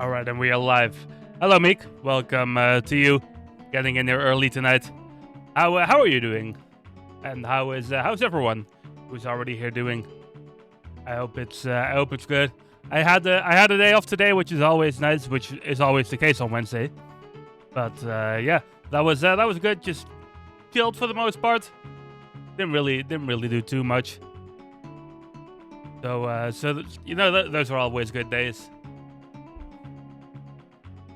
All right, and we are live. Hello, Meek. Welcome to you. Getting in there early tonight. How are you doing? And how's everyone who's already here doing? I hope it's good. I had a day off today, which is always nice, which is always the case on Wednesday. But yeah, that was good. Just chilled for the most part. Didn't really do too much. So those are always good days.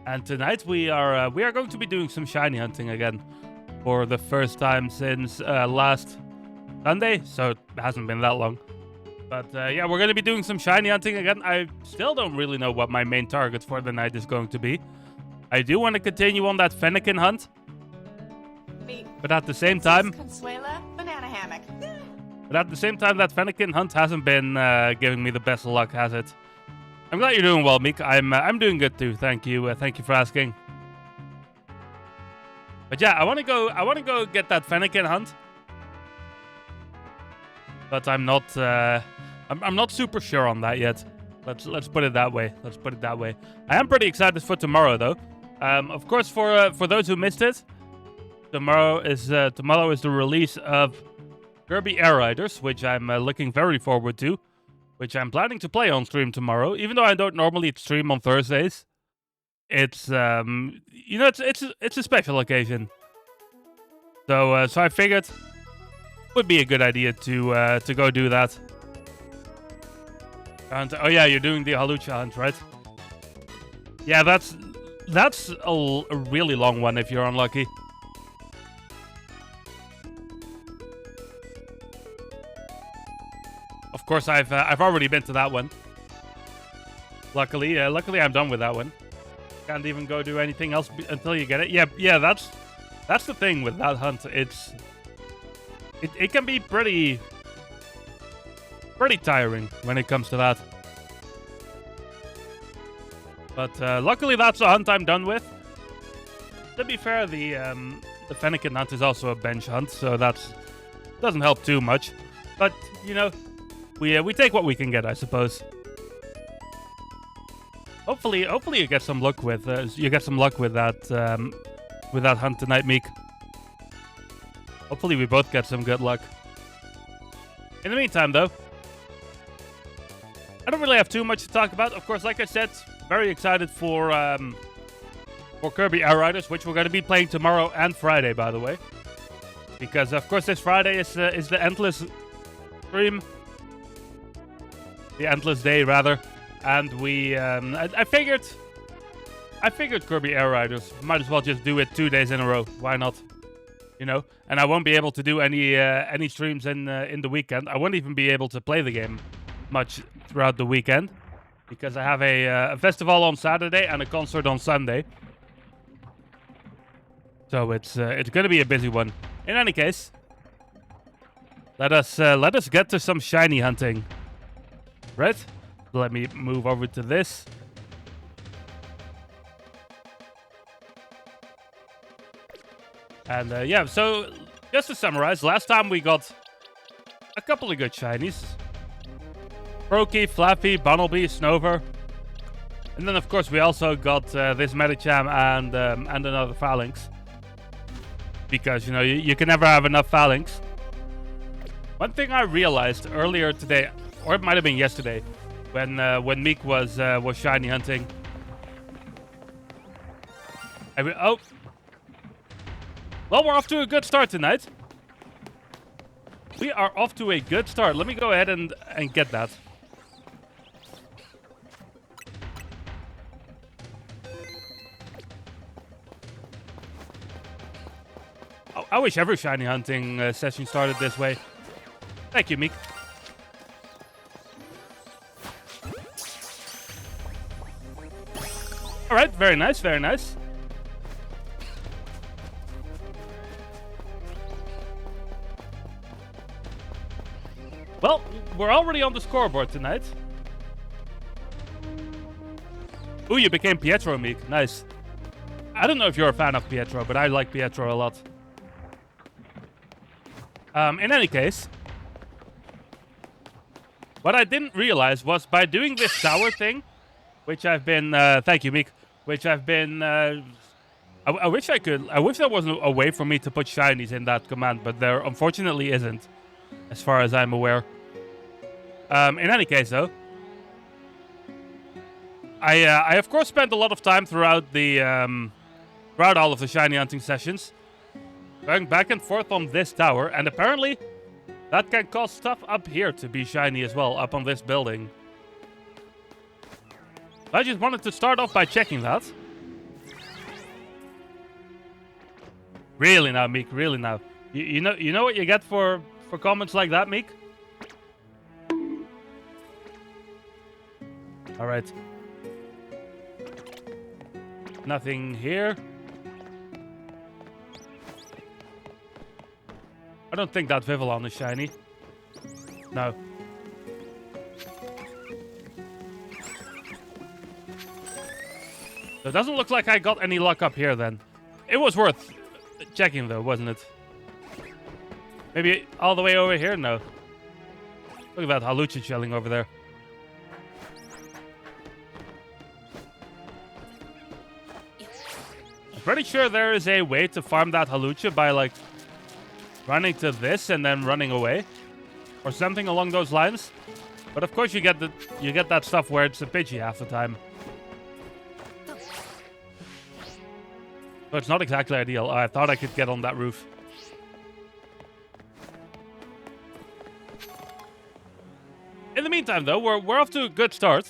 And tonight we are going to be doing some shiny hunting again for the first time since last Sunday, so it hasn't been that long. But yeah, we're going to be doing some shiny hunting again. I still don't really know what my main target for the night is going to be. I do want to continue on that Fennekin hunt, but at the same time, Consuela banana hammock. that Fennekin hunt hasn't been giving me the best of luck, has it? I'm glad you're doing well, Meek. I'm doing good too. Thank you. Thank you for asking. But yeah, I want to go get that Fennekin hunt. But I'm not super sure on that yet. Let's put it that way. I am pretty excited for tomorrow though. Of course, for those who missed it, tomorrow is the release of Kirby Air Riders, which I'm looking very forward to. Which I'm planning to play on stream tomorrow, even though I don't normally stream on Thursdays. It's it's a special occasion. So I figured it would be a good idea to go do that. And oh yeah, you're doing the Halucha hunt, right? Yeah, that's a really long one if you're unlucky. Of course, I've already been to that one. Luckily I'm done with that one. Can't even go do anything else until you get it. Yeah, that's the thing with that hunt. It can be pretty tiring when it comes to that. But luckily that's a hunt I'm done with. To be fair, the Fennekin hunt is also a bench hunt, so that doesn't help too much. But you know. We take what we can get, I suppose. Hopefully you get some luck with that hunt tonight, Meek. Hopefully we both get some good luck. In the meantime, though, I don't really have too much to talk about. Of course, like I said, very excited for Kirby Air Riders, which we're going to be playing tomorrow and Friday, by the way, because of course this Friday is the Endless stream. The Endless Day, rather, and we I figured Kirby Air Riders might as well just do it 2 days in a row. Why not? You know, and I won't be able to do any streams in the weekend. I won't even be able to play the game much throughout the weekend because I have a festival on Saturday and a concert on Sunday. So it's going to be a busy one. In any case, let us get to some shiny hunting. Right? Let me move over to this. And yeah, so just to summarize, last time we got a couple of good shinies. Brokey, Flappy, Bunnelby, Snover. And then of course we also got this Medicham and another Phalanx. Because, you know, you can never have enough Phalanx. One thing I realized earlier today, or it might have been yesterday, when Meek was shiny hunting. Oh, well, we're off to a good start tonight. We are off to a good start. Let me go ahead and get that. Oh, I wish every shiny hunting session started this way. Thank you, Meek. All right, very nice, very nice. Well, we're already on the scoreboard tonight. Ooh, you became Pietro, Meek. Nice. I don't know if you're a fan of Pietro, but I like Pietro a lot. In any case, what I didn't realize was by doing this tower thing, which I've been. Thank you, Meek. Which I've been. I wish I could. I wish there wasn't a way for me to put shinies in that command, but there unfortunately isn't, as far as I'm aware. In any case, though, I of course spent a lot of time throughout the throughout all of the shiny hunting sessions, going back and forth on this tower, and apparently that can cause stuff up here to be shiny as well, up on this building. I just wanted to start off by checking that. Really now, Meek. Really now. You know what you get for comments like that, Meek? All right. Nothing here. I don't think that Vivillon is shiny. No. So it doesn't look like I got any luck up here then. It was worth checking though, wasn't it? Maybe all the way over here? No. Look at that Halucha chilling over there. I'm pretty sure there is a way to farm that Halucha by like running to this and then running away, or something along those lines. But of course you get that stuff where it's a Pidgey half the time. So it's not exactly ideal. I thought I could get on that roof. In the meantime, though, we're off to a good start.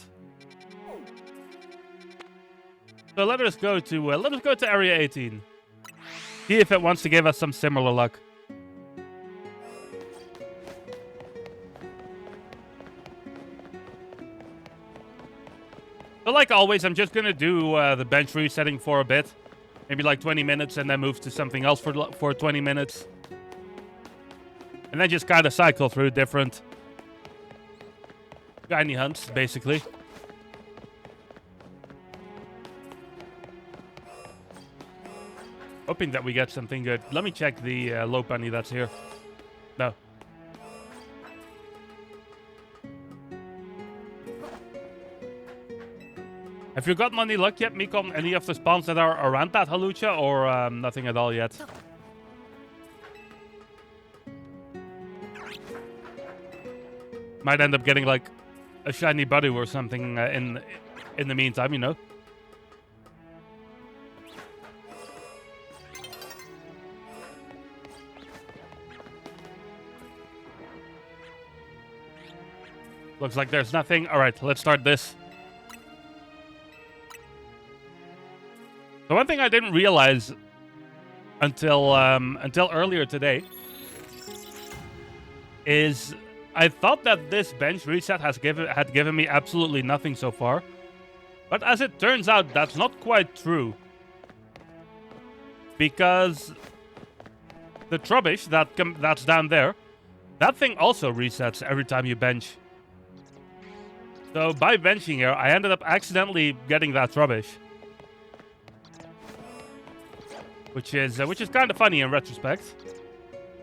So let us go to area 18. See if it wants to give us some similar luck. So like always, I'm just gonna do the bench resetting for a bit. Maybe like 20 minutes and then move to something else for 20 minutes. And then just kind of cycle through different shiny hunts, basically. Hoping that we get something good. Let me check the Lopunny that's here. No. Have you gotten any luck yet, Meek, on any of the spawns that are around that Halucha, or nothing at all yet? Might end up getting like a shiny Budu or something in the meantime, you know. Looks like there's nothing. All right, let's start this. The one thing I didn't realize until earlier today is I thought that this bench reset had given me absolutely nothing so far, but as it turns out, that's not quite true, because the Trubbish that's down there, that thing also resets every time you bench. So by benching here, I ended up accidentally getting that Trubbish. Which is kind of funny in retrospect,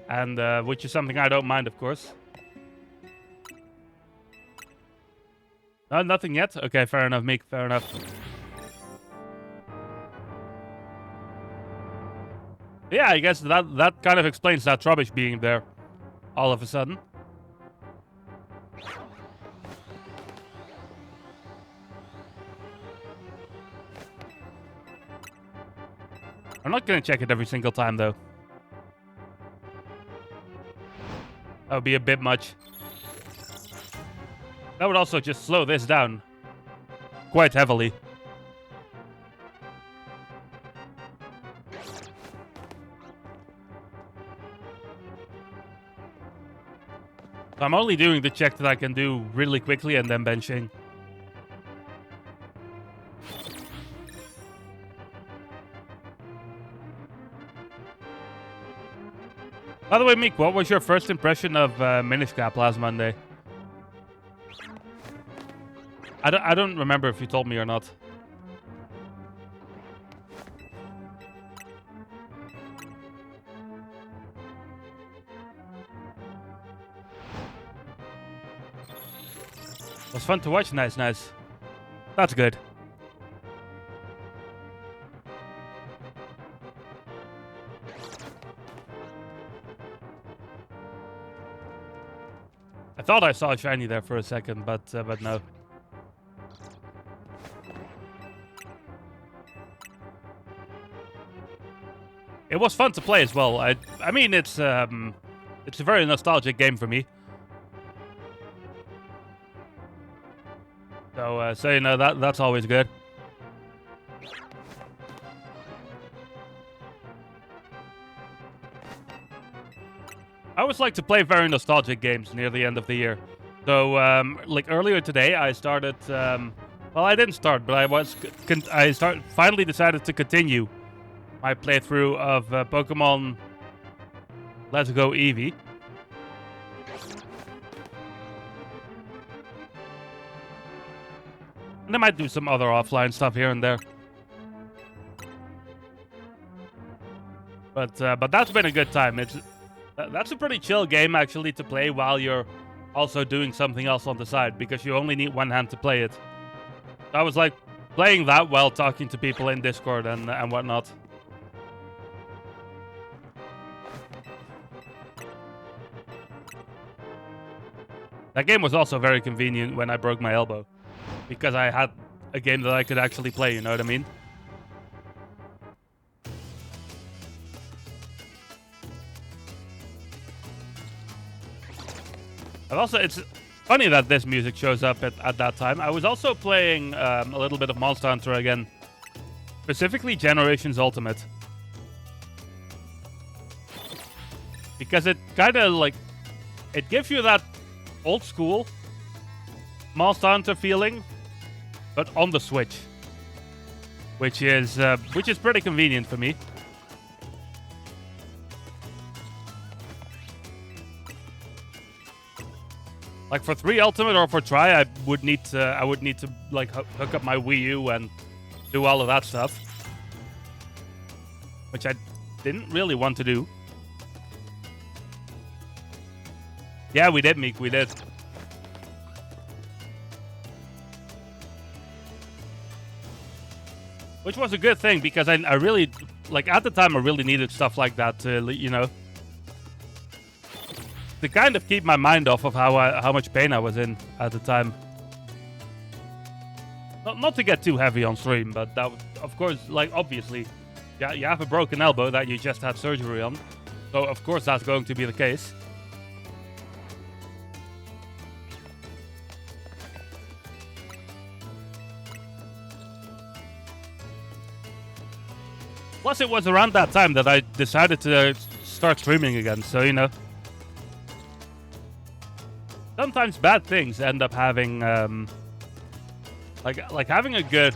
and which is something I don't mind, of course. Nothing yet? Okay, fair enough, Meek, fair enough. Yeah, I guess that kind of explains that Trubbish being there all of a sudden. I'm not going to check it every single time, though. That would be a bit much. That would also just slow this down quite heavily. So I'm only doing the check that I can do really quickly and then benching. By the way, Meek, what was your first impression of Minish-Cap last Monday? I don't remember if you told me or not. It was fun to watch. Nice, nice. That's good. I thought I saw a shiny there for a second, but no. It was fun to play as well. I mean, it's a very nostalgic game for me. So you know that's always good. I always like to play very nostalgic games near the end of the year. So like earlier today, I started. Well, I didn't start, but I finally decided to continue my playthrough of Pokemon Let's Go Eevee. And I might do some other offline stuff here and there. But that's been a good time. That's a pretty chill game actually to play while you're also doing something else on the side, because you only need one hand to play it. So I was like playing that while talking to people in Discord and whatnot. That game was also very convenient when I broke my elbow, because I had a game that I could actually play, you know what I mean? And also, it's funny that this music shows up at that time. I was also playing a little bit of Monster Hunter again, specifically Generations Ultimate. Because it kind of like, it gives you that old school Monster Hunter feeling, but on the Switch, which is pretty convenient for me. Like for 3 Ultimate or for Tri, I would need to like hook up my Wii U and do all of that stuff, which I didn't really want to do. Yeah, we did, Meek, we did. Which was a good thing, because I really, like, at the time I really needed stuff like that to, you know, to kind of keep my mind off of how much pain I was in at the time. Not to get too heavy on stream, but that, of course, like, obviously, yeah, you have a broken elbow that you just had surgery on, so of course that's going to be the case. Plus, it was around that time that I decided to start streaming again, so, you know. Sometimes bad things end up having, like having a good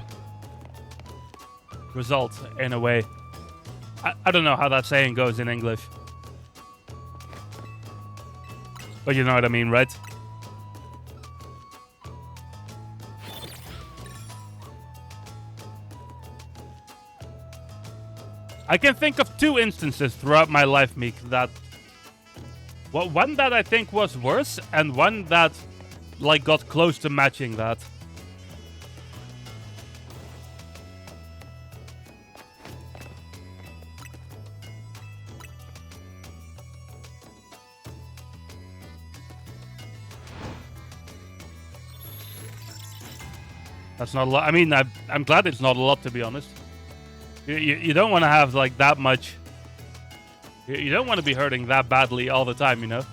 result, in a way. I don't know how that saying goes in English. But you know what I mean, right? I can think of 2 instances throughout my life, Meek, that... Well, one that I think was worse, and one that, like, got close to matching that. That's not a lot. I mean, I'm glad it's not a lot, to be honest. You don't want to have, like, that much... You don't want to be hurting that badly all the time, you know?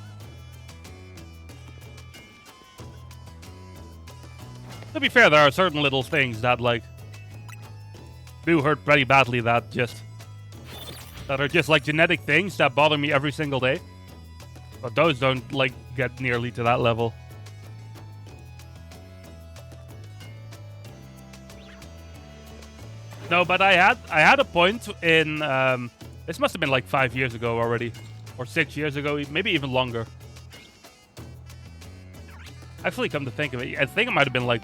To be fair, there are certain little things that, like, do hurt pretty badly that are just, like, genetic things that bother me every single day. But those don't, like, get nearly to that level. No, but I had a point in... this must have been like 5 years ago already. Or 6 years ago, maybe even longer. Actually, come to think of it, I think it might have been like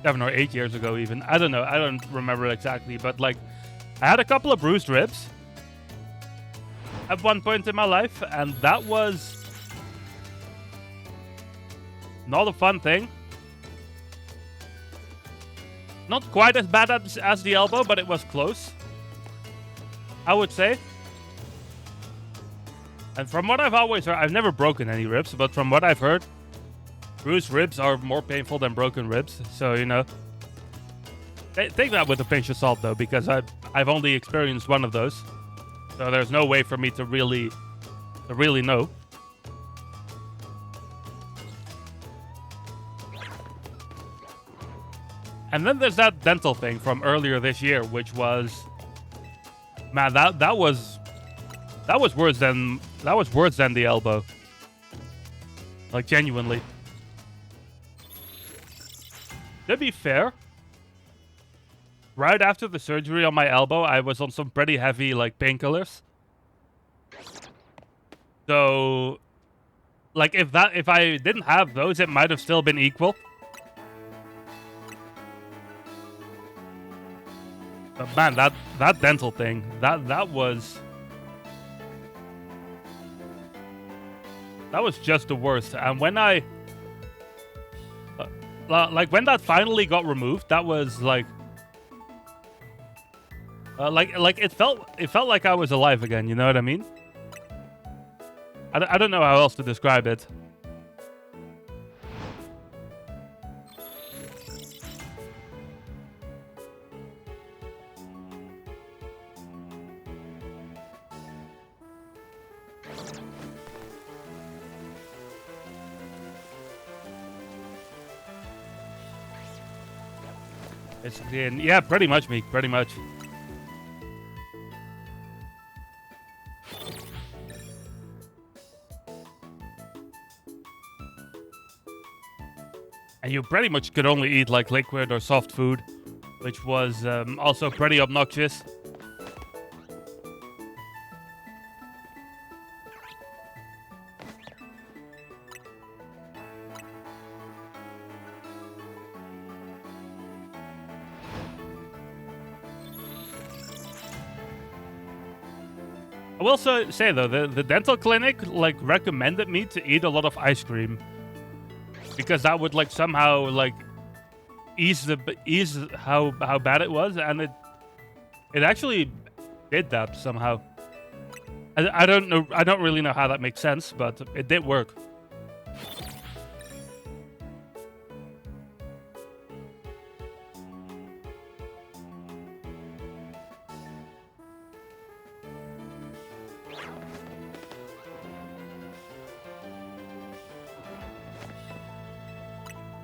7 or 8 years ago even. I don't know, I don't remember exactly. But like, I had a couple of bruised ribs at one point in my life. And that was not a fun thing. not quite as bad as the elbow, but it was close, I would say. And from what I've always heard, I've never broken any ribs, but from what I've heard, bruised ribs are more painful than broken ribs. So, you know, take that with a pinch of salt, though, because I've only experienced one of those. So there's no way for me to really know. And then there's that dental thing from earlier this year, which was, man, that was worse than the elbow. Like, genuinely. To be fair, right after the surgery on my elbow, I was on some pretty heavy, like, painkillers. So, like, if I didn't have those, it might have still been equal. But man, that dental thing, that was just the worst. And when I like when that finally got removed, that was like it felt like I was alive again. You know what I mean? I don't know how else to describe it. Yeah, pretty much, Meek. Pretty much. And you pretty much could only eat like liquid or soft food, which was also pretty obnoxious. I will say though, the dental clinic like recommended me to eat a lot of ice cream because that would like somehow like ease how bad it was, and it actually did that somehow. I don't know. I don't really know how that makes sense, but it did work.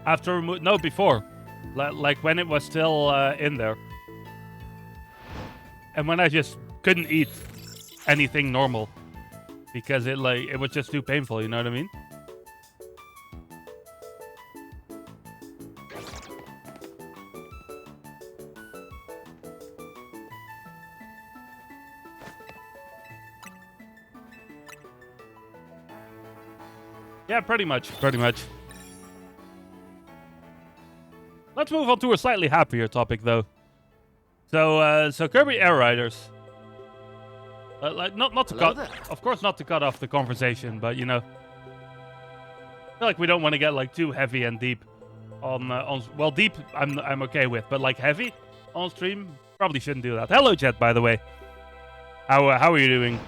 After no, before, like when it was still in there, and when I just couldn't eat anything normal because it was just too painful. You know what I mean? Yeah, pretty much. Pretty much. Let's move on to a slightly happier topic, though. So Kirby Air Riders. Like not to cut, of course, not to cut off the conversation, but you know, I feel like we don't want to get like too heavy and deep on well, deep I'm okay with, but like heavy on stream, probably shouldn't do that. Hello, Jet, by the way. How are you doing?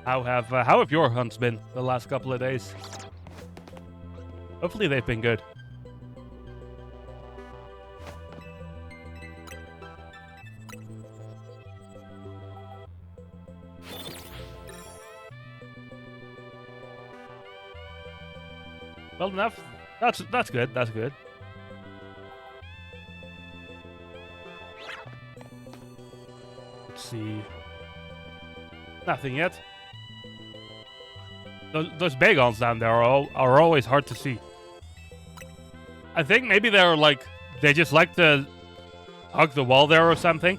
How have your hunts been the last couple of days? Hopefully they've been good. Well enough. That's good. That's good. Let's see. Nothing yet. Those bagons down there are always hard to see. I think maybe they're like they just like to hug the wall there or something.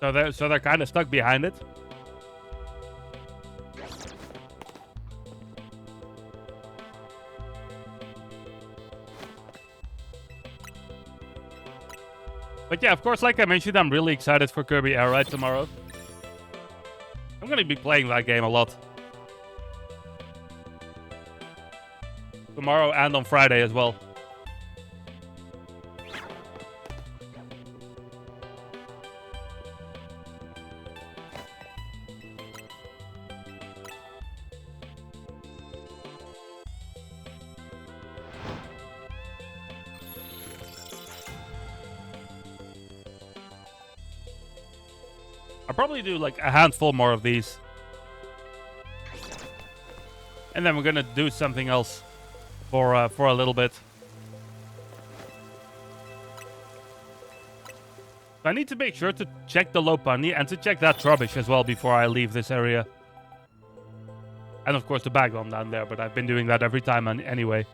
So they're kind of stuck behind it. But But yeah, of course, like I mentioned, I'm really excited for Kirby Air Ride tomorrow. I'm going to be playing that game a lot. Tomorrow and on Friday as well. I'll probably do like a handful more of these. And then we're gonna do something else for a little bit. I need to make sure to check the Lopunny and to check that Trubbish as well before I leave this area. And of course the Bagom down there, but I've been doing that every time anyway.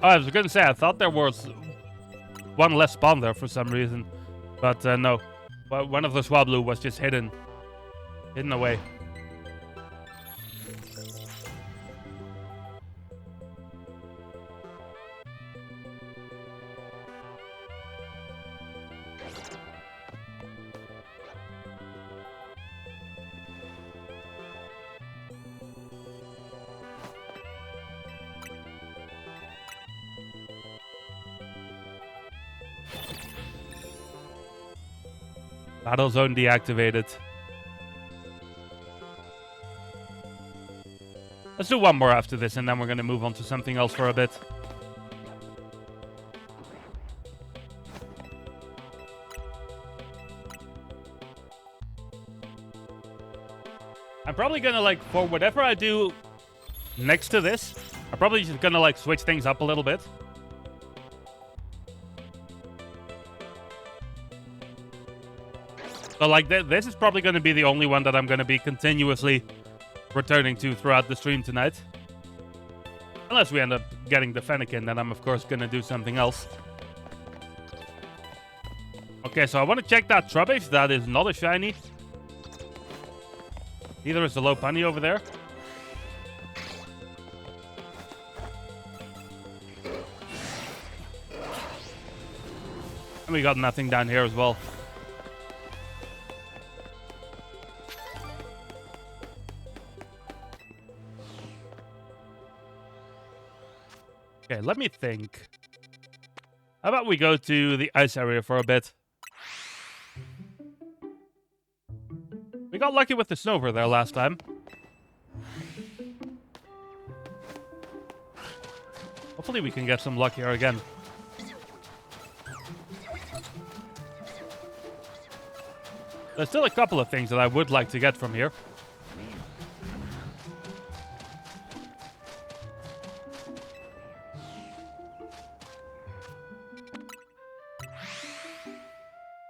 Oh, I was gonna say, I thought there was one less spawn there for some reason. But no. One of the Swablu was just hidden away. Battle zone deactivated. Let's do one more after this, and then we're going to move on to something else for a bit. I'm probably going to, like, for whatever I do next to this, I'm probably just going to, like, switch things up a little bit. So, like, this is probably going to be the only one that I'm going to be continuously returning to throughout the stream tonight. Unless we end up getting the Fennekin, then I'm, of course, going to do something else. Okay, so I want to check that Trubbish. That is not a shiny. Neither is the Lopunny over there. And we got nothing down here as well. Okay, let me think. How about we go to the ice area for a bit? We got lucky with the snow over there last time. Hopefully we can get some luck here again. There's still a couple of things that I would like to get from here.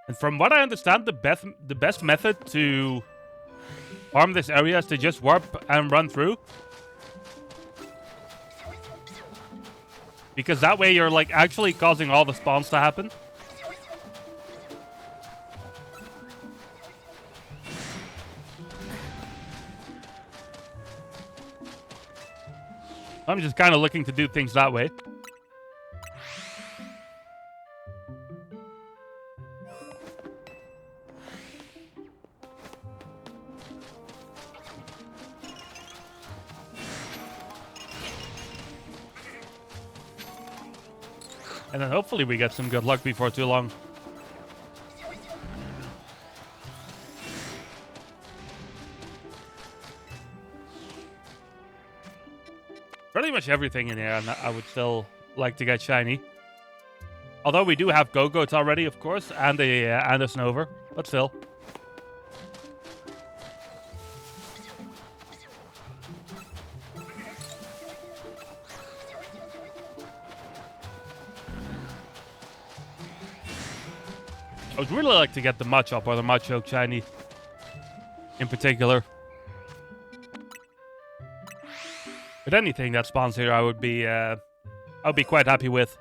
And from what I understand, the best method to farm this area is to just warp and run through. Because that way you're like actually causing all the spawns to happen. I'm just kind of looking to do things that way. And then hopefully we get some good luck before too long. Pretty much everything in here, and I would still like to get shiny. Although we do have Go-Goats already, of course, and a Snover, but still. I would really like to get the Machop or the Machoke shiny in particular. But anything that spawns here, I would be quite happy with.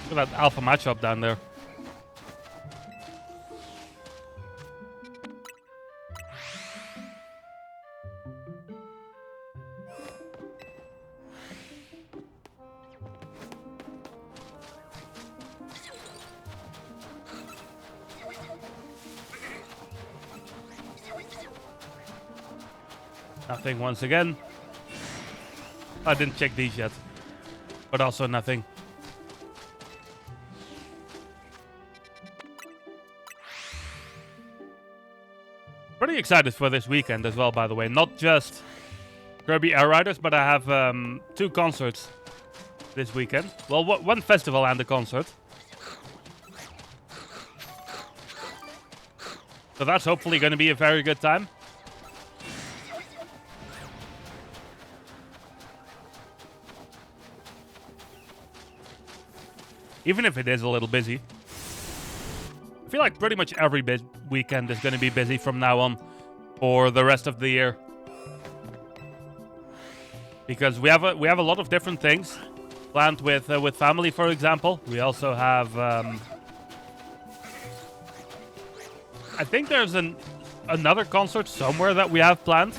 Look at that alpha matchup down there. Nothing once again. I didn't check these yet. But also nothing. Pretty excited for this weekend as well, by the way. Not just Kirby Air Riders, but I have 2 concerts this weekend. Well, one festival and a concert. So that's hopefully going to be a very good time. Even if it is a little busy. I feel like pretty much every weekend is going to be busy from now on for the rest of the year. Because we have a lot of different things planned with family, for example. We also have I think there's another concert somewhere that we have planned.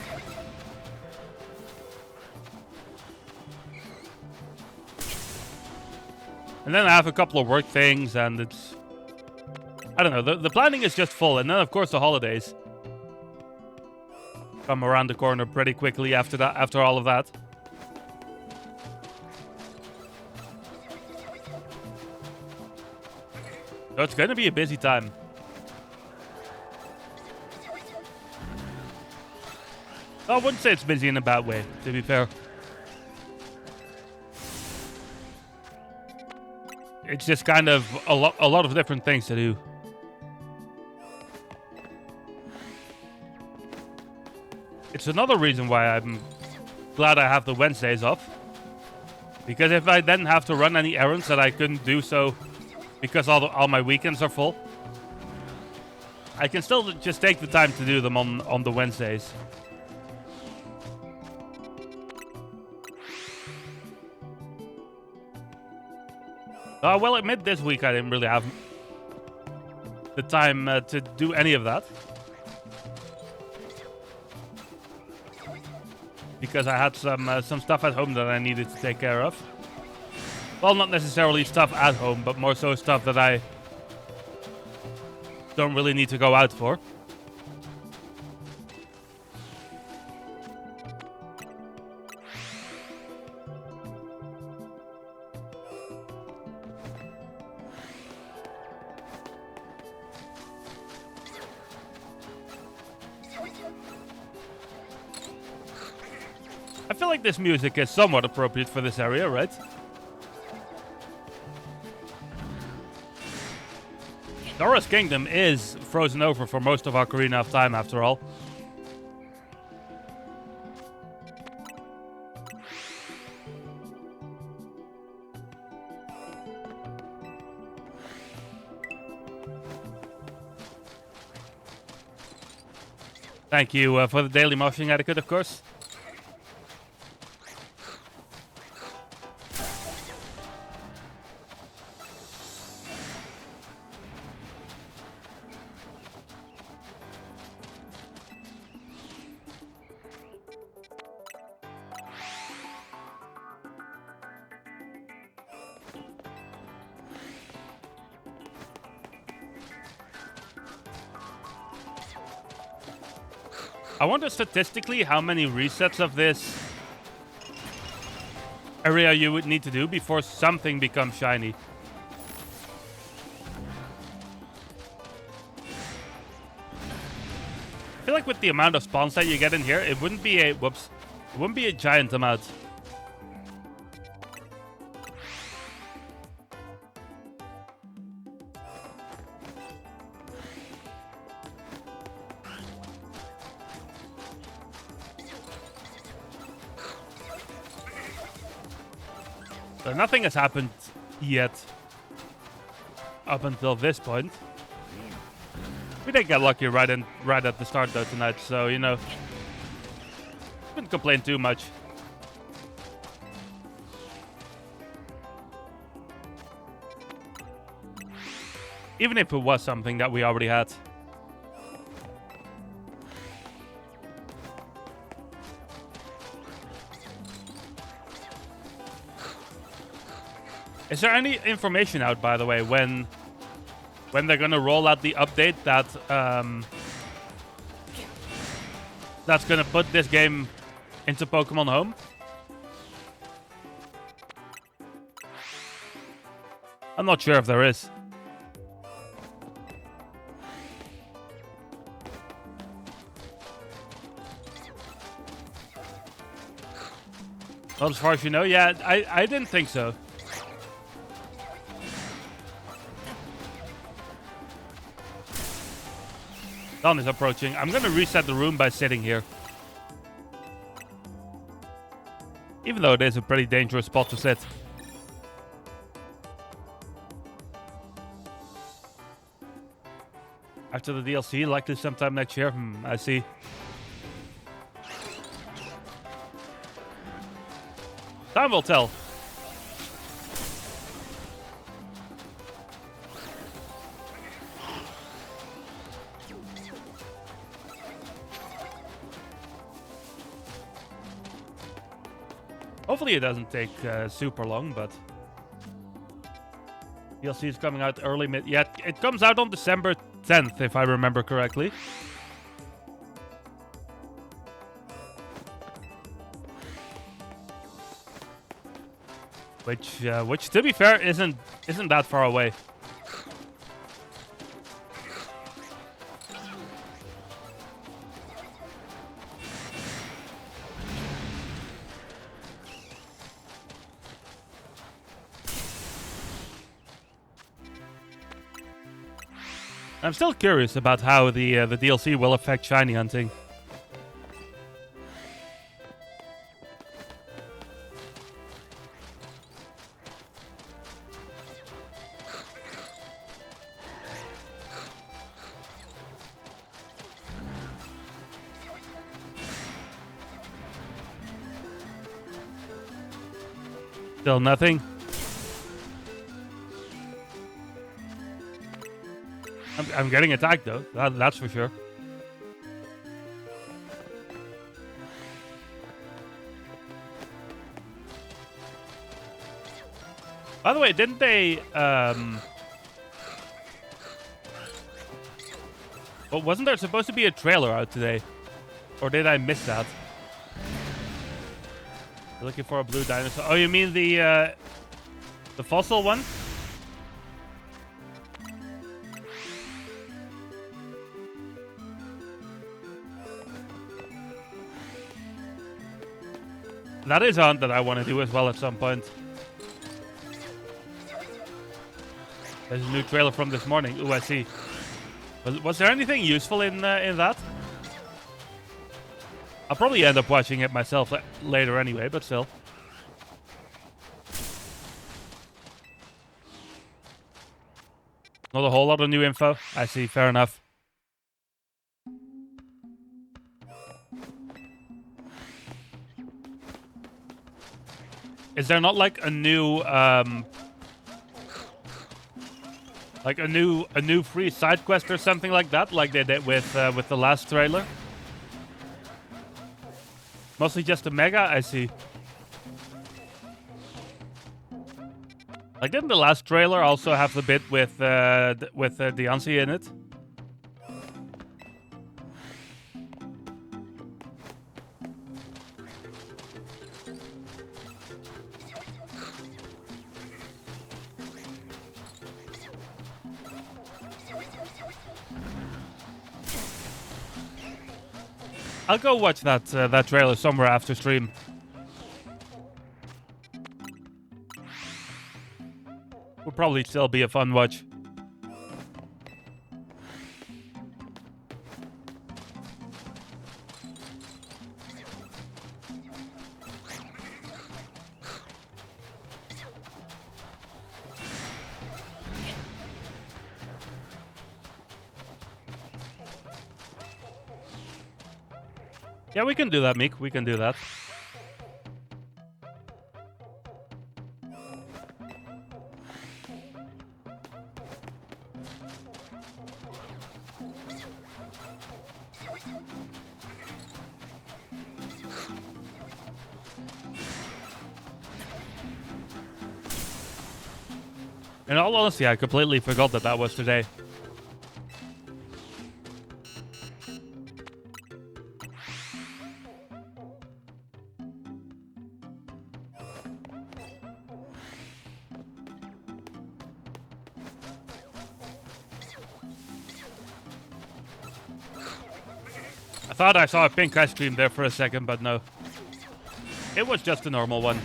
And then I have a couple of work things, and it's... I don't know, the planning is just full. And then, of course, the holidays come around the corner pretty quickly after that, after all of that. So it's going to be a busy time. I wouldn't say it's busy in a bad way, to be fair. It's just kind of a lot of different things to do. It's another reason why I'm glad I have the Wednesdays off. Because if I then have to run any errands that I couldn't do so because all my weekends are full, I can still just take the time to do them on the Wednesdays. I will admit this week I didn't really have the time to do any of that. Because I had some stuff at home that I needed to take care of. Well, not necessarily stuff at home, but more so stuff that I don't really need to go out for. I feel like this music is somewhat appropriate for this area, right? Dora's Kingdom is frozen over for most of Ocarina of Time, after all. Thank you for the daily moshing etiquette, of course. I wonder statistically how many resets of this area you would need to do before something becomes shiny. I feel like with the amount of spawns that you get in here, it wouldn't be a giant amount. So nothing has happened yet up until this point. We did get lucky right at the start though tonight, so you know, couldn't complain too much. Even if it was something that we already had. Is there any information out, by the way, when they're gonna roll out the update that that's gonna put this game into Pokemon Home? I'm not sure if there is. Not as far as you know. Yeah, I didn't think so. Dawn is approaching. I'm going to reset the room by sitting here. Even though it is a pretty dangerous spot to sit. After the DLC, likely sometime next year. I see. Time will tell. Hopefully it doesn't take super long, but DLC is coming out early mid. Yeah, it comes out on December 10th, if I remember correctly. Which to be fair isn't that far away. I'm still curious about how the DLC will affect shiny hunting. Still nothing. I'm getting attacked though. That's for sure. By the way, didn't they? Well, wasn't there supposed to be a trailer out today, or did I miss that? You're looking for a blue dinosaur. Oh, you mean the fossil one? That is on that I want to do as well at some point. There's a new trailer from this morning. Ooh, I see. Was there anything useful in that? I'll probably end up watching it myself later anyway, but still. Not a whole lot of new info. I see, fair enough. Is there not like a new a new free side quest or something like that, like they did with the last trailer? Mostly just a mega, I see. Like, didn't the last trailer also have the bit with Diancie in it? I'll go watch that that trailer somewhere after stream. Will probably still be a fun watch. Yeah, we can do that, Meek. We can do that. In all honesty, I completely forgot that that was today. I thought I saw a pink ice cream there for a second, but no. It was just a normal one.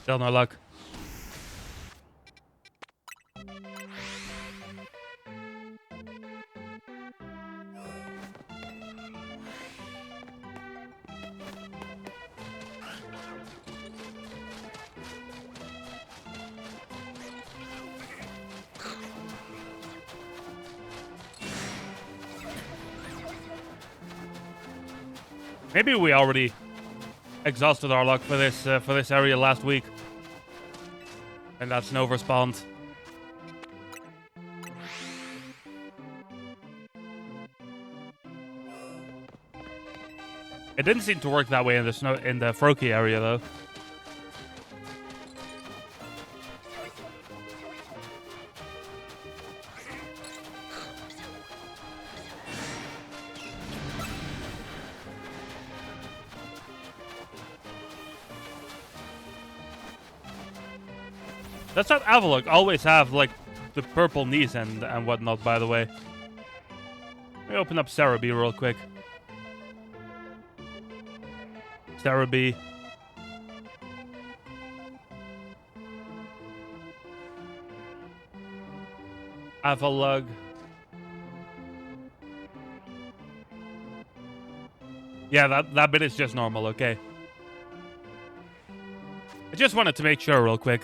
Still no luck. Maybe we already exhausted our luck for this area last week. And that's no response. It didn't seem to work that way in the Froki area though. Does that Avalok always have, like, the purple knees and whatnot, by the way? Let me open up Cerebi real quick. Cerebi. Avalok. Yeah, that bit is just normal, okay. I just wanted to make sure real quick.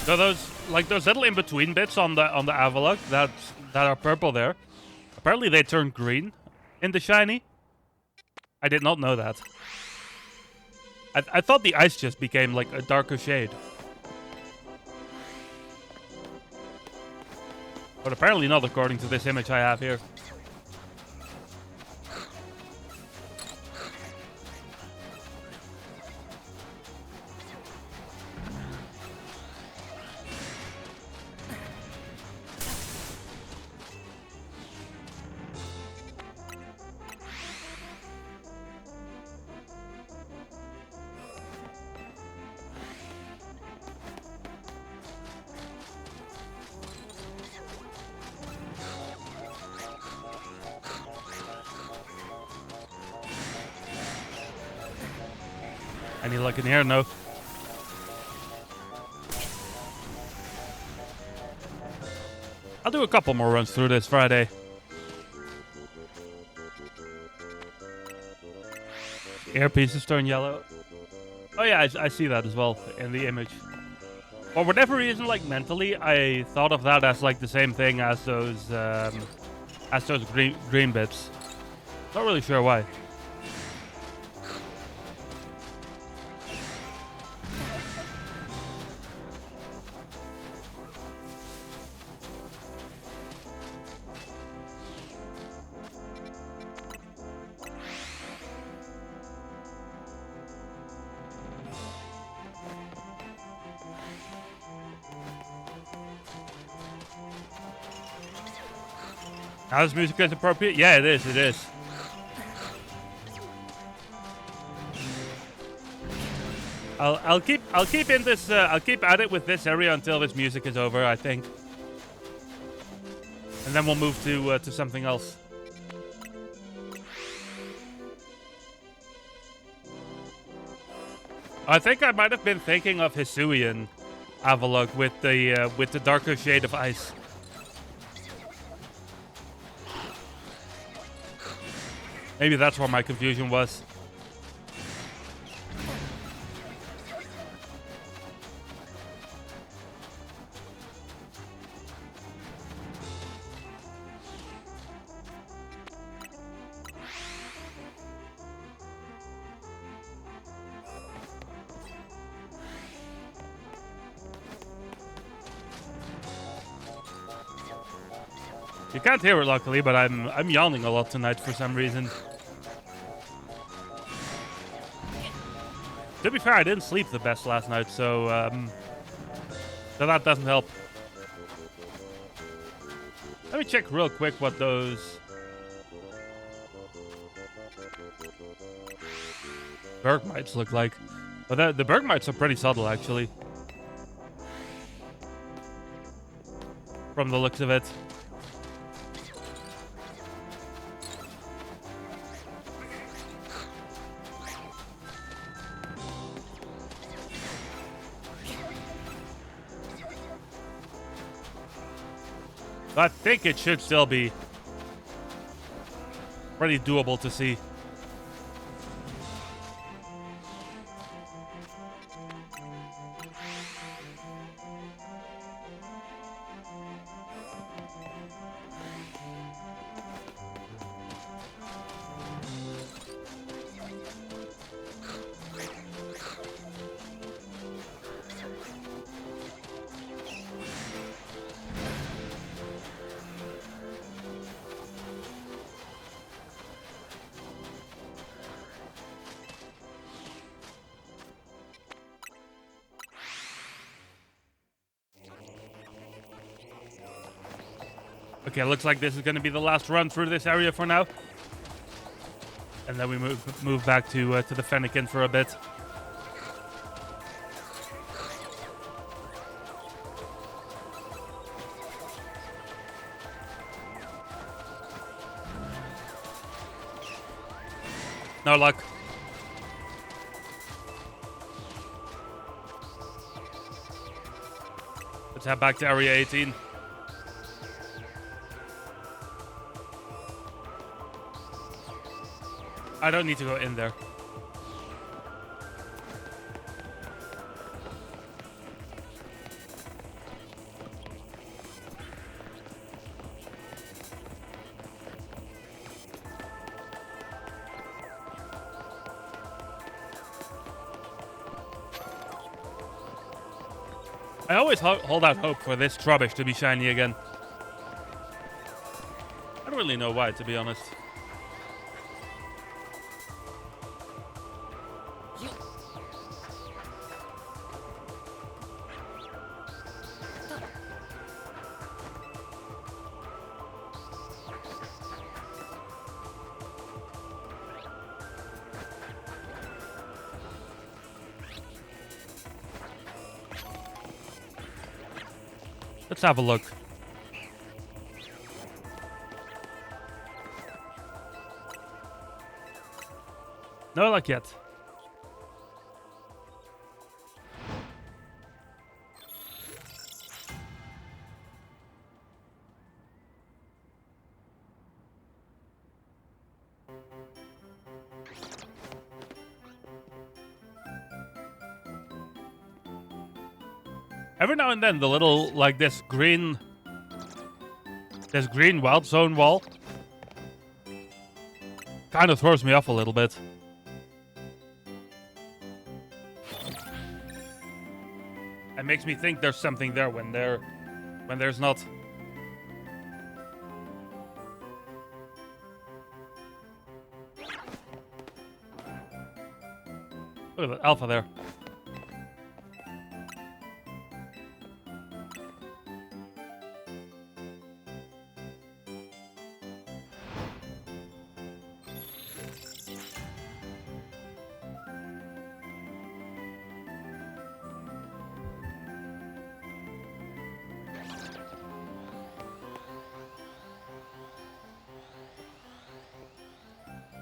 So those little in-between bits on the Avalok that are purple there, apparently they turn green in the shiny. I did not know that. I thought the ice just became like a darker shade. But apparently not according to this image I have here. Any luck in here? No. I'll do a couple more runs through this Friday. Earpieces turn yellow. Oh yeah, I see that as well in the image. For whatever reason, like mentally, I thought of that as like the same thing as those green bits. Not really sure why. Now this music is appropriate? Yeah, it is. It is. I'll keep in this. I'll keep at it with this area until this music is over, I think. And and then we'll move to something else. I think I might have been thinking of Hisuian Avalok with the darker shade of ice. Maybe that's where my confusion was. You can't hear it, luckily, but I'm yawning a lot tonight for some reason. To be fair, I didn't sleep the best last night, so that doesn't help. Let me check real quick what those Bergmites look like. But the Bergmites are pretty subtle, actually, from the looks of it. I think it should still be pretty doable to see. Okay, looks like this is going to be the last run through this area for now. And then we move back to the Fennekin for a bit. No luck. Let's head back to Area 18. I don't need to go in there. I always hold out hope for this Trubbish to be shiny again. I don't really know why, to be honest. Let's have a look. No luck yet. Every now and then, the little, like, this green wild zone wall kind of throws me off a little bit. It makes me think there's something there when there's not. Look at that alpha there.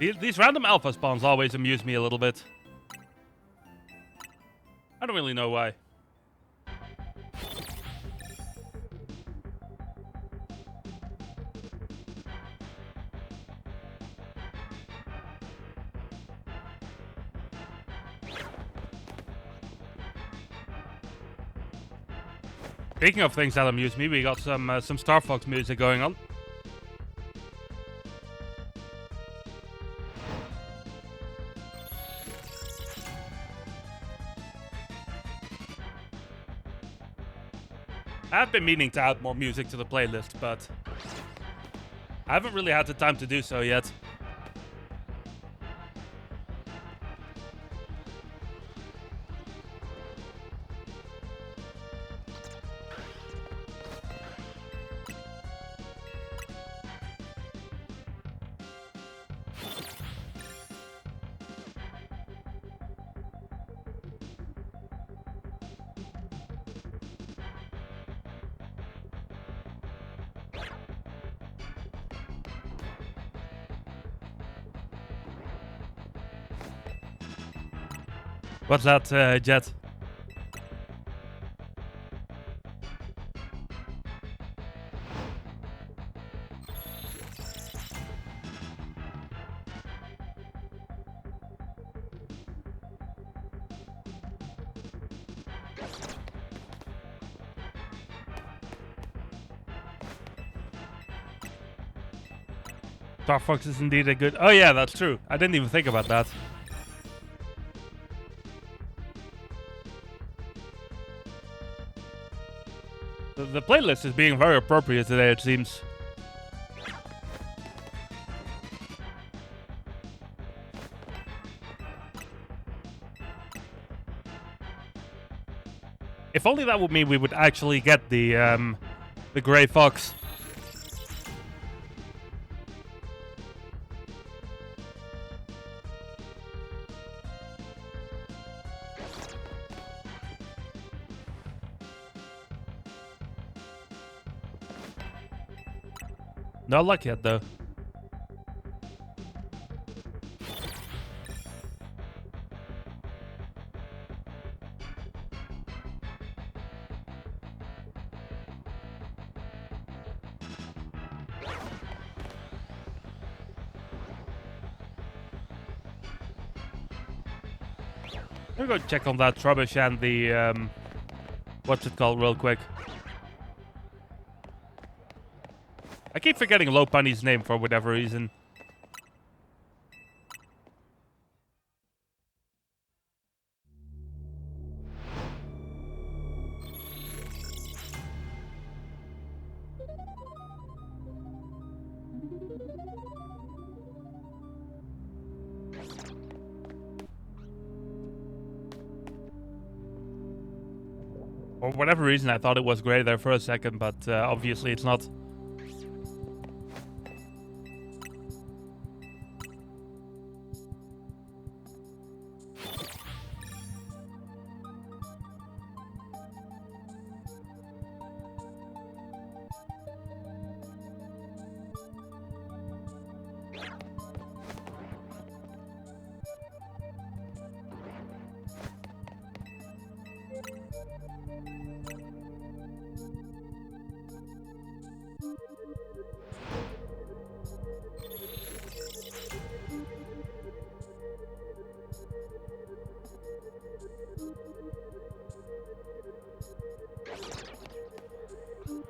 These random alpha spawns always amuse me a little bit. I don't really know why. Speaking of things that amuse me, we got some Star Fox music going on. I've been meaning to add more music to the playlist, but I haven't really had the time to do so yet. What's that, Jet? Star Fox is indeed a good... Oh yeah, that's true. I didn't even think about that. The playlist is being very appropriate today, it seems. If only that would mean we would actually get the Grey Fox. Not luck yet, though. Let me go check on that rubbish and the, what's it called real quick. I keep forgetting Low Punny's name for whatever reason. For whatever reason, I thought it was grey there for a second, but obviously it's not.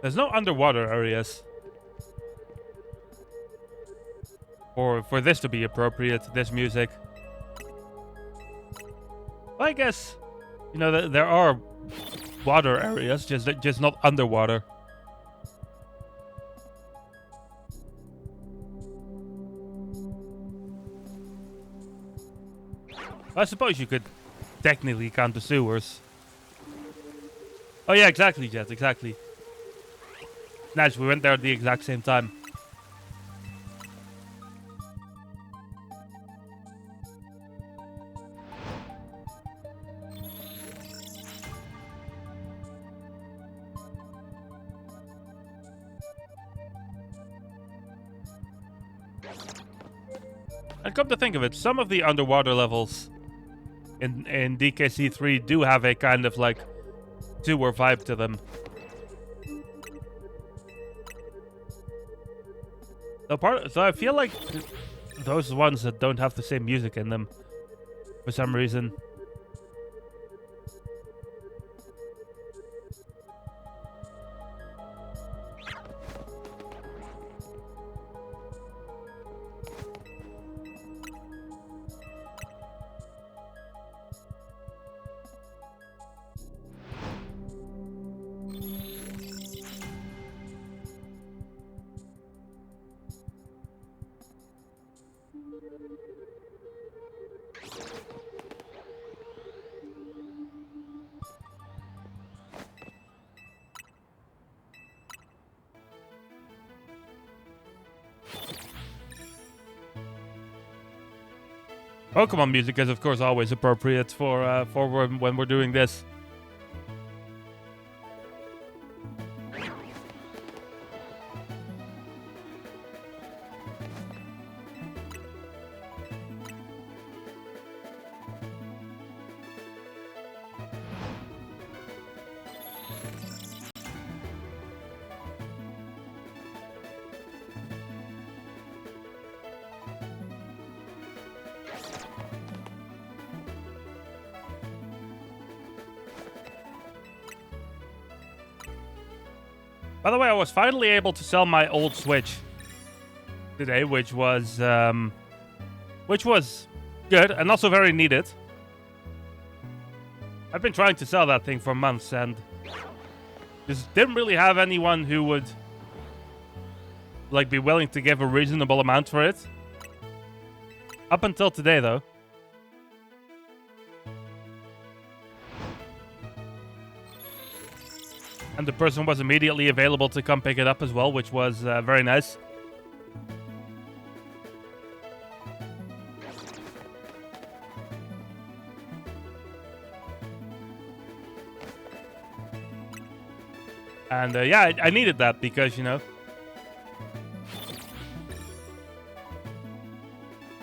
There's no underwater areas. For this to be appropriate, this music. Well, I guess, you know, there are water areas, just not underwater. I suppose you could technically count the sewers. Oh yeah, exactly, Jet, exactly. Nice, we went there at the exact same time. And come to think of it, some of the underwater levels in DKC3 do have a kind of like sewer vibe to them. So I feel like those ones that don't have the same music in them for some reason. Pokemon music is, of course, always appropriate for when we're doing this. By the way, I was finally able to sell my old Switch today, which was good and also very needed. I've been trying to sell that thing for months and just didn't really have anyone who would like be willing to give a reasonable amount for it. Up until today, though. And the person was immediately available to come pick it up as well, which was very nice. And yeah, I needed that because, you know,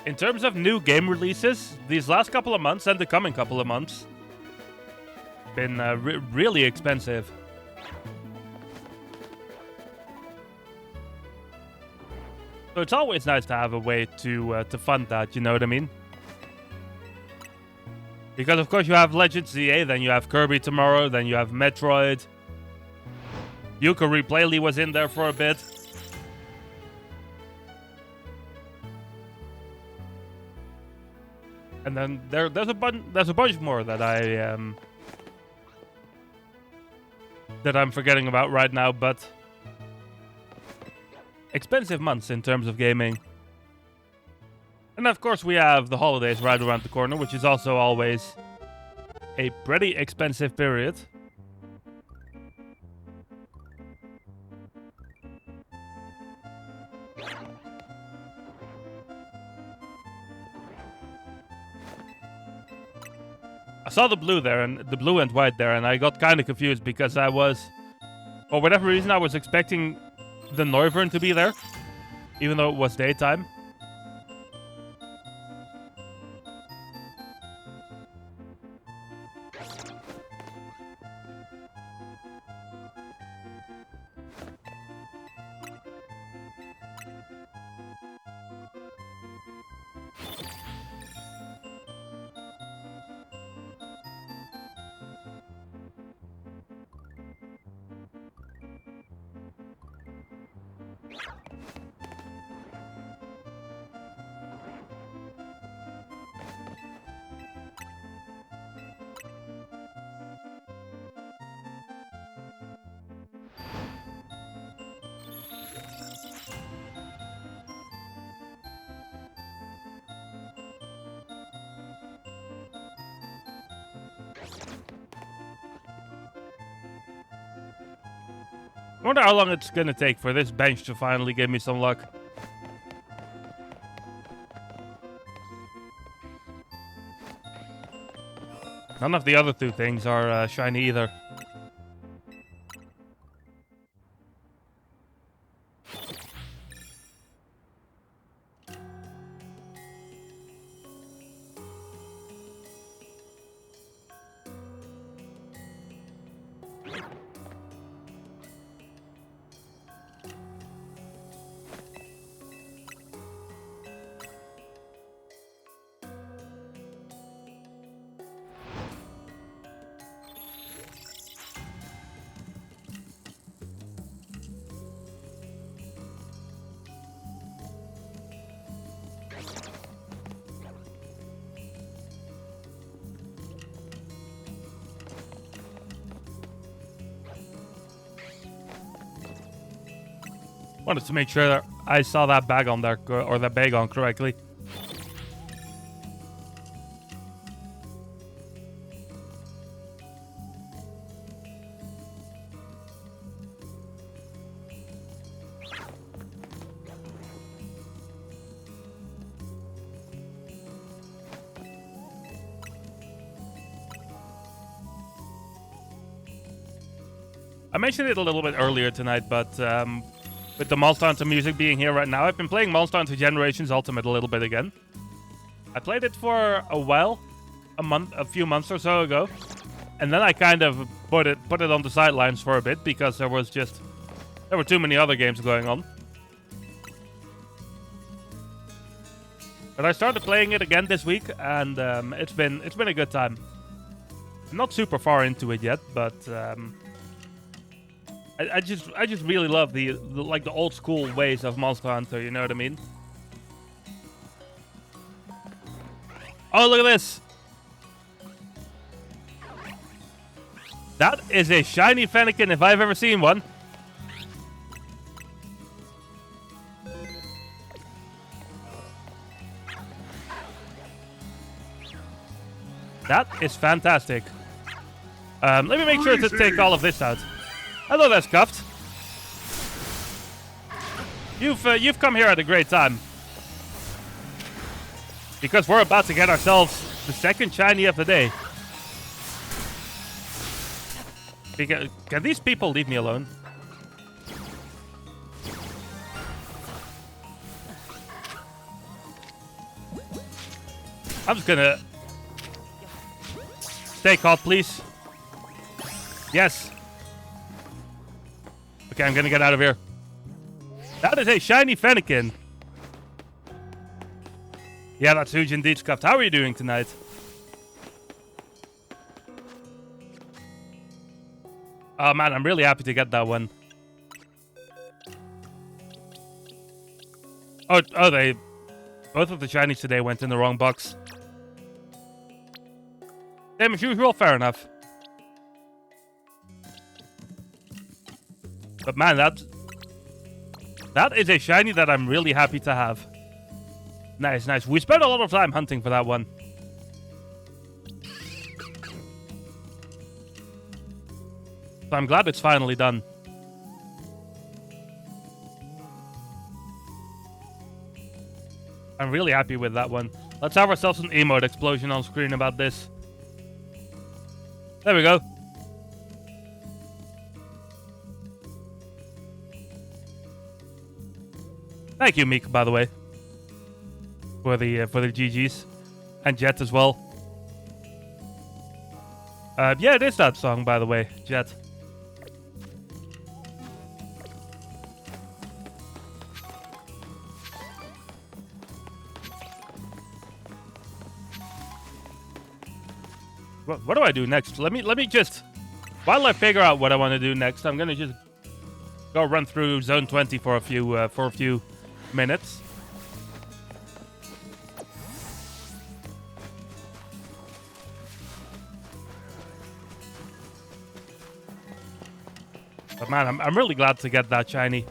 in terms of new game releases, these last couple of months and the coming couple of months been really expensive. So it's always nice to have a way to fund that, you know what I mean? Because of course you have Legend ZA, then you have Kirby tomorrow, then you have Metroid. Yooka-Ree Playly was in there for a bit. And then there's a bunch more that I'm forgetting about right now, but expensive months in terms of gaming. And of course we have the holidays right around the corner, which is also always a pretty expensive period. I saw the blue there, and the blue and white there, and I got kind of confused because I was, for whatever reason, I was expecting the Noivern to be there, even though it was daytime. I wonder how long it's gonna take for this bench to finally give me some luck. None of the other two things are shiny either. Wanted to make sure that I saw that bag on there, or that bag on correctly. I mentioned it a little bit earlier tonight, but with the Monster Hunter music being here right now, I've been playing Monster Hunter Generations Ultimate a little bit again. I played it for a while, a few months or so ago, and then I kind of put it on the sidelines for a bit because there were too many other games going on. But I started playing it again this week, and it's been a good time. I'm not super far into it yet, but I just really love the like the old school ways of Monster Hunter. You know what I mean? Oh, look at this! That is a shiny Fennekin if I've ever seen one. That is fantastic. Let me make sure to take all of this out. Hello there, Scuffed. You've come here at a great time. Because we're about to get ourselves the second shiny of the day. Can these people leave me alone? I'm just gonna... Stay caught, please. Yes. Okay, I'm gonna get out of here. That is a shiny Fennekin. Yeah, that's huge indeed, Scuffed. How are you doing tonight? Oh man, I'm really happy to get that one. Oh, both of the shinies today went in the wrong box. Same as usual, fair enough. But man, that is a shiny that I'm really happy to have. Nice, nice. We spent a lot of time hunting for that one. So I'm glad it's finally done. I'm really happy with that one. Let's have ourselves an emote explosion on screen about this. There we go. Thank you, Meek, by the way, for the GGs, and Jet as well. Yeah, it is that song, by the way, Jet. What do I do next? Let me just, while I figure out what I want to do next, I'm gonna just go run through Zone 20 for a few minutes. But man, I'm really glad to get that shiny.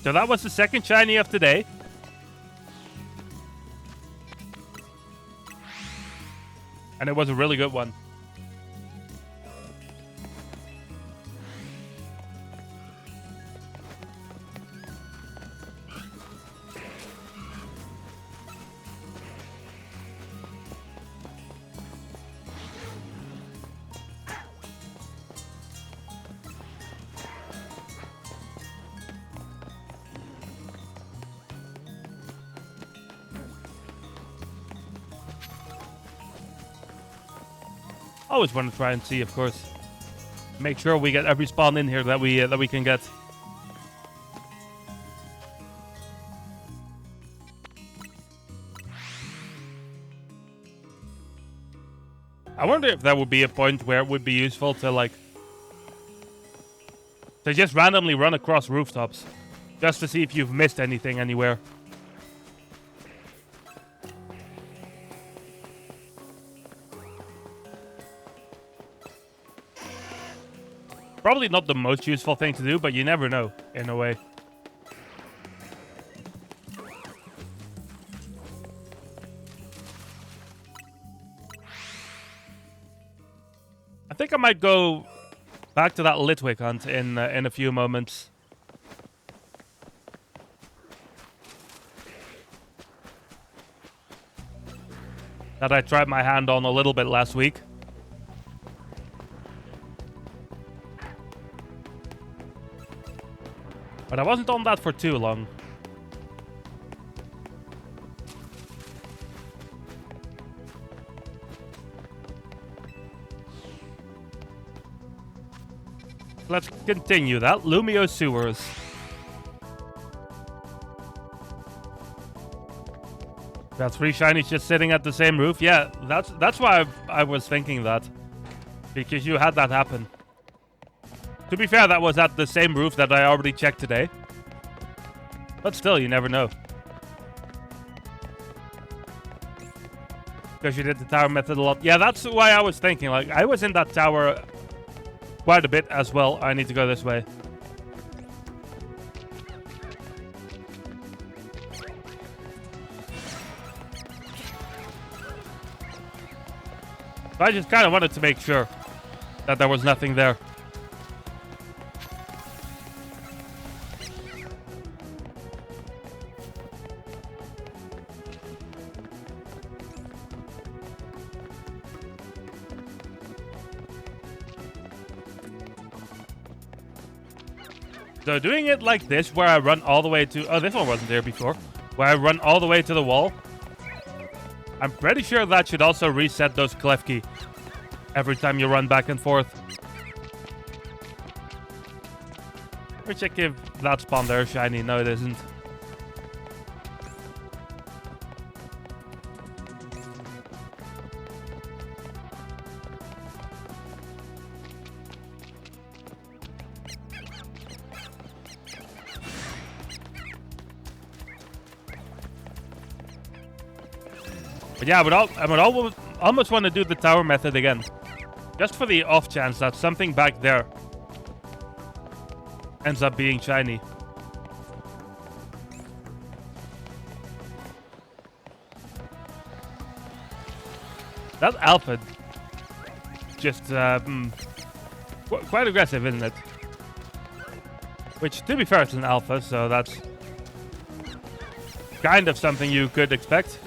So that was the second shiny of today. And it was a really good one. Always want to try and see, of course. Make sure we get every spawn in here that we can get. I wonder if there would be a point where it would be useful to just randomly run across rooftops, just to see if you've missed anything anywhere. Probably not the most useful thing to do, but you never know, in a way. I think I might go back to that Litwick hunt in a few moments. That I tried my hand on a little bit last week. But I wasn't on that for too long. Let's continue that. Lumio Sewers. Got 3 shinies just sitting at the same roof. Yeah, that's why I was thinking that. Because you had that happen. To be fair, that was at the same roof that I already checked today. But still, you never know. Because you did the tower method a lot. Yeah, that's why I was thinking. Like, I was in that tower quite a bit as well. I need to go this way. I just kind of wanted to make sure that there was nothing there. So doing it like this, where I run all the way to... Oh, this one wasn't there before. Where I run all the way to the wall. I'm pretty sure that should also reset those Klefki every time you run back and forth. Let me check if that spawn there is shiny. No, it isn't. But yeah, I would almost want to do the tower method again. Just for the off chance that something back there ends up being shiny. That alpha just quite aggressive, isn't it? Which, to be fair, it's an alpha, so that's kind of something you could expect.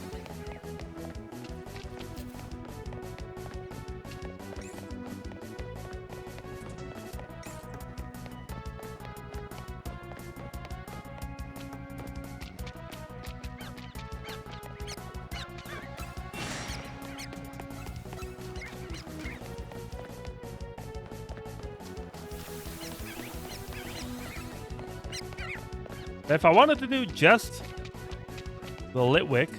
If I wanted to do just the Litwick,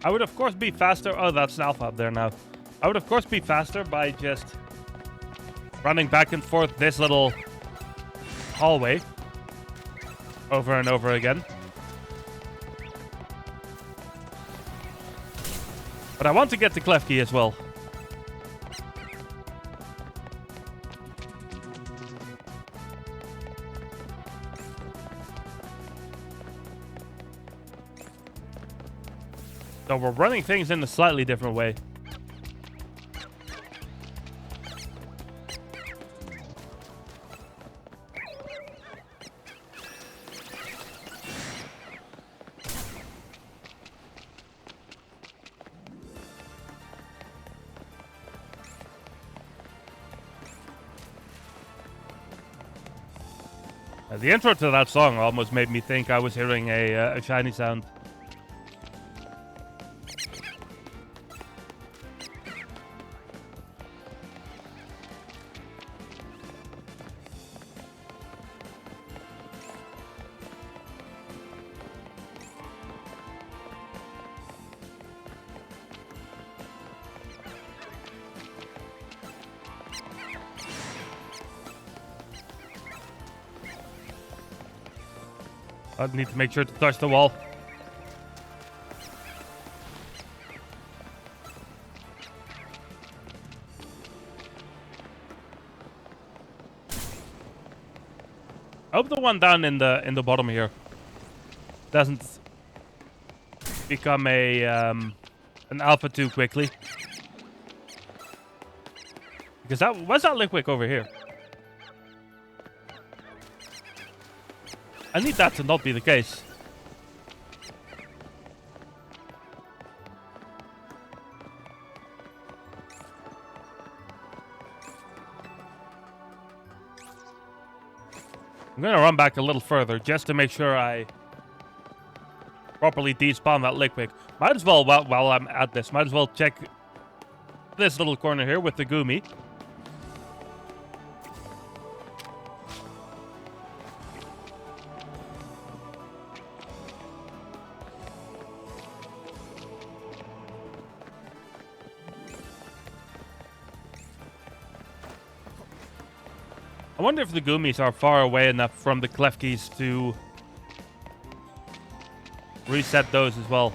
I would of course be faster. Oh, that's an alpha up there now. I would of course be faster by just running back and forth this little hallway over and over again. But I want to get to Klefki as well. So we're running things in a slightly different way. The intro to that song almost made me think I was hearing a shiny sound. I need to make sure to touch the wall. I hope the one down in the bottom here doesn't become a an alpha too quickly. Because what's that liquid over here? I need that to not be the case. I'm gonna run back a little further just to make sure I properly despawn that liquid. Might as well, while I'm at this, might as well check this little corner here with the Goomy. I wonder if the Goomies are far away enough from the Klefkis to reset those as well.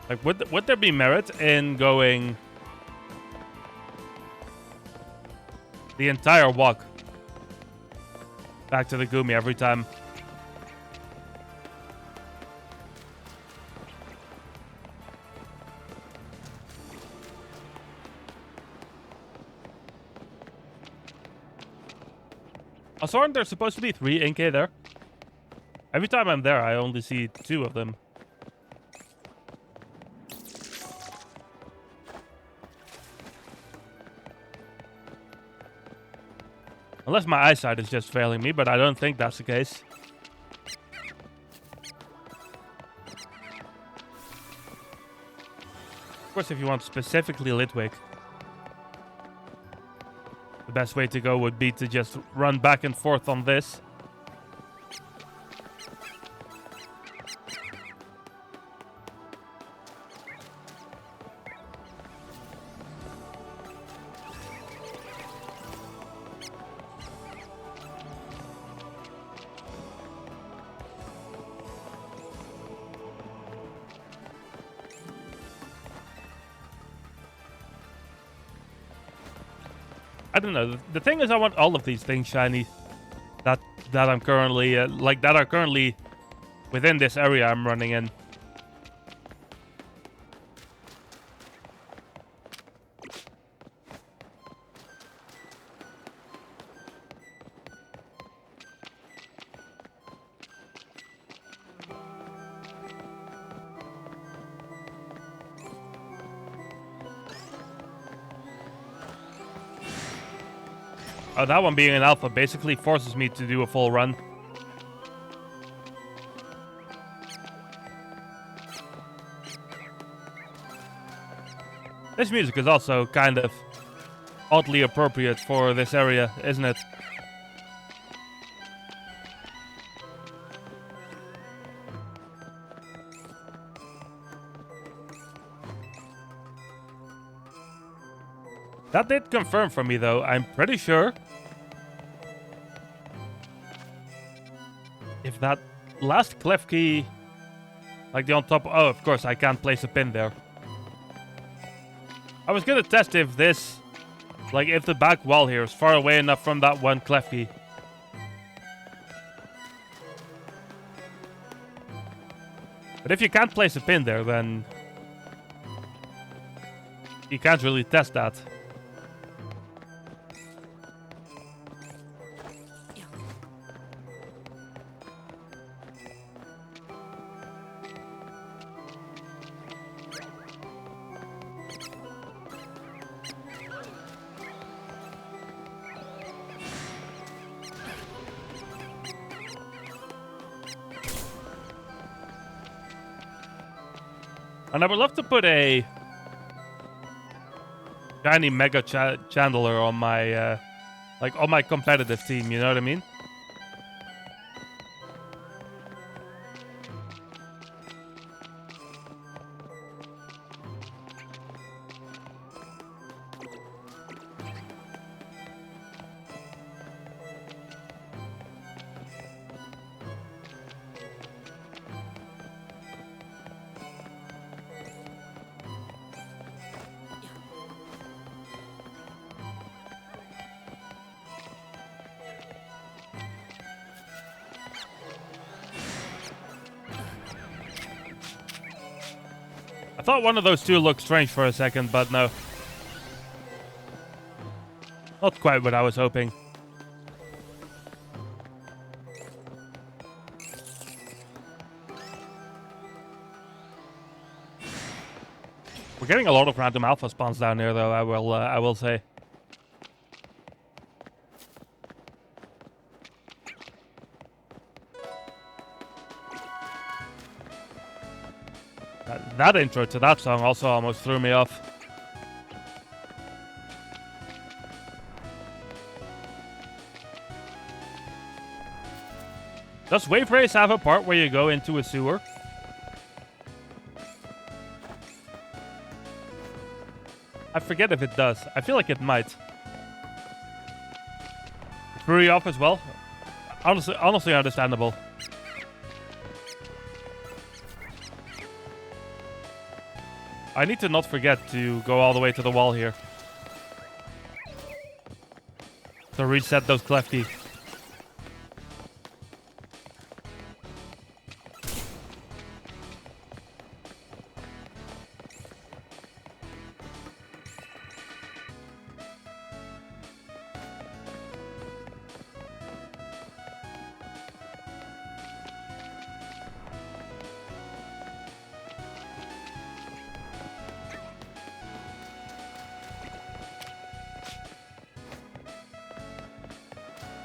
Like, would there be merit in going the entire walk back to the Goomy every time? Also, aren't there supposed to be 3 NK there? Every time I'm there, I only see 2 of them. Unless my eyesight is just failing me, but I don't think that's the case. Of course, if you want specifically Litwick, the best way to go would be to just run back and forth on this. I don't know. The thing is, I want all of these things shiny that I'm currently that are currently within this area I'm running in. Oh, that one being an alpha basically forces me to do a full run. This music is also kind of oddly appropriate for this area, isn't it? That did confirm for me, though. I'm pretty sure if that last clef key, like the on top... Oh, of course, I can't place a pin there. I was gonna test if this, like if the back wall here is far away enough from that one clef key. But if you can't place a pin there, then you can't really test that. And I would love to put a shiny Mega Chandler on my, like on my competitive team. You know what I mean? thought one of those two looked strange for a second, but no. Not quite what I was hoping. We're getting a lot of random alpha spawns down here, though. I will say. That intro to that song also almost threw me off. Does Wave Race have a part where you go into a sewer? I forget if it does. I feel like it might. Threw you off as well? Honestly understandable. I need to not forget to go all the way to the wall here. To reset those clef keys.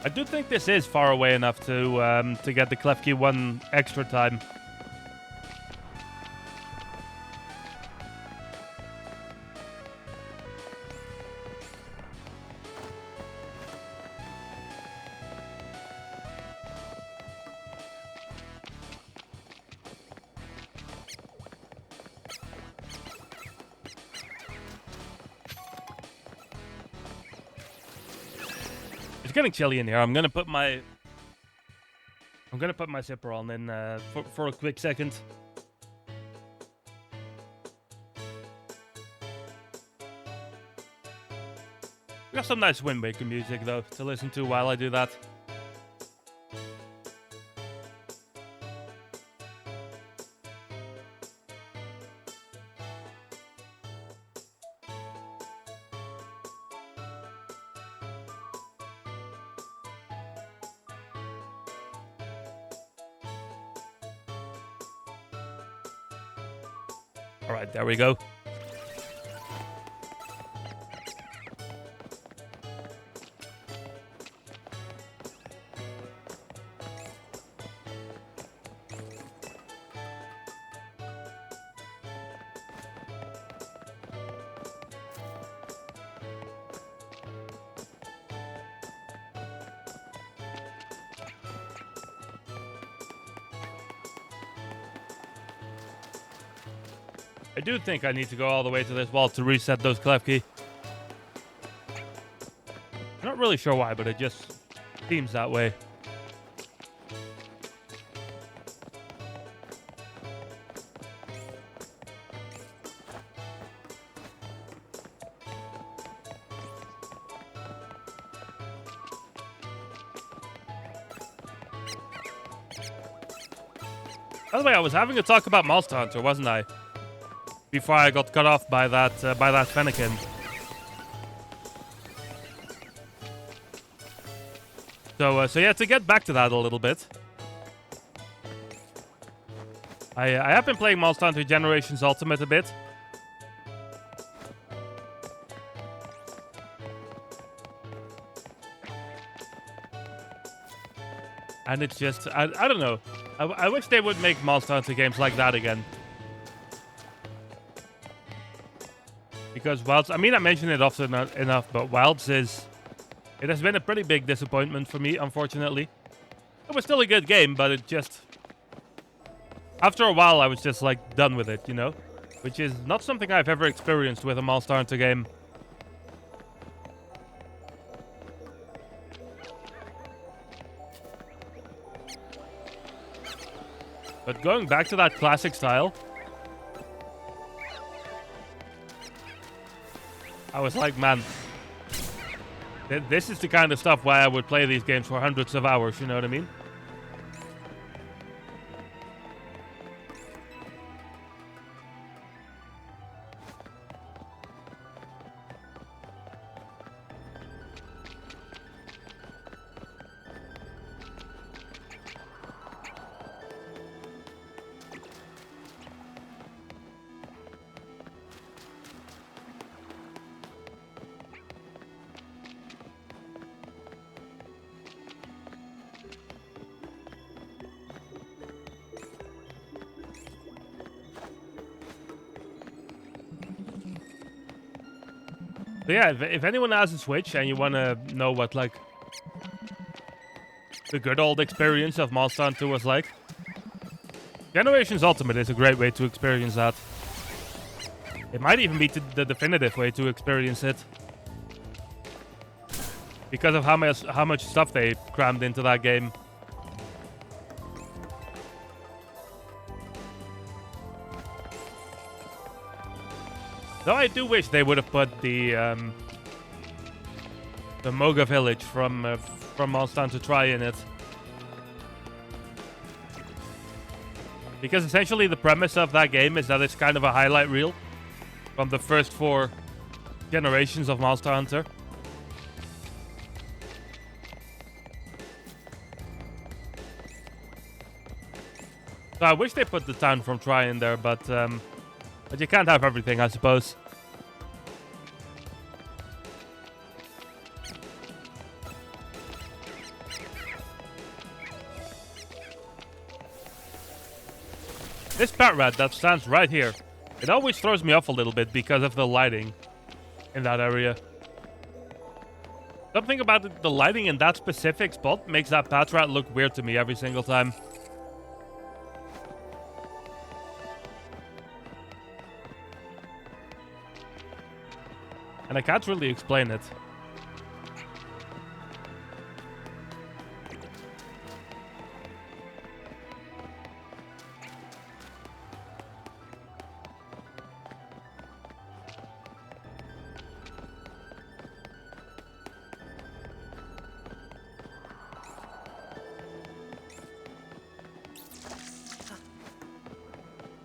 I do think this is far away enough to get the clef key one extra time. It's getting chilly in here. I'm gonna put my zipper on in for a quick second. We got some nice Wind Waker music though to listen to while I do that. All right, there we go. I do think I need to go all the way to this wall to reset those clef key. Not really sure why, but it just seems that way. By the way, I was having a talk about Monster Hunter, wasn't I? Before I got cut off by that Fennekin. So yeah, to get back to that a little bit. I have been playing Monster Hunter Generations Ultimate a bit. And it's just, I don't know. I wish they would make Monster Hunter games like that again. Because Wilds, I mean, I mentioned it often enough, but Wilds it has been a pretty big disappointment for me, unfortunately. It was still a good game, but it just, after a while, I was just like done with it, you know? Which is not something I've ever experienced with a Monster Hunter game. But going back to that classic style, I was like, man, this is the kind of stuff why I would play these games for hundreds of hours, you know what I mean? So yeah, if anyone has a Switch and you want to know what like the good old experience of Monster Hunter was like, Generations Ultimate is a great way to experience that. It might even be the definitive way to experience it, because of how much stuff they crammed into that game. Though I do wish they would have put the Moga village from Monster Hunter Tri in it. Because essentially the premise of that game is that it's kind of a highlight reel from the first 4 generations of Monster Hunter. So I wish they put the town from Tri in there, but you can't have everything, I suppose. This pet rat that stands right here, it always throws me off a little bit because of the lighting in that area. Something about the lighting in that specific spot makes that pet rat look weird to me every single time. And I can't really explain it.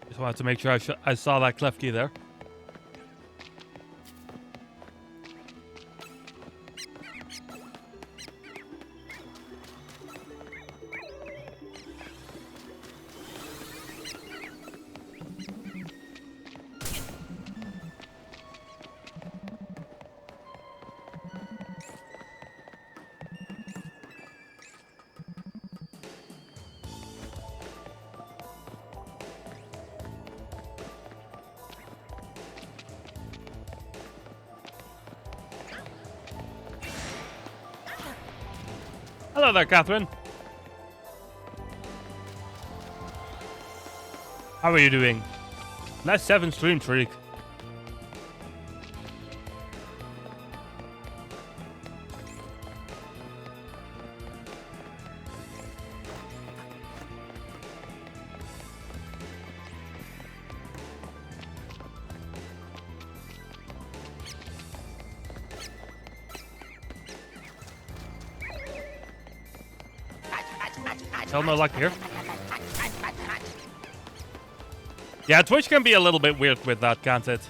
Just wanted to make sure I saw that clef key there. Hello there, Catherine. How are you doing? Nice 7 stream streak. Still no luck here. Yeah, Twitch can be a little bit weird with that, can't it?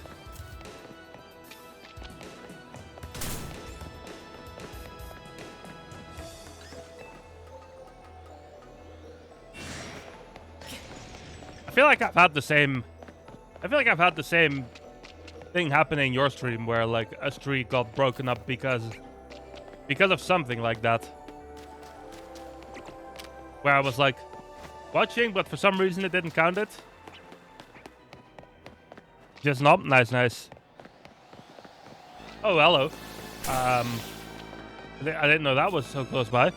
I feel like I've had the same thing happening in your stream where like a streak got broken up because of something like that. Where I was like watching, but for some reason it didn't count it. Just not nice, nice. Oh, hello. I didn't know that was so close by.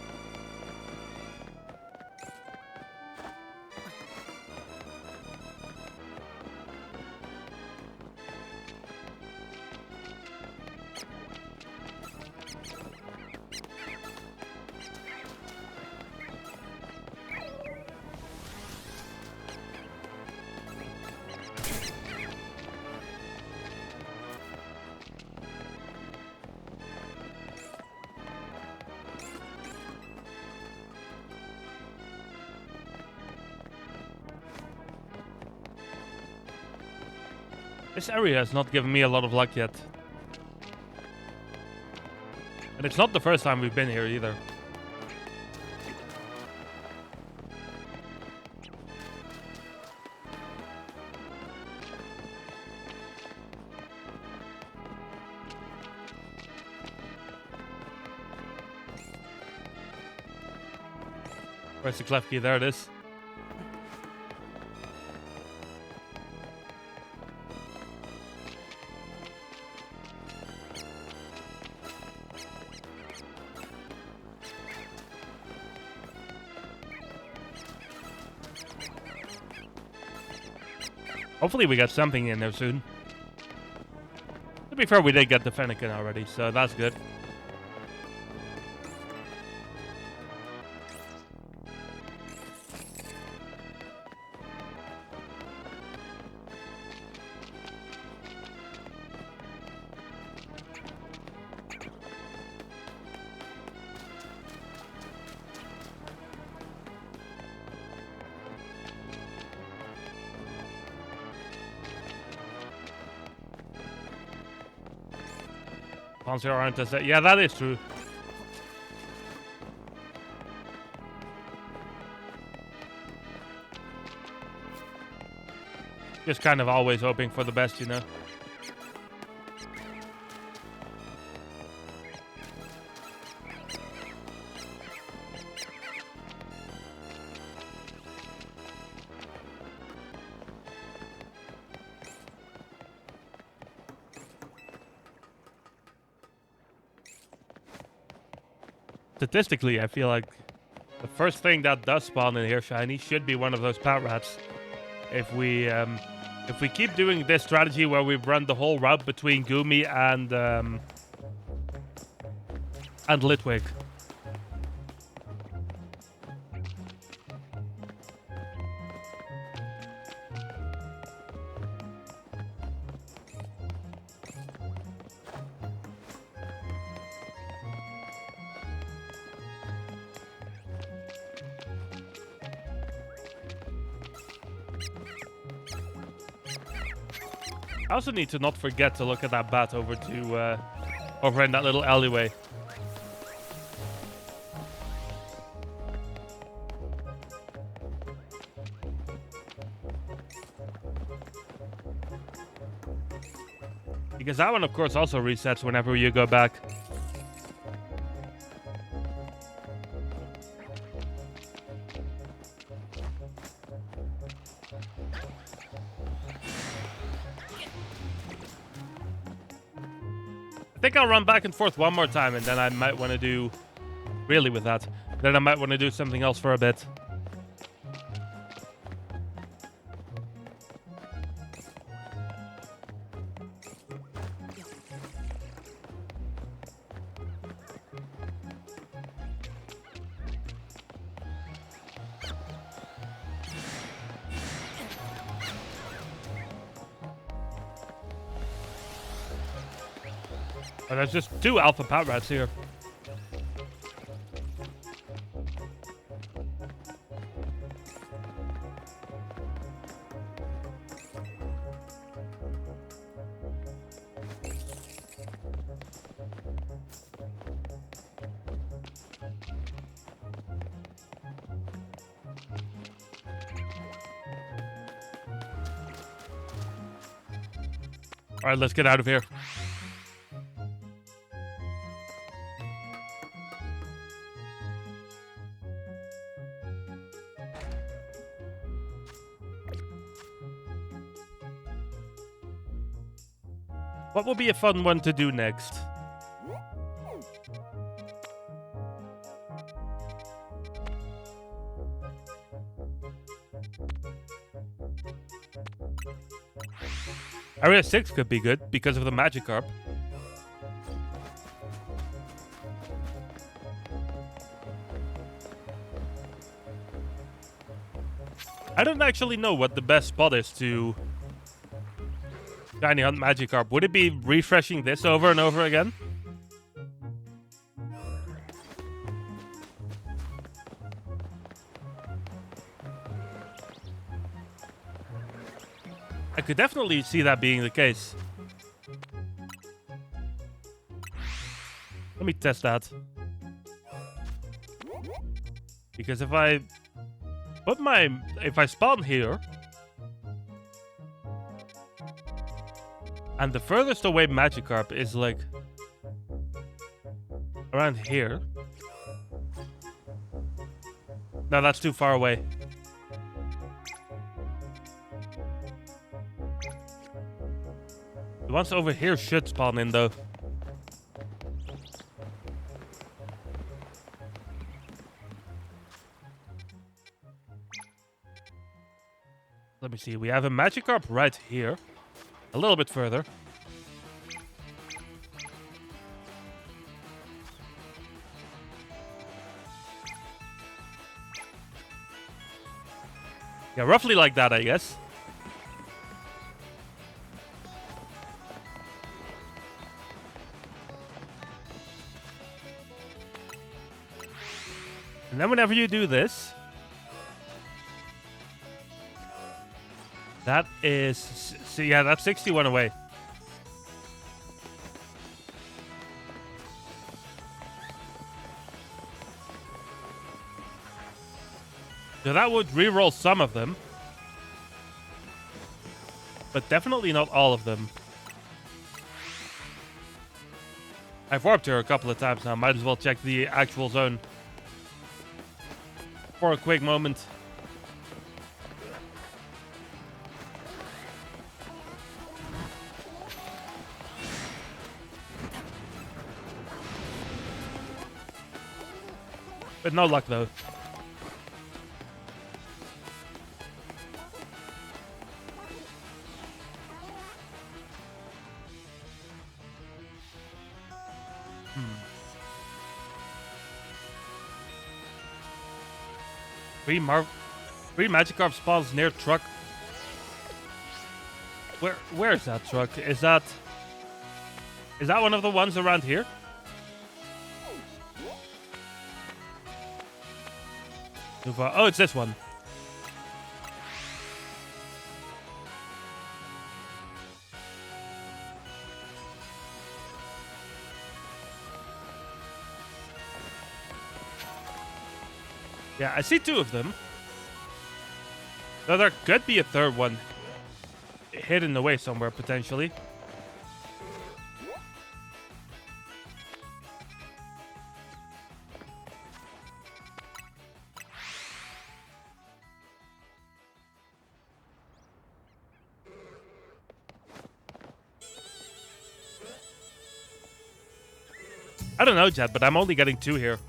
This area has not given me a lot of luck yet. And it's not the first time we've been here either. Where's the clef key? There it is. Hopefully we get something in there soon. To be fair, we did get the Fennekin already, so that's good. Sponsor aren't as that. Yeah, that is true. Just kind of always hoping for the best, you know. Statistically, I feel like the first thing that does spawn in here, shiny, should be one of those pat rats. If we keep doing this strategy where we run the whole route between Gumi and Litwick. I also need to not forget to look at that bat over in that little alleyway. Because that one, of course, also resets whenever you go back. I think I'll run back and forth one more time, and then I might want to do... Really with that. Then I might want to do something else for a bit. Oh, there's just 2 alpha pat rats here. All right, let's get out of here. What will be a fun one to do next? Area 6 could be good because of the Magikarp. I don't actually know what the best spot is to shiny hunt Magikarp. Would it be refreshing this over and over again? I could definitely see that being the case. Let me test that. Because if I spawn here, and the furthest away Magikarp is like around here. No, that's too far away. The ones over here should spawn in though. let me see. We have a Magikarp right here. A little bit further. Yeah, roughly like that, I guess. And then whenever you do this, that is, so yeah, that's 61 away. So that would re-roll some of them. But definitely not all of them. I've warped her a couple of times now. Might as well check the actual zone for a quick moment. But no luck though. Three Magikarp spawns near truck. Where is that truck? Is that one of the ones around here? Oh, it's this one. Yeah, I see two of them. Though there could be a third one hidden away somewhere, potentially. I don't know, Chad, but I'm only getting two here.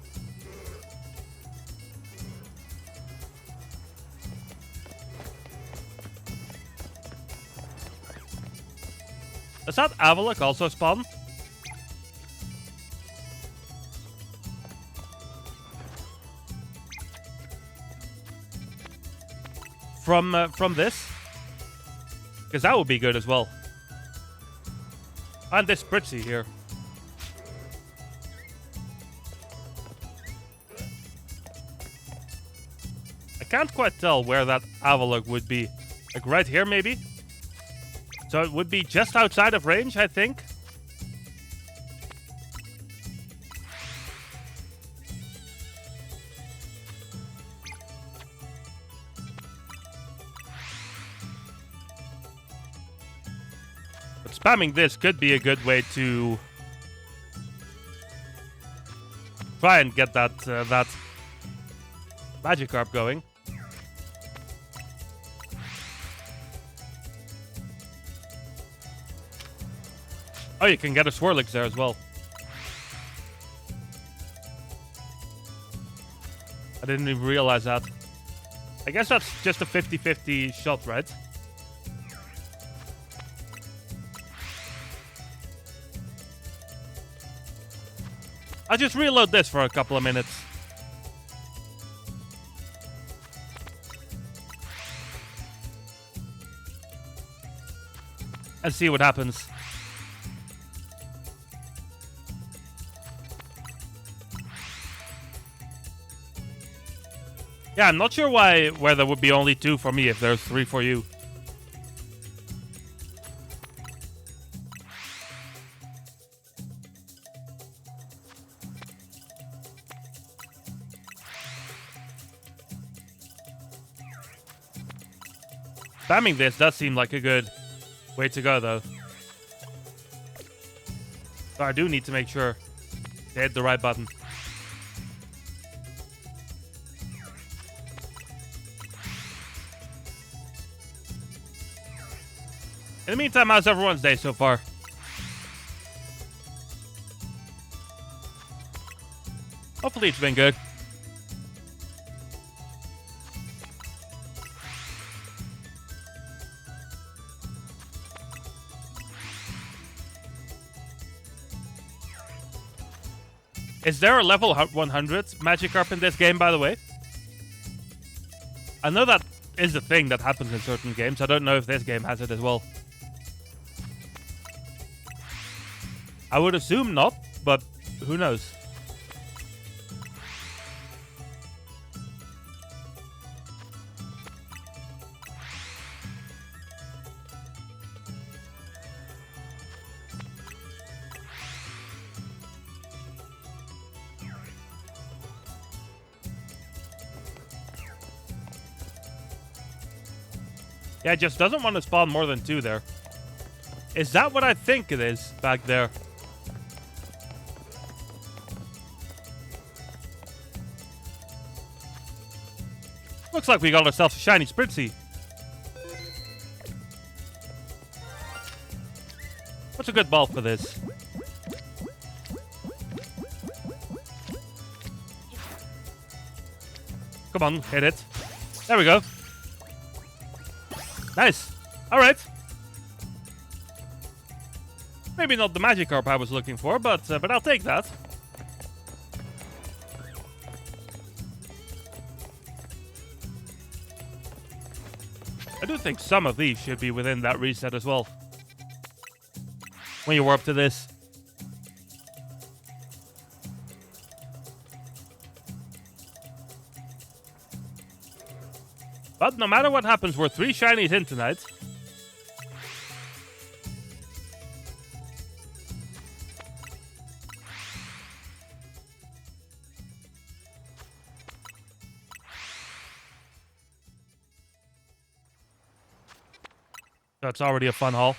Does that Avalok also spawn? From this? Because that would be good as well. And this Spritzy here. I can't quite tell where that Avalok would be. Like right here, maybe? So it would be just outside of range, I think. But spamming this could be a good way to try and get that Magikarp going. Oh, you can get a Swirlix there as well. I didn't even realize that. I guess that's just a 50-50 shot, right? I'll just reload this for a couple of minutes. And see what happens. Yeah, I'm not sure why there would be only two for me if there's three for you. Spamming this does seem like a good way to go, though. So I do need to make sure to hit the right button. In the meantime, how's everyone's day so far? Hopefully it's been good. Is there a level 100 Magikarp in this game, by the way? I know that is a thing that happens in certain games. I don't know if this game has it as well. I would assume not, but who knows? Yeah, it just doesn't want to spawn more than 2 there. Is that what I think it is back there? Looks like we got ourselves a shiny Spritzy. What's a good ball for this? Come on, hit it. There we go. Nice. Alright. Maybe not the Magikarp I was looking for, but I'll take that. I do think some of these should be within that reset as well. When you warp to this. But no matter what happens, we're 3 shinies in tonight. That's already a fun haul.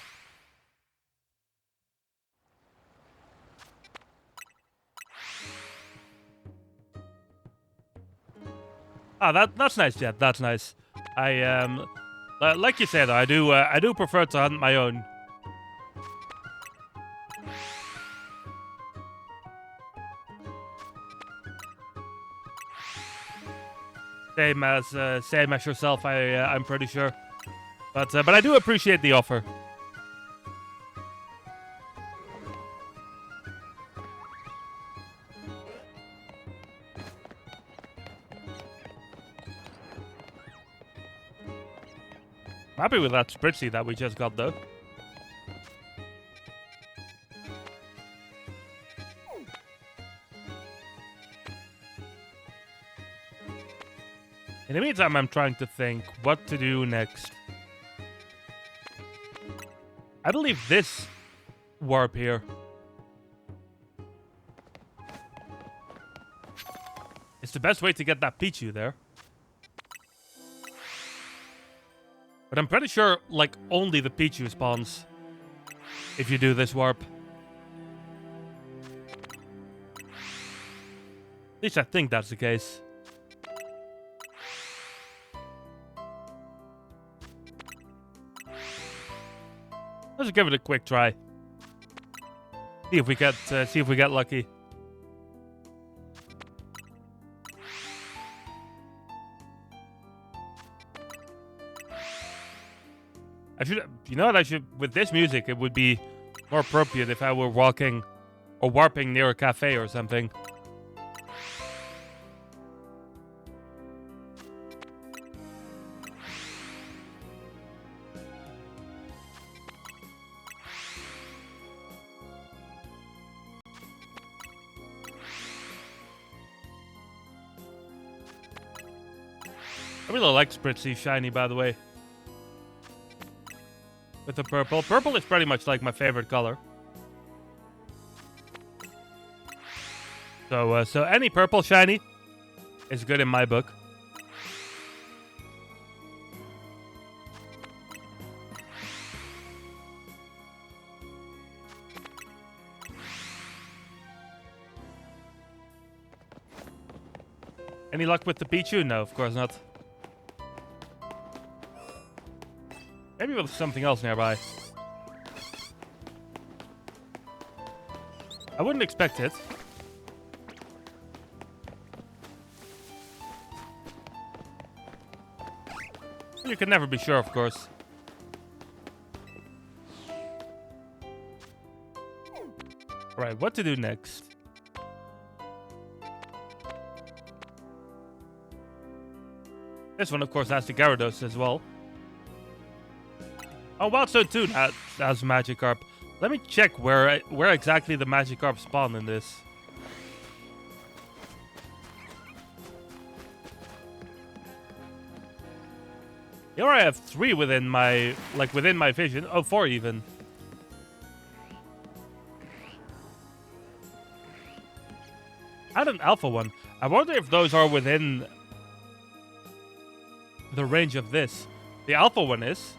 Ah, that's nice, Jet. That's nice. Like you said, I do prefer to hunt my own. Same as yourself, I'm pretty sure. But I do appreciate the offer. I'm happy with that Spritzy that we just got, though. In the meantime, I'm trying to think what to do next. I believe this warp here is the best way to get that Pichu there. But I'm pretty sure, like, only the Pichu spawns if you do this warp. At least I think that's the case. Let's give it a quick try. See if we get lucky. You know what, with this music, it would be more appropriate if I were walking or warping near a cafe or something. I really like Spritzy Shiny, by the way. With the purple. Purple is pretty much like my favorite color. So any purple shiny is good in my book. Any luck with the Pichu? No, of course not. Maybe with something else nearby. I wouldn't expect it. You can never be sure, of course. Alright, what to do next? This one, of course, has the Gyarados as well. Oh, Wildstone 2 has Magikarp. Let me check where exactly the Magikarp spawn in this. Here I have 3 within my vision. Oh, 4 even. I had an alpha one. I wonder if those are within the range of this. The alpha one is.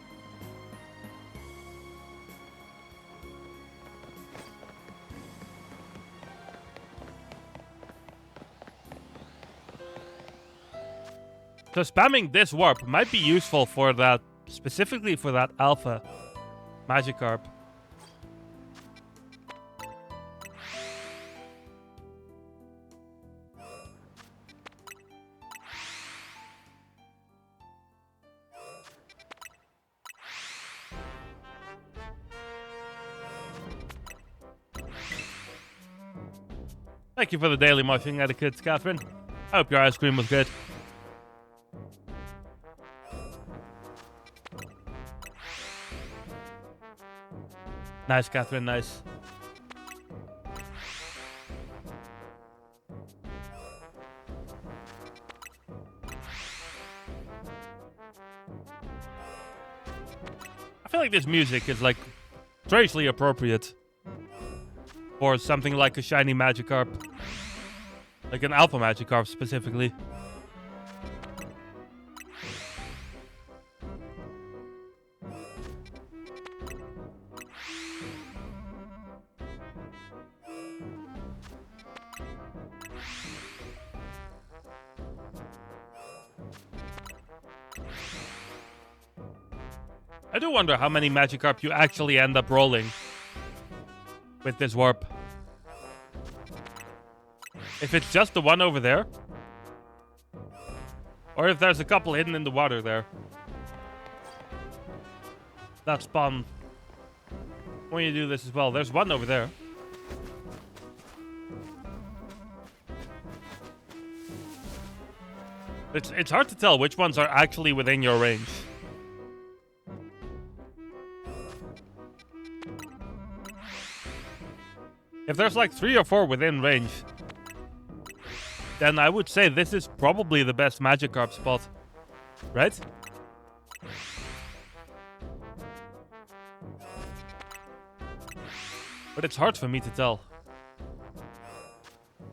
So spamming this warp might be useful for that, specifically for that alpha Magikarp. Thank you for the daily moshing etiquette, Catherine. I hope your ice cream was good. Nice, Catherine, nice. I feel like this music is like strangely appropriate for something like a shiny Magikarp. Like an Alpha Magikarp specifically. I do wonder how many Magikarp you actually end up rolling with this warp. If it's just the one over there, or if there's a couple hidden in the water there that spawn when you do this as well. There's one over there. It's hard to tell which ones are actually within your range. If there's like 3 or 4 within range, then I would say this is probably the best Magikarp spot, right? But it's hard for me to tell.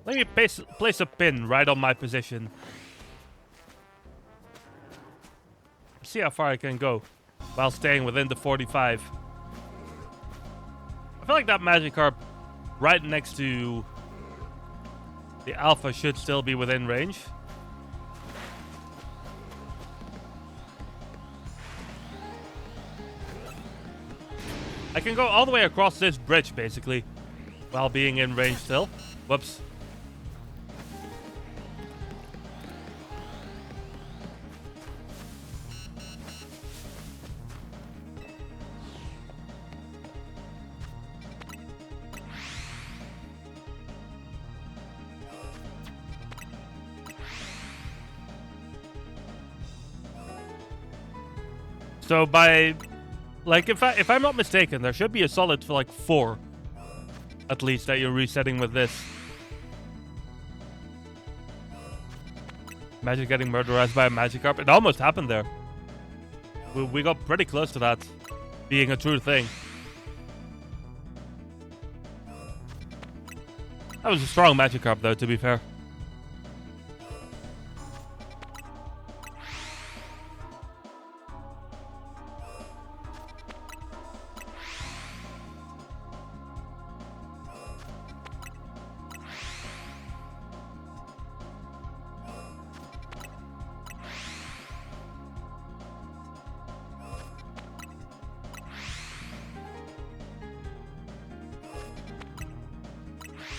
Let me place a pin right on my position. See how far I can go while staying within the 45. I feel like that Magikarp right next to the Alpha should still be within range. I can go all the way across this bridge, basically, while being in range still. Whoops. So by, like, if I'm not mistaken, there should be a solid for like 4, at least, that you're resetting with this. Imagine getting murderized by a Magikarp. It almost happened there. We got pretty close to that being a true thing. That was a strong Magikarp, though, to be fair.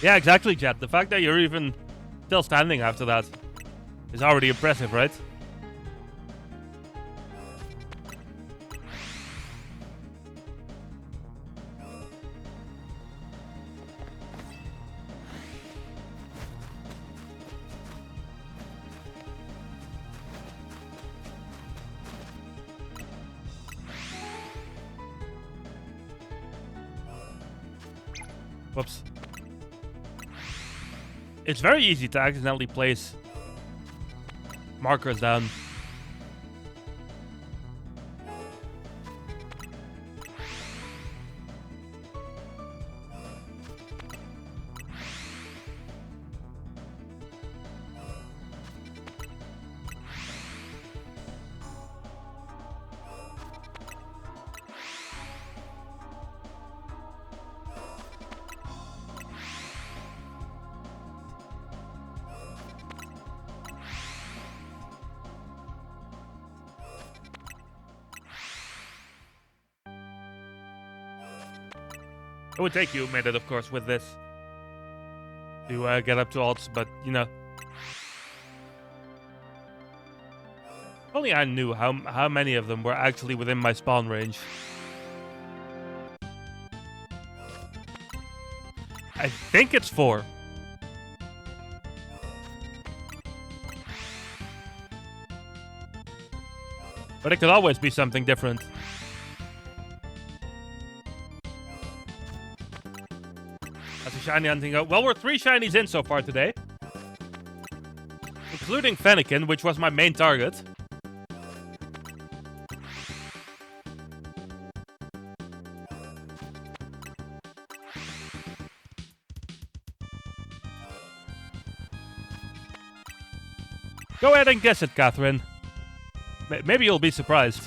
Yeah, exactly, Jet. The fact that you're even still standing after that is already impressive, right? Whoops. It's very easy to accidentally place markers down. It would take you a minute, of course, with this to get up to alts, but, you know. If only I knew how many of them were actually within my spawn range. I think it's 4. But it could always be something different. That's a shiny hunting out. Well, we're 3 shinies in so far today. Including Fennekin, which was my main target. Go ahead and guess it, Catherine. Maybe you'll be surprised.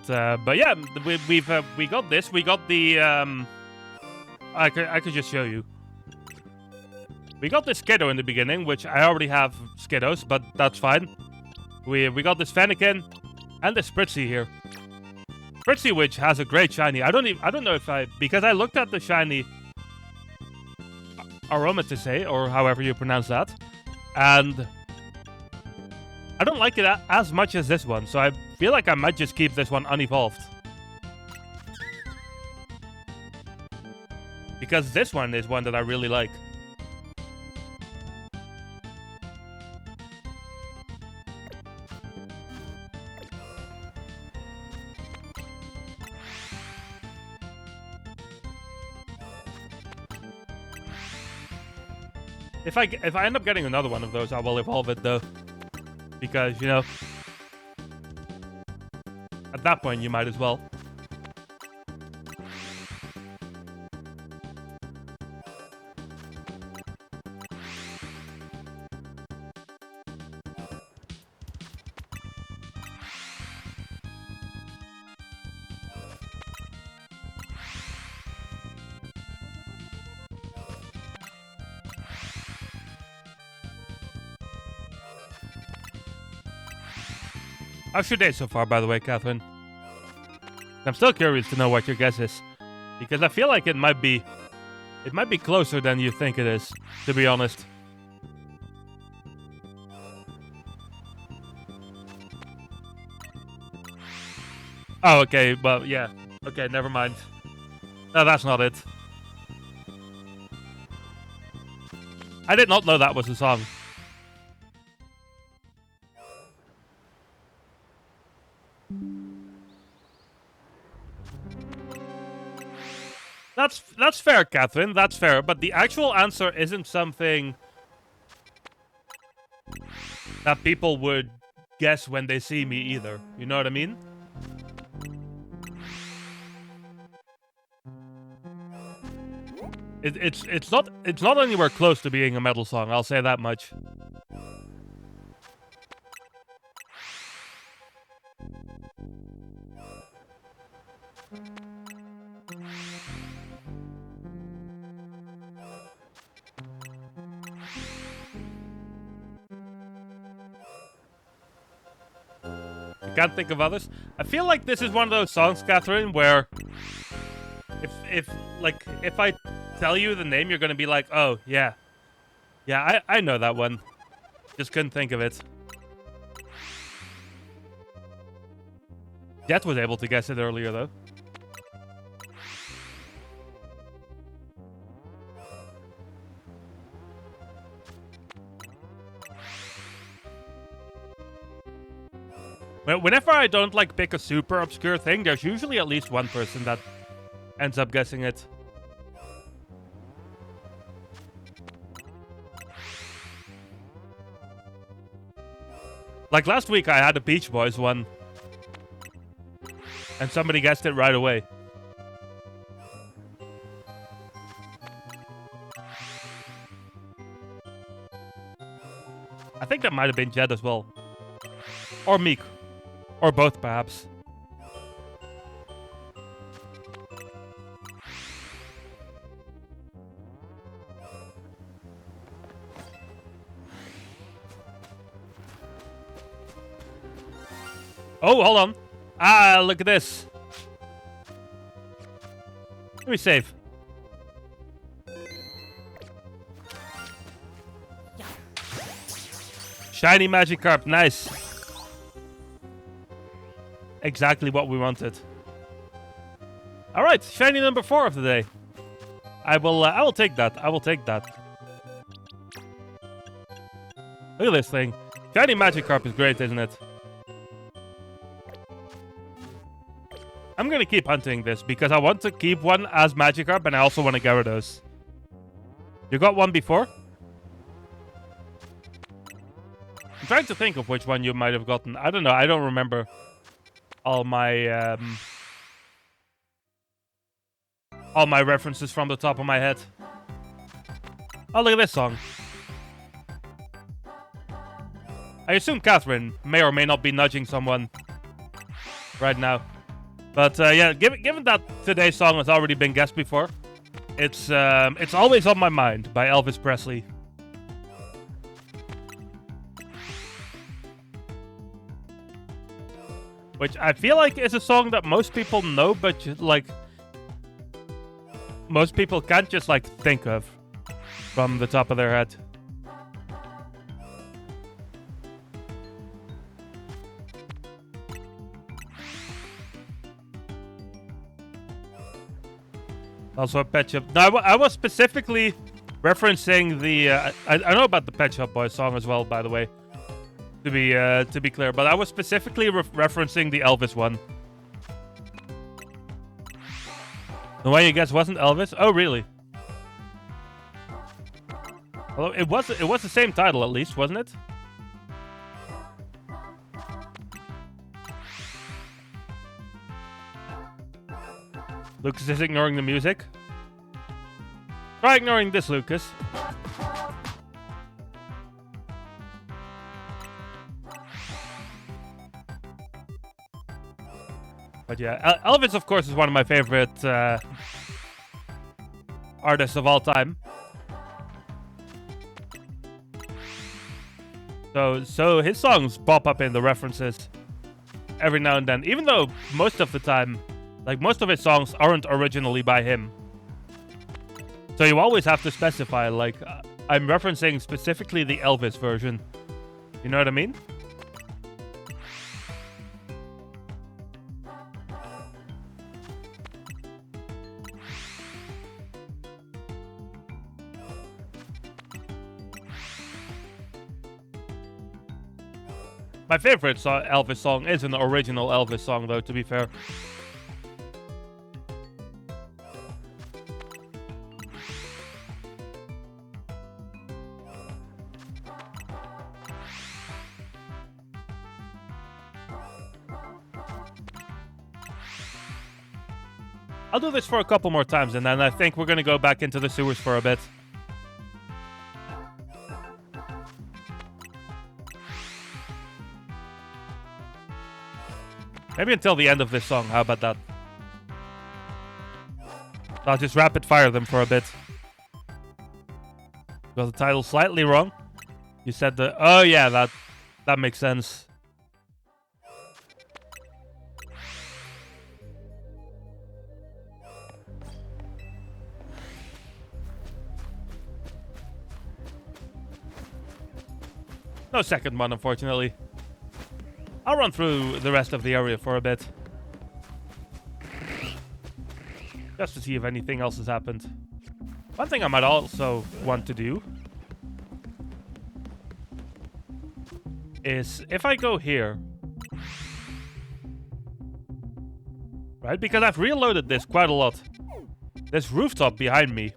But yeah, we got this. We got the I could just show you. We got this Skiddo in the beginning, which I already have Skiddos, but that's fine. We got this Fennekin and the Spritzy here. Spritzy, which has a great shiny. I don't know if because I looked at the shiny Aromatisse, or however you pronounce that, and I don't like it as much as this one, so I feel like I might just keep this one unevolved. Because this one is one that I really like. If I end up getting another one of those, I will evolve it though. Because, you know, at that point you might as well. How's your day so far, by the way, Catherine? I'm still curious to know what your guess is, because I feel like it might be closer than you think it is, to be honest. Oh, okay, well, yeah. Okay, never mind. No, that's not it. I did not know that was a song. That's fair, Catherine. That's fair. But the actual answer isn't something that people would guess when they see me either. You know what I mean? It's not anywhere close to being a metal song. I'll say that much. Can't think of others. I feel like this is one of those songs, Catherine, where if I tell you the name, you're gonna be like, oh yeah, I know that one. Just couldn't think of it. Jet was able to guess it earlier though. whenever I don't like pick a super obscure thing, there's usually at least one person that ends up guessing it. Like last week, I had a Beach Boys one, and somebody guessed it right away. I think that might have been Jed as well. Or Meek. Or both, perhaps. Oh, hold on. Ah, look at this. Let me save. Shiny Magikarp, nice. Exactly what we wanted. All right, shiny number 4 of the day. I will take that. I will take that. Look at this thing. Shiny Magikarp is great, isn't it? I'm gonna keep hunting this because I want to keep one as Magikarp and I also want a Gyarados. You got one before? I'm trying to think of which one you might have gotten. I don't know. I don't remember all my references from the top of my head. Oh, look at this song. I assume Catherine may or may not be nudging someone right now. But yeah, given that today's song has already been guessed before, it's Always on My Mind by Elvis Presley. Which I feel like is a song that most people know, but like most people can't just like think of from the top of their head. Also a Pet Shop. No, I was specifically referencing the. I know about the Pet Shop Boys song as well, by the way. To be clear, but I was specifically referencing the Elvis one. The one you guess wasn't Elvis? Oh, really? Well, it was the same title at least, wasn't it? Lucas is ignoring the music. Try ignoring this, Lucas. But yeah, Elvis, of course, is one of my favorite artists of all time. So his songs pop up in the references every now and then, even though most of the time, like most of his songs aren't originally by him. So you always have to specify, like, I'm referencing specifically the Elvis version. You know what I mean? My favorite Elvis song is an original Elvis song, though, to be fair. I'll do this for a couple more times, and then I think we're going to go back into the sewers for a bit. Maybe until the end of this song, how about that? I'll just rapid fire them for a bit. Got the title slightly wrong. You said the... Oh yeah, that makes sense. No second one, unfortunately. I'll run through the rest of the area for a bit. Just to see if anything else has happened. One thing I might also want to do is if I go here right? Because I've reloaded this quite a lot. This rooftop behind me.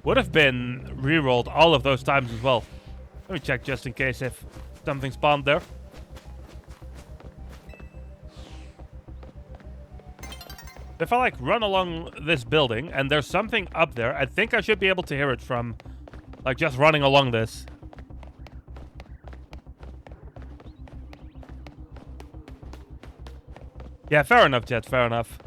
Would have been rerolled all of those times as well. Let me check just in case if something spawned there. If I like run along this building and there's something up there, I think I should be able to hear it from like just running along this. Yeah, fair enough, Jet, fair enough.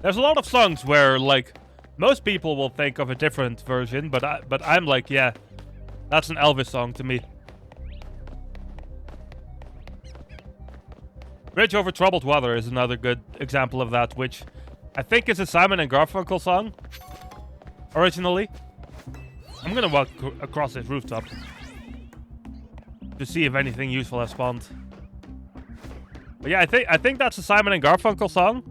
There's a lot of songs where, like, most people will think of a different version, but I'm like, yeah, that's an Elvis song to me. Bridge Over Troubled Water is another good example of that, which I think is a Simon and Garfunkel song, originally. I'm gonna walk across this rooftop to see if anything useful has spawned. But yeah, I think that's a Simon and Garfunkel song.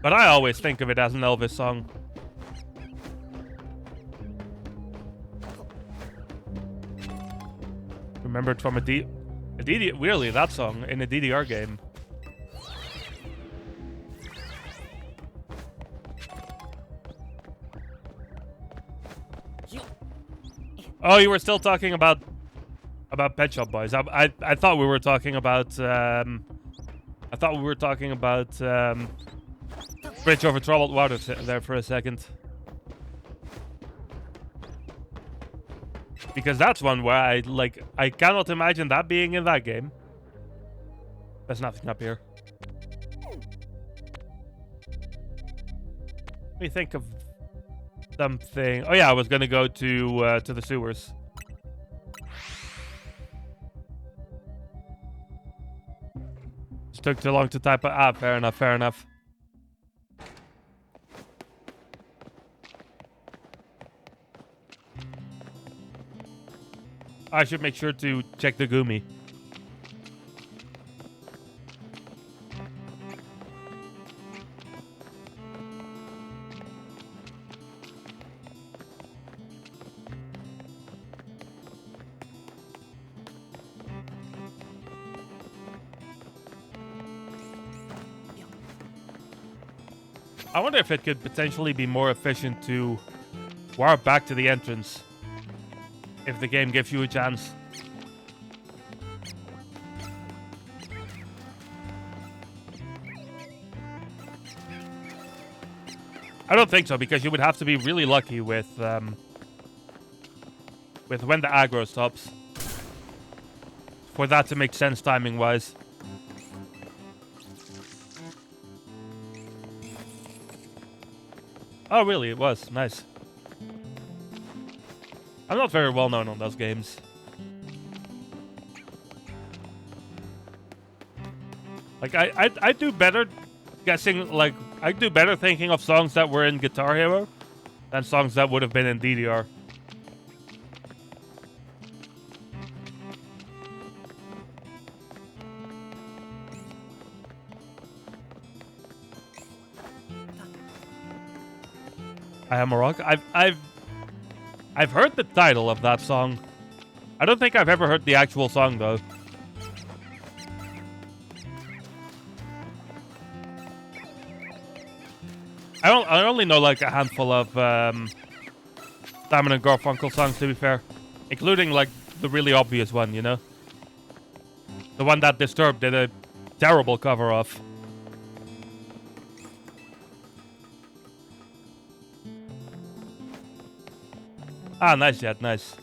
But I always think of it as an Elvis song. Remembered from a DDR, really, that song in a DDR game. Oh, you were still talking about Pet Shop Boys. I thought we were talking about Bridge Over Troubled Water there for a second. Because that's one where I cannot imagine that being in that game. There's nothing up here. Let me think of something. Oh yeah, I was gonna go to the sewers. Just took too long to type. Ah, fair enough, fair enough. I should make sure to check the Gumi. I wonder if it could potentially be more efficient to warp back to the entrance if the game gives you a chance. I don't think so, because you would have to be really lucky with when the aggro stops for that to make sense timing-wise. Oh, really? It was. Nice. I'm not very well known on those games. Like, I do better guessing, like, I do better thinking of songs that were in Guitar Hero than songs that would have been in DDR. I Am a Rock. I've heard the title of that song. I don't think I've ever heard the actual song though. I only know like a handful of Simon and Garfunkel songs, to be fair, including like the really obvious one, you know, the one that Disturbed did a terrible cover of. Ah, nice, Jet, nice.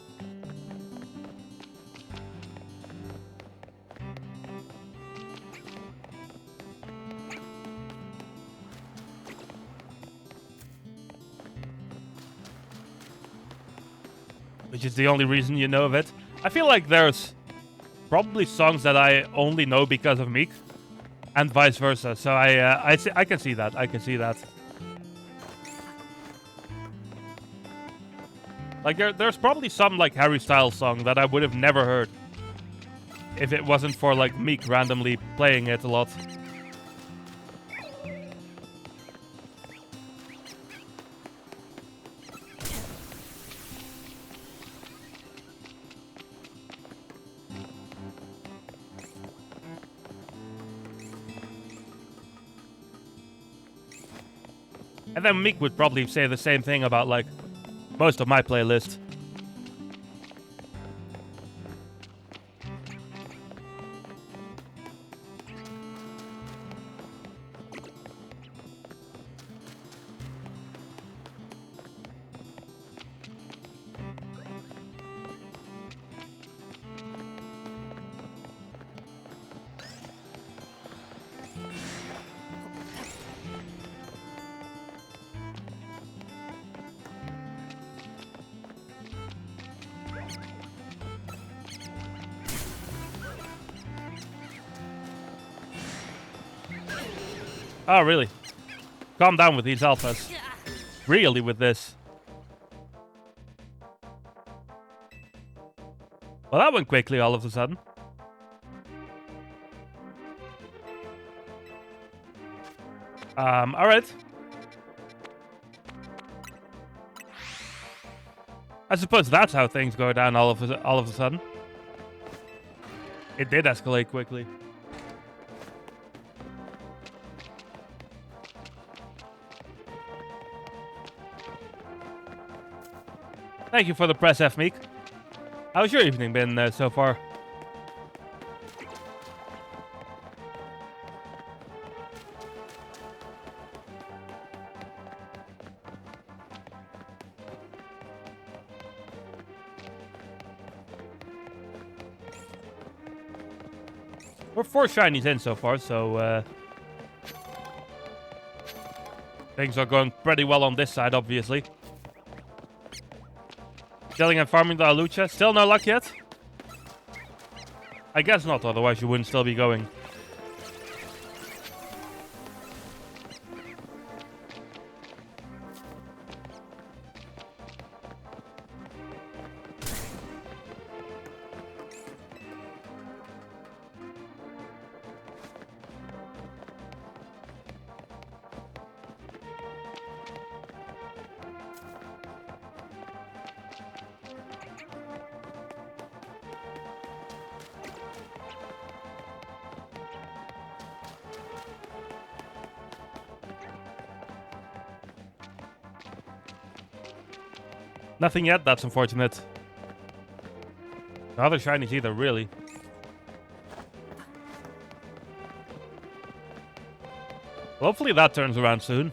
Which is the only reason you know of it. I feel like there's probably songs that I only know because of Meek, and vice versa. So I can see that. I can see that. Like there's probably some like Harry Styles song that I would have never heard if it wasn't for like Meek randomly playing it a lot. And then Meek would probably say the same thing about, like, most of my playlist. Oh, really? Calm down with these alphas. Really with this. Well, that went quickly all of a sudden. Alright. I suppose that's how things go down all of a sudden. It did escalate quickly. Thank you for the press, F. Meek. How's your evening been so far? We're 4 shinies in so far, so things are going pretty well on this side, obviously. Chilling and farming the Lucha. Still no luck yet? I guess not, otherwise you wouldn't still be going. Nothing yet, that's unfortunate. No other shinies either, really. Well, hopefully that turns around soon.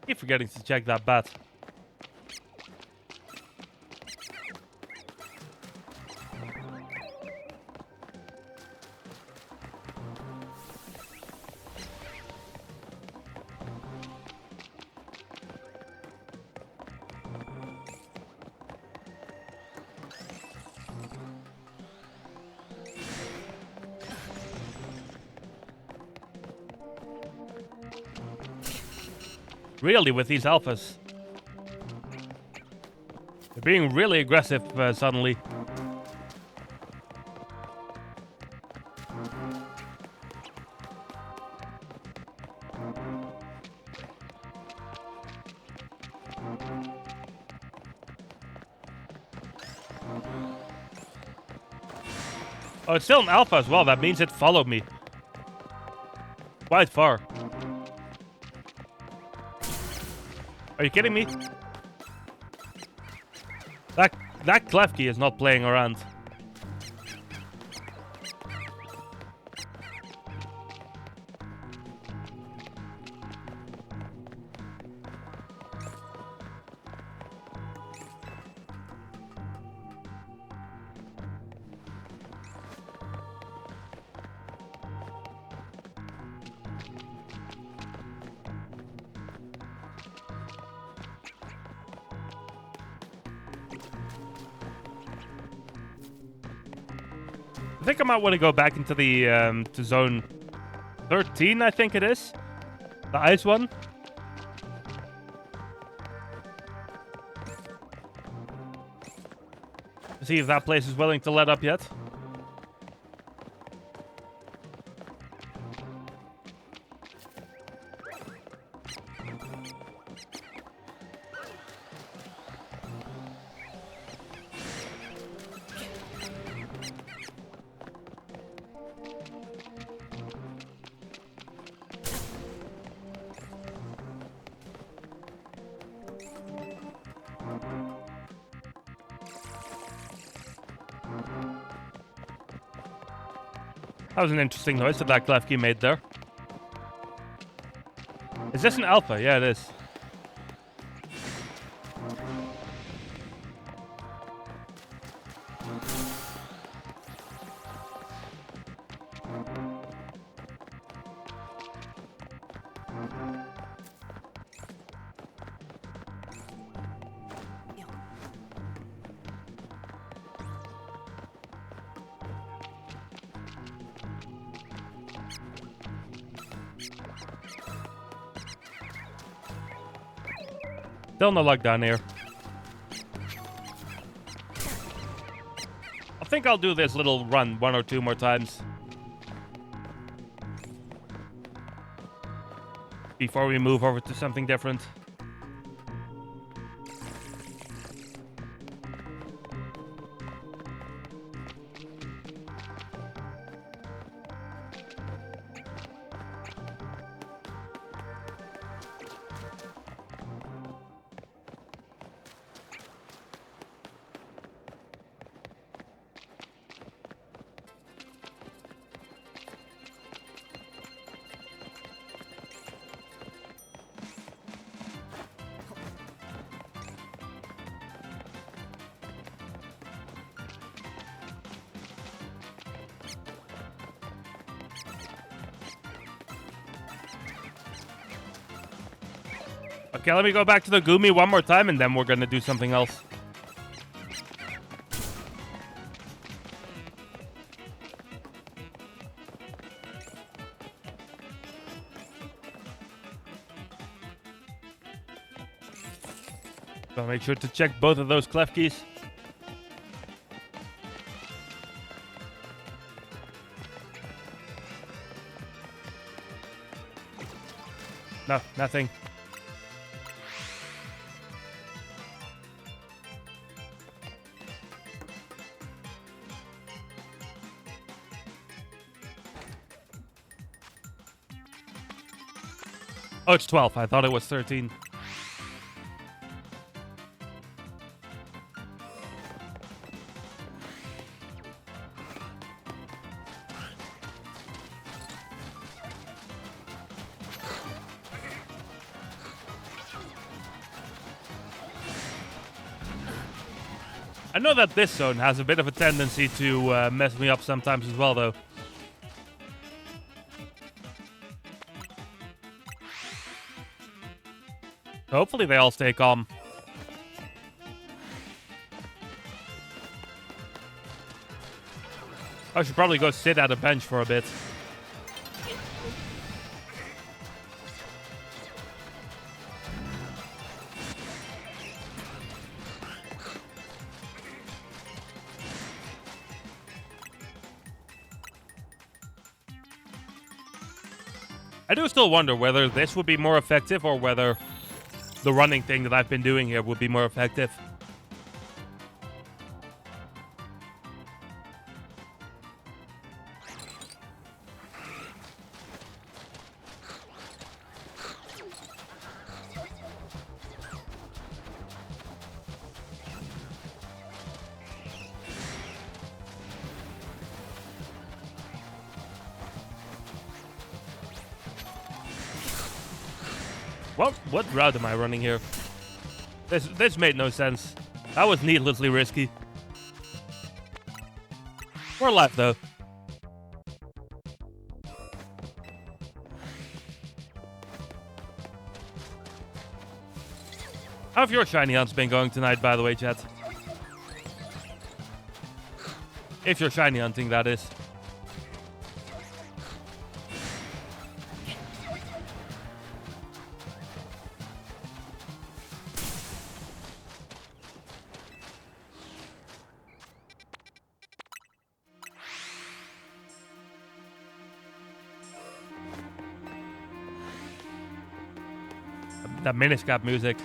Keep forgetting to check that bat. Really, with these alphas. They're being really aggressive suddenly. Oh, it's still an alpha as well. That means it followed me. Quite far. Are you kidding me? That Klefki is not playing around. I think I might want to go back into the to zone 13, I think it is. The ice one. See if that place is willing to let up yet. That was an interesting noise that Klefki made there. Is this an alpha? Yeah, it is. Still no luck down here. I think I'll do this little run 1 or 2 more times before we move over to something different. Okay, let me go back to the Gumi one more time, and then we're gonna do something else. So make sure to check both of those clef keys. No, nothing. Oh, it's 12. I thought it was 13. I know that this zone has a bit of a tendency to mess me up sometimes as well, though. Hopefully they all stay calm. I should probably go sit at a bench for a bit. I do still wonder whether this would be more effective or whether the running thing that I've been doing here would be more effective. What route am I running here? This made no sense. That was needlessly risky. We're alive, though. How have your shiny hunts been going tonight, by the way, chat? If you're shiny hunting, that is. That Miniscap music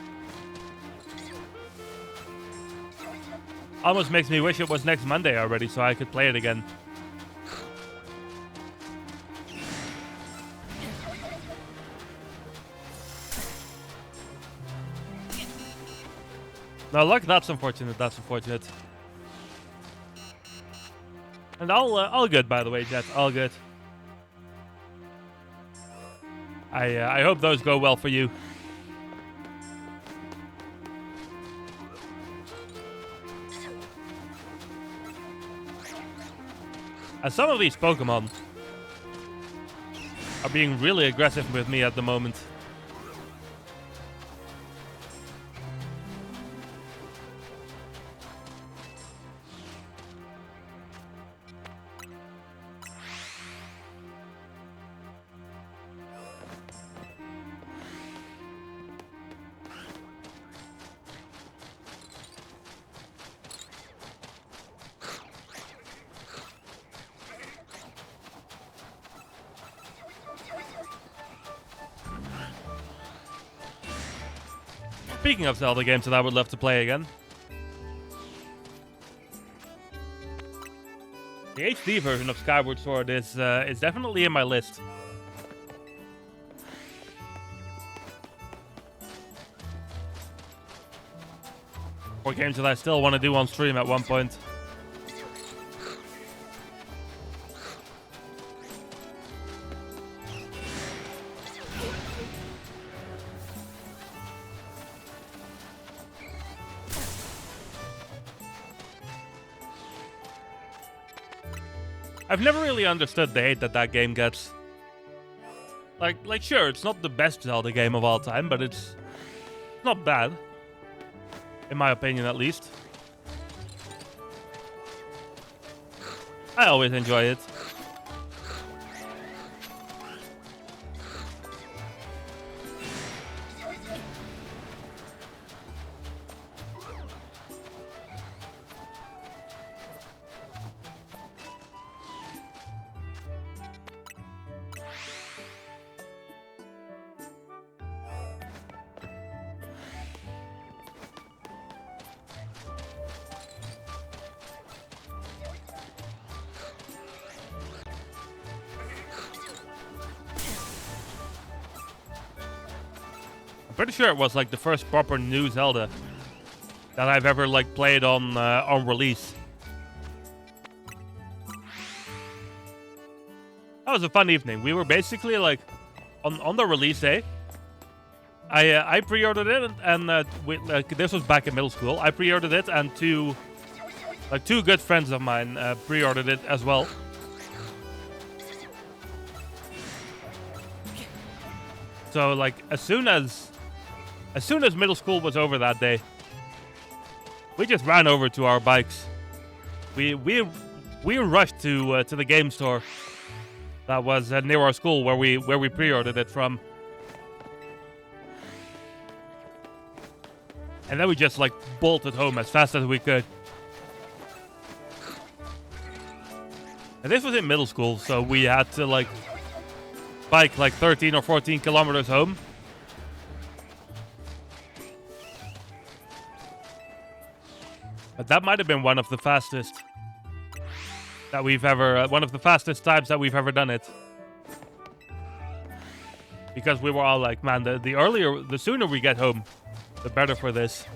almost makes me wish it was next Monday already so I could play it again. No luck, that's unfortunate, that's unfortunate. And all good, by the way, Jet. All good. I hope those go well for you. And some of these Pokemon are being really aggressive with me at the moment. Speaking of Zelda games that I would love to play again, the HD version of Skyward Sword is definitely in my list. Or games that I still want to do on stream at one point. I've never really understood the hate that game gets. Like, sure, it's not the best Zelda game of all time, but it's not bad. In my opinion, at least. I always enjoy it. Pretty sure it was like the first proper new Zelda that I've ever like played on release. That was a fun evening. We were basically like on the release day. I pre-ordered it and this was back in middle school. I pre-ordered it and two good friends of mine pre-ordered it as well. So like as soon as middle school was over that day, we just ran over to our bikes. We rushed to the game store that was near our school where we pre-ordered it from, and then we just like bolted home as fast as we could. And this was in middle school, so we had to like bike like 13 or 14 kilometers home. But that might have been one of the fastest that we've ever, one of the fastest times that we've ever done it. Because we were all like, man, the sooner we get home, the better for this.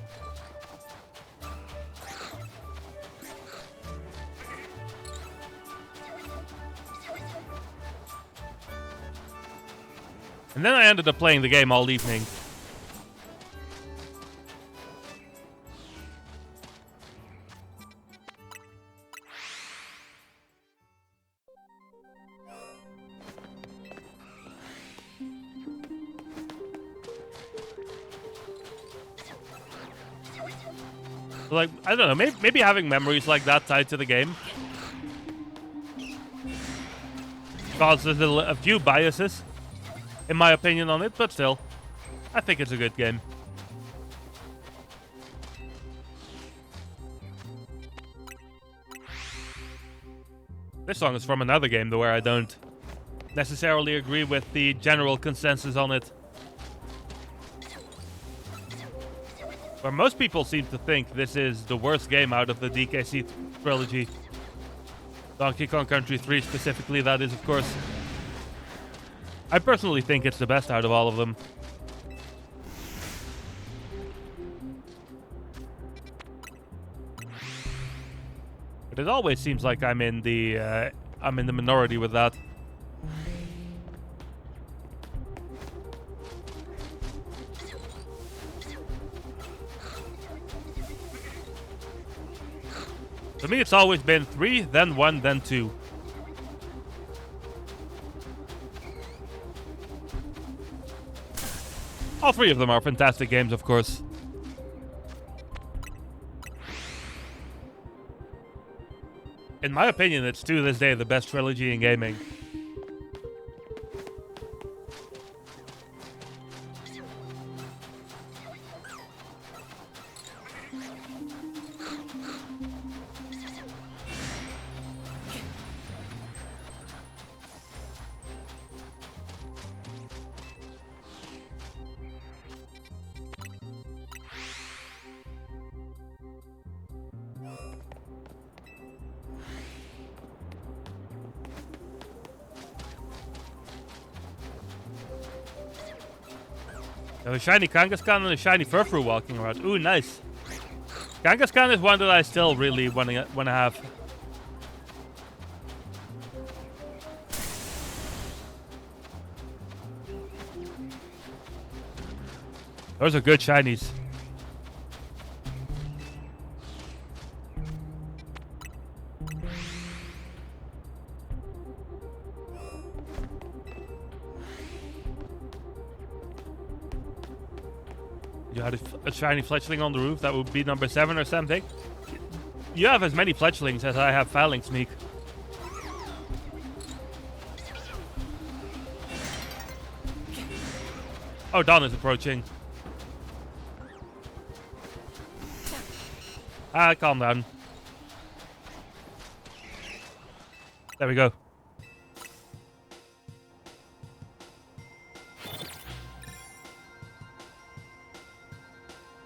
And then I ended up playing the game all evening. Like, I don't know, maybe having memories like that tied to the game causes a few biases, in my opinion, on it, but still, I think it's a good game. This song is from another game, though, where I don't necessarily agree with the general consensus on it. Where most people seem to think this is the worst game out of the DKC trilogy. Donkey Kong Country 3 specifically, that is, of course. I personally think it's the best out of all of them. But it always seems like I'm in the minority with that. For me, it's always been 3, then 1, then 2. All 3 of them are fantastic games, of course. In my opinion, it's to this day the best trilogy in gaming. A shiny Kangaskhan and a shiny Furfrou walking around. Ooh, nice. Kangaskhan is one that I still really want to have. Those are good shinies. You had a shiny fletchling on the roof. That would be number 7 or something. You have as many fletchlings as I have phalanx, Meek. Oh, Dawn is approaching. Calm down. There we go.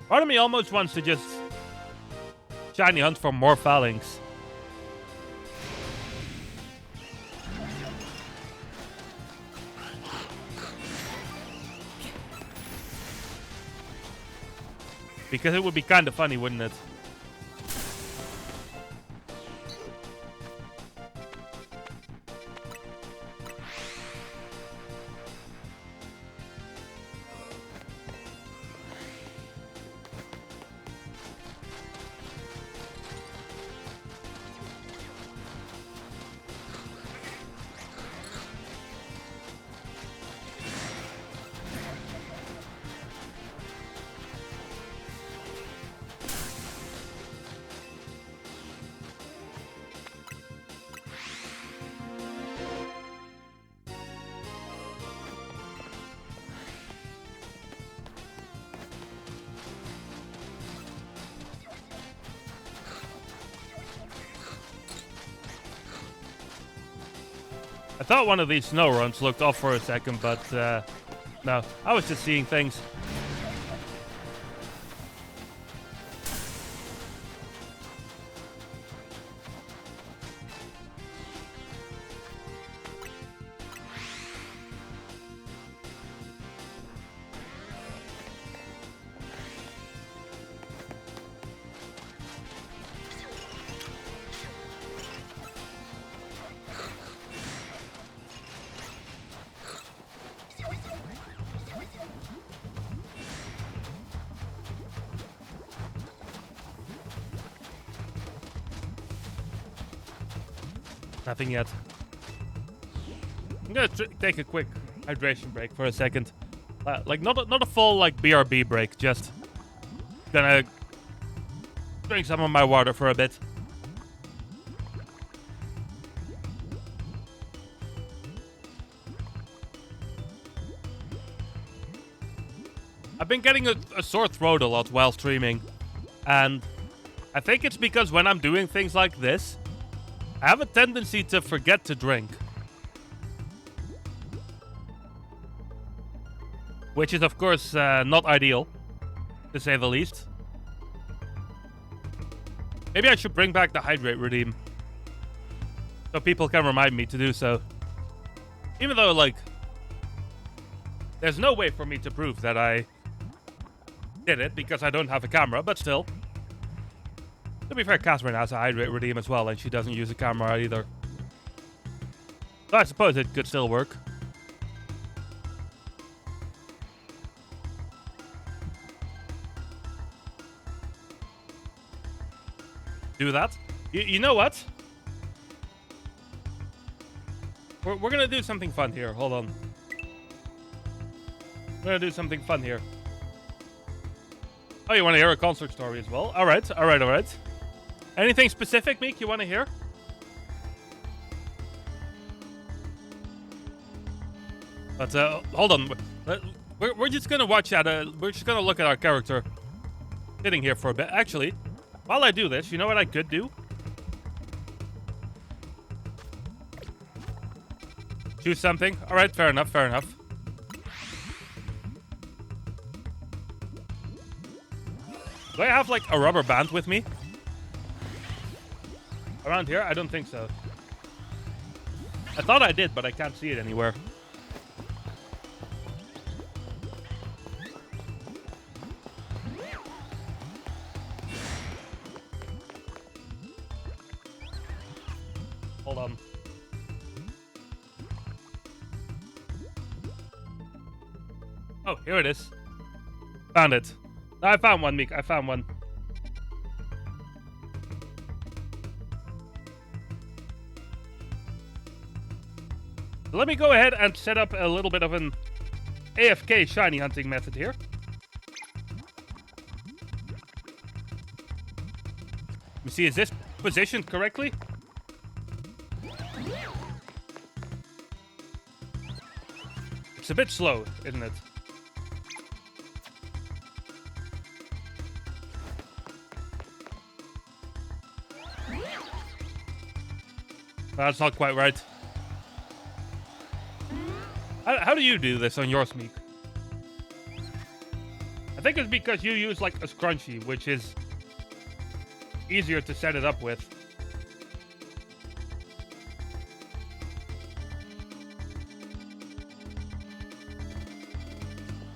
Part of me almost wants to just shiny hunt for more phalanx. Because it would be kind of funny, wouldn't it? I thought one of these snow runs looked off for a second, but no, I was just seeing things. Nothing yet. I'm gonna take a quick hydration break for a second. Like not a full like BRB break, just gonna drink some of my water for a bit. I've been getting a sore throat a lot while streaming, and I think it's because when I'm doing things like this, I have a tendency to forget to drink. Which is, of course, not ideal, to say the least. Maybe I should bring back the hydrate redeem, so people can remind me to do so. Even though, like, there's no way for me to prove that I did it, because I don't have a camera, but still. To be fair, Catherine has a hydrate redeem as well, and she doesn't use a camera either. So I suppose it could still work. Do that. You know what? We're gonna do something fun here. Hold on. We're gonna do something fun here. Oh, you want to hear a concert story as well? All right, all right, all right. Anything specific, Meek, you want to hear? But hold on. We're just gonna watch at we're just gonna look at our character sitting here for a bit. Actually, while I do this, you know what I could do? Choose something. All right, fair enough, fair enough. Do I have, like, a rubber band with me? Around here? I don't think so. I thought I did, but I can't see it anywhere. Hold on. Oh, here it is. Found it. I found one, Meek. I found one. So let me go ahead and set up a little bit of an AFK shiny hunting method here. Let me see, is this positioned correctly? It's a bit slow, isn't it? That's not quite right. How do you do this on your Meek? I think it's because you use like a scrunchie, which is easier to set it up with.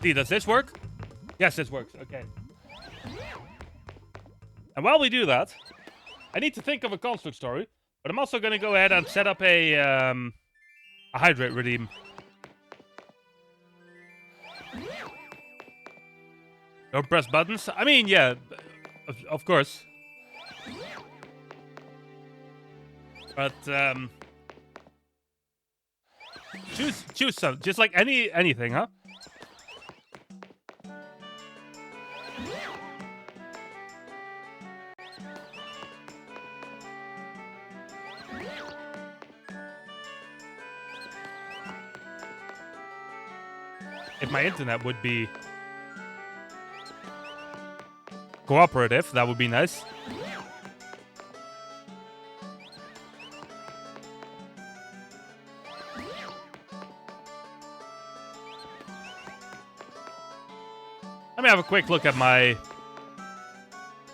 See, does this work? Yes, this works. Okay. And while we do that, I need to think of a concert story. But I'm also going to go ahead and set up a hydrate redeem. Don't press buttons? I mean, yeah, of course. But, choose some. Just like anything, huh? If my internet would be cooperative, that would be nice. Let me have a quick look at my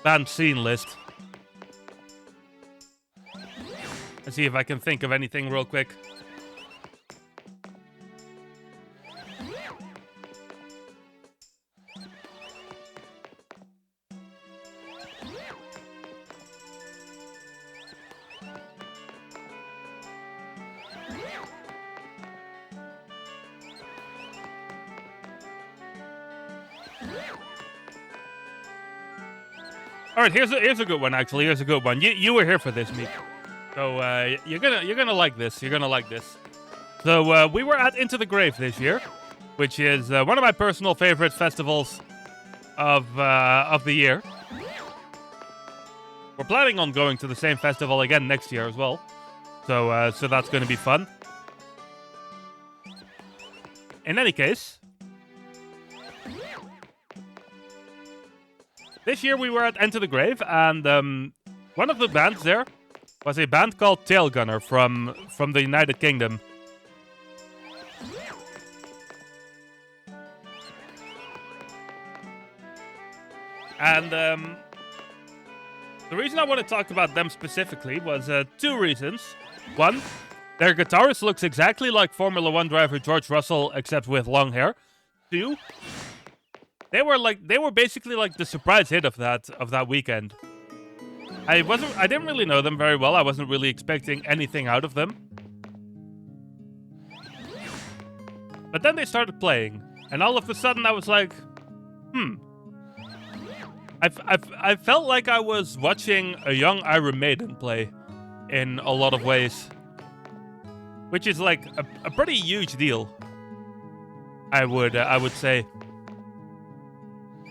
band scene list and see if I can think of anything real quick. All right, here's a good one. Actually, here's a good one. You were here for this, Meek, so you're gonna like this. You're gonna like this. So we were at Into the Grave this year, which is one of my personal favorite festivals of the year. We're planning on going to the same festival again next year as well, so so that's going to be fun. In any case, this year we were at Enter the Grave, and one of the bands there was a band called Tail Gunner from the United Kingdom. And the reason I want to talk about them specifically was two reasons. One, their guitarist looks exactly like Formula One driver George Russell, except with long hair. Two, they were basically like the surprise hit of that weekend. I didn't really know them very well. I wasn't really expecting anything out of them. But then they started playing, and all of a sudden I was like, I felt like I was watching a young Iron Maiden play in a lot of ways, which is like a pretty huge deal. I would say.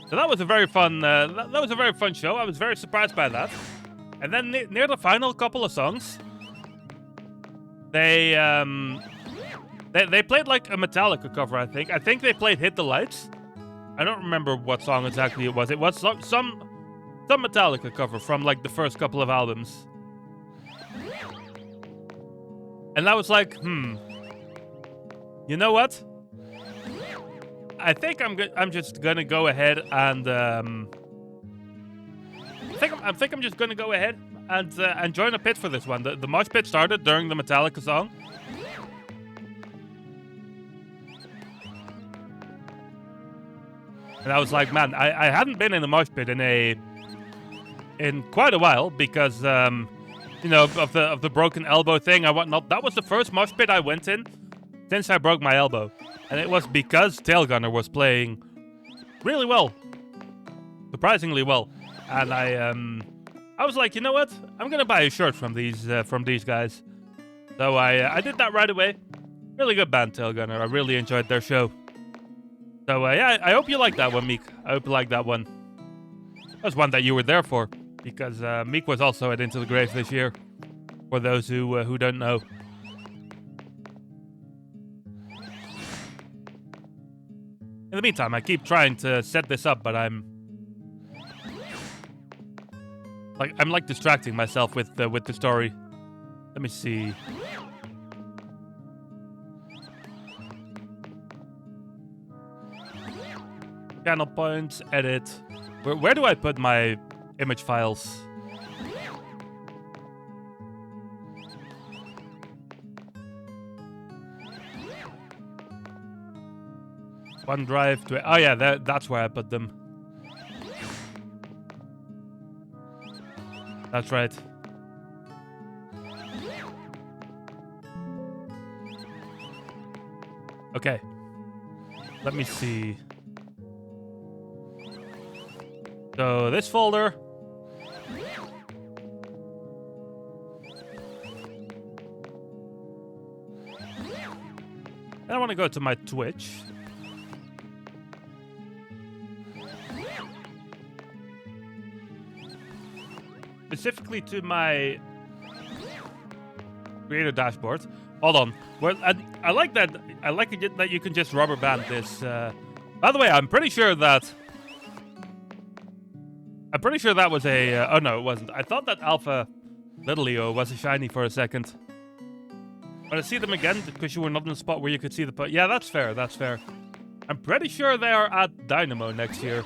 So that was a very fun. That was a very fun show. I was very surprised by that. And then near the final couple of songs, they played like a Metallica cover. I think they played "Hit the Lights." I don't remember what song exactly it was. It was some Metallica cover from like the first couple of albums. And I was like, you know what? I think I'm just gonna go ahead and I think I'm just gonna go ahead and join a pit for this one. The mosh pit started during the Metallica song. And I was like, man, I hadn't been in a mosh pit in quite a while because you know, of the broken elbow thing and whatnot. That was the first mosh pit I went in since I broke my elbow. And it was because Tailgunner was playing really well. Surprisingly well. And I was like, you know what? I'm gonna buy a shirt from these guys. So I did that right away. Really good band, Tailgunner. I really enjoyed their show. So yeah, I hope you like that one, Meek. I hope you like that one. That was one that you were there for, because Meek was also at Into the Grave this year. For those who don't know. In the meantime, I keep trying to set this up, but I'm like distracting myself with the story. Let me see. Channel points, edit. Where do I put my image files? OneDrive to... Oh yeah, that's where I put them. That's right. Okay. Let me see. So this folder. Then I want to go to my Twitch. Specifically to my creator dashboard. Hold on. Well, I like that. I like it that you can just rubber band this. By the way, I'm pretty sure that was a. Oh no, it wasn't. I thought that Alpha Little Leo was a shiny for a second. But I see them again because you were not in the spot where you could see the. Yeah, that's fair. That's fair. I'm pretty sure they are at Dynamo next year,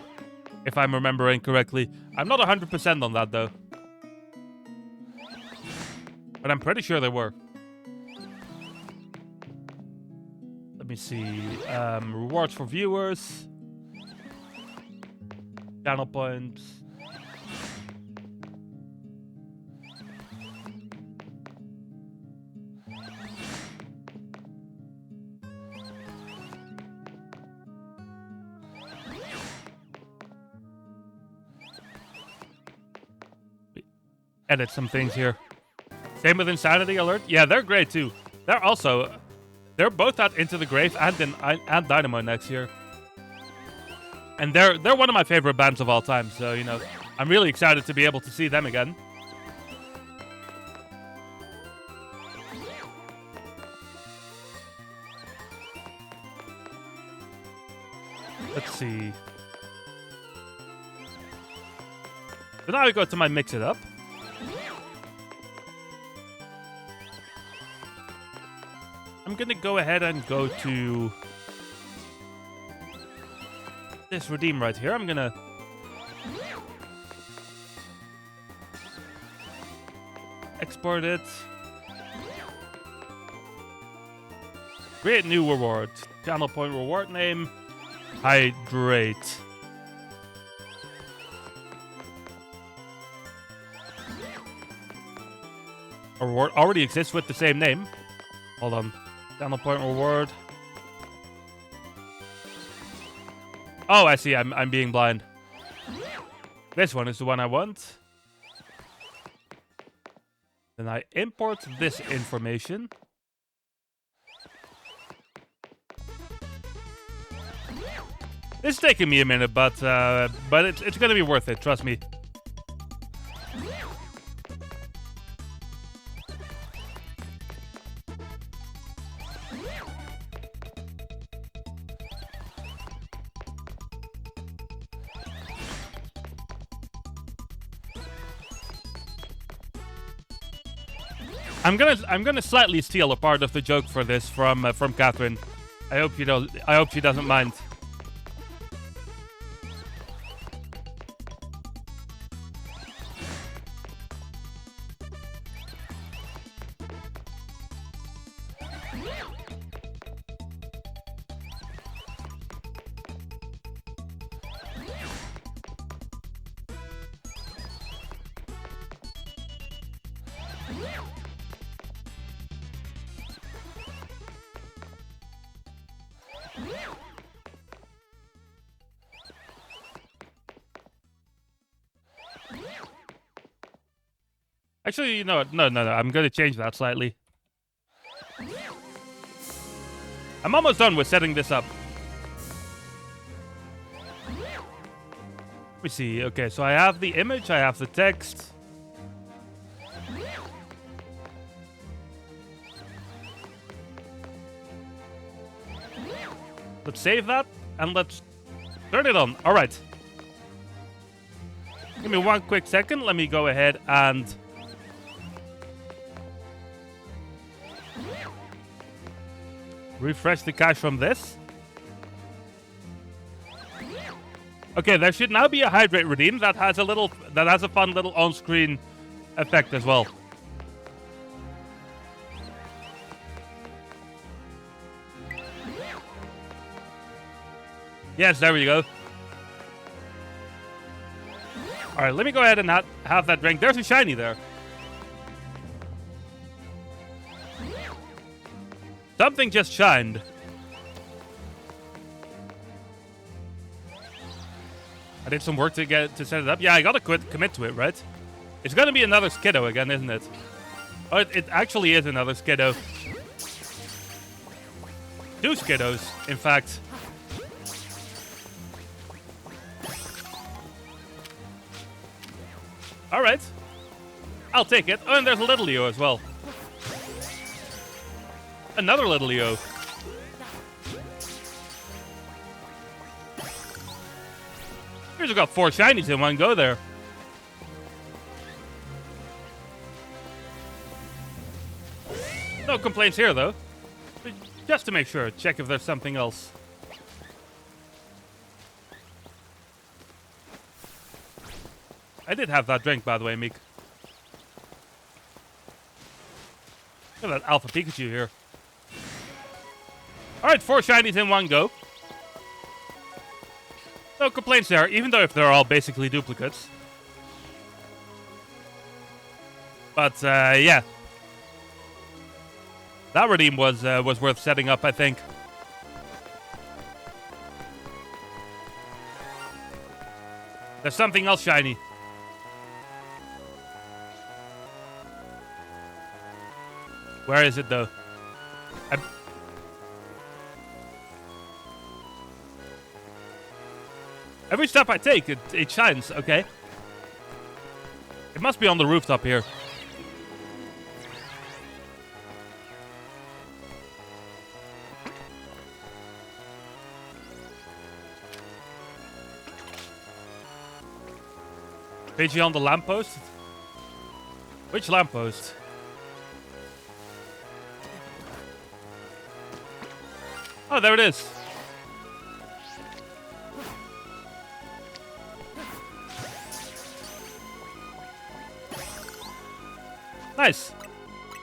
if I'm remembering correctly. I'm not 100% on that though. But I'm pretty sure they were. Let me see. Rewards for viewers. Channel points. Edit some things here. Same with Insanity Alert. Yeah, they're great too. They're both at Into the Grave and Dynamo next year. And they're one of my favorite bands of all time. So, you know, I'm really excited to be able to see them again. Let's see. So now we go to my Mix It Up. I'm gonna go ahead and go to this redeem right here. I'm gonna export it. Create new reward. Channel point reward name. Hydrate. A reward already exists with the same name. Hold on. Channel point reward. Oh, I see. I'm being blind. This one is the one I want. Then I import this information. It's taking me a minute, but it's gonna be worth it. Trust me. I'm gonna slightly steal a part of the joke for this from Catherine. I hope you don't. I hope she doesn't mind. Actually, you know what? No. I'm gonna change that slightly. I'm almost done with setting this up. Let me see. Okay, so I have the image, I have the text. Let's save that, and let's turn it on. All right. Give me one quick second. Let me go ahead and... refresh the cache from this. Okay, there should now be a hydrate redeem that has a fun little on-screen effect as well. Yes, there we go. All right, let me go ahead and have that drink. There's a shiny there. Something just shined. I did some work to set it up. Yeah, I gotta commit to it, right? It's gonna be another Skiddo again, isn't it? Oh, it actually is another Skiddo. 2 Skiddos, in fact. Alright. I'll take it. Oh, and there's a little Leo as well. Another little Leo. Here's we got 4 shinies in one go there. No complaints here though. But just to make sure, check if there's something else. I did have that drink, by the way, Meek. Look at that Alpha Pikachu here. Alright, 4 shinies in one go. No complaints there, even though if they're all basically duplicates. But, yeah. That redeem was worth setting up, I think. There's something else shiny. Where is it, though? Every step I take, it shines, okay? It must be on the rooftop here. Pidgey on the lamppost? Which lamppost? Oh, there it is. Nice.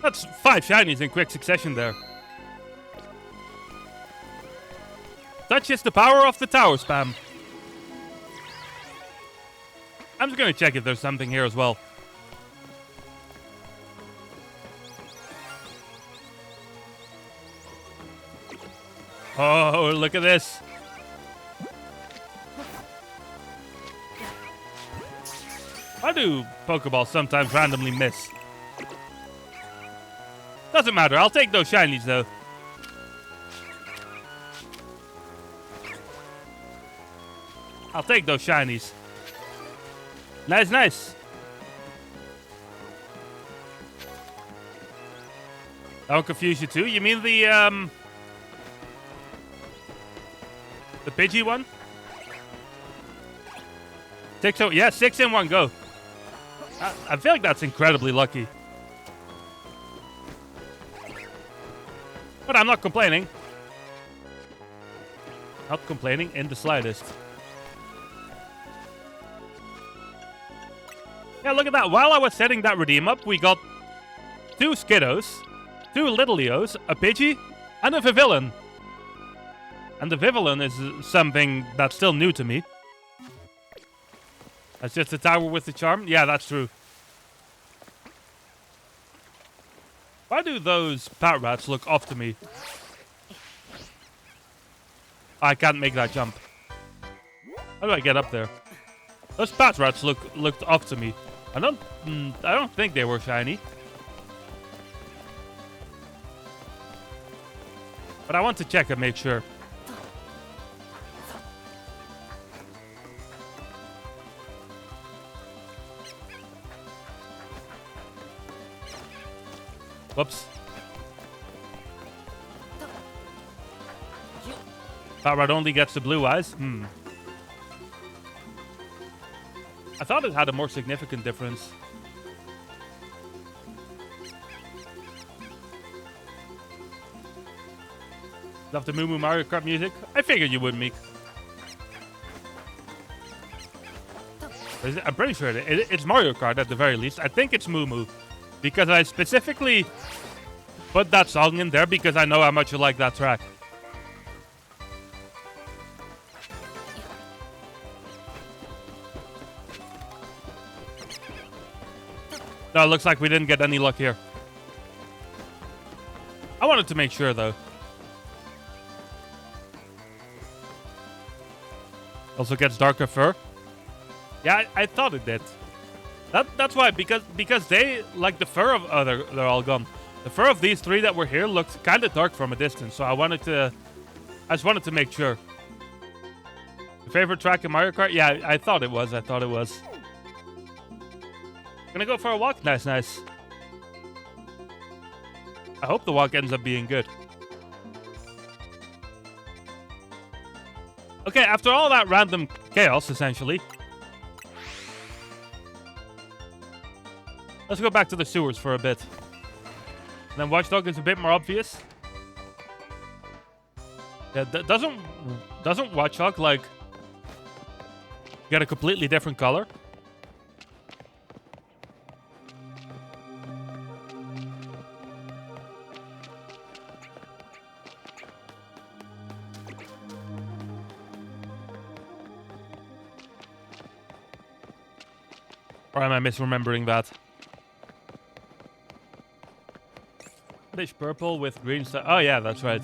That's 5 shinies in quick succession there. Such is the power of the tower spam. I'm just gonna check if there's something here as well. Oh, look at this. Why do Pokeballs sometimes randomly miss? Doesn't matter. I'll take those shinies, though. I'll take those shinies. Nice, nice. That'll confuse you, too. You mean the Pidgey one? 6 in one go. I feel like that's incredibly lucky. But I'm not complaining. Not complaining in the slightest. Yeah, look at that. While I was setting that redeem up, we got 2 Skiddos, 2 Little Leos, a Pidgey, and a Vivillon. And the Vivillon is something that's still new to me. That's just a tower with the charm? Yeah, that's true. Why do those pat rats look off to me? I can't make that jump. How do I get up there? Those pat rats looked off to me. I don't think they were shiny. But I want to check and make sure. Whoops. That rat only gets the blue eyes? I thought it had a more significant difference. Love the Moo Moo Mario Kart music? I figured you would, Meek. I'm pretty sure it's Mario Kart at the very least. I think it's Moo Moo. Because I specifically put that song in there because I know how much you like that track. No, it looks like we didn't get any luck here. I wanted to make sure, though. Also gets darker fur. Yeah, I thought it did. That's why, because they, like the fur of, oh, they're all gone. The fur of these 3 that were here looked kind of dark from a distance, so I just wanted to make sure. Your favorite track in Mario Kart? Yeah, I thought it was. Gonna go for a walk? Nice, nice. I hope the walk ends up being good. Okay, after all that random chaos, essentially, let's go back to the sewers for a bit. And then Watchdog is a bit more obvious. Yeah, doesn't Watchdog, like, get a completely different color? Or am I misremembering that? Reddish purple with green stuff. Oh yeah, that's right.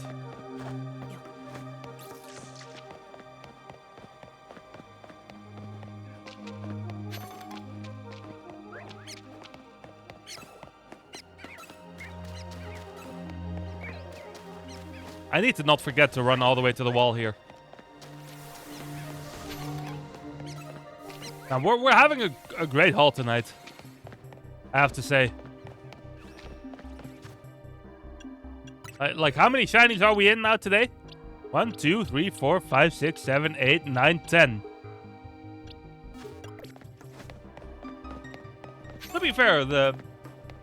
I need to not forget to run all the way to the wall here. Now, we're having a great haul tonight, I have to say. Like, how many shinies are we in now today? 1, 2, 3, 4, 5, 6, 7, 8, 9, 10. To be fair, the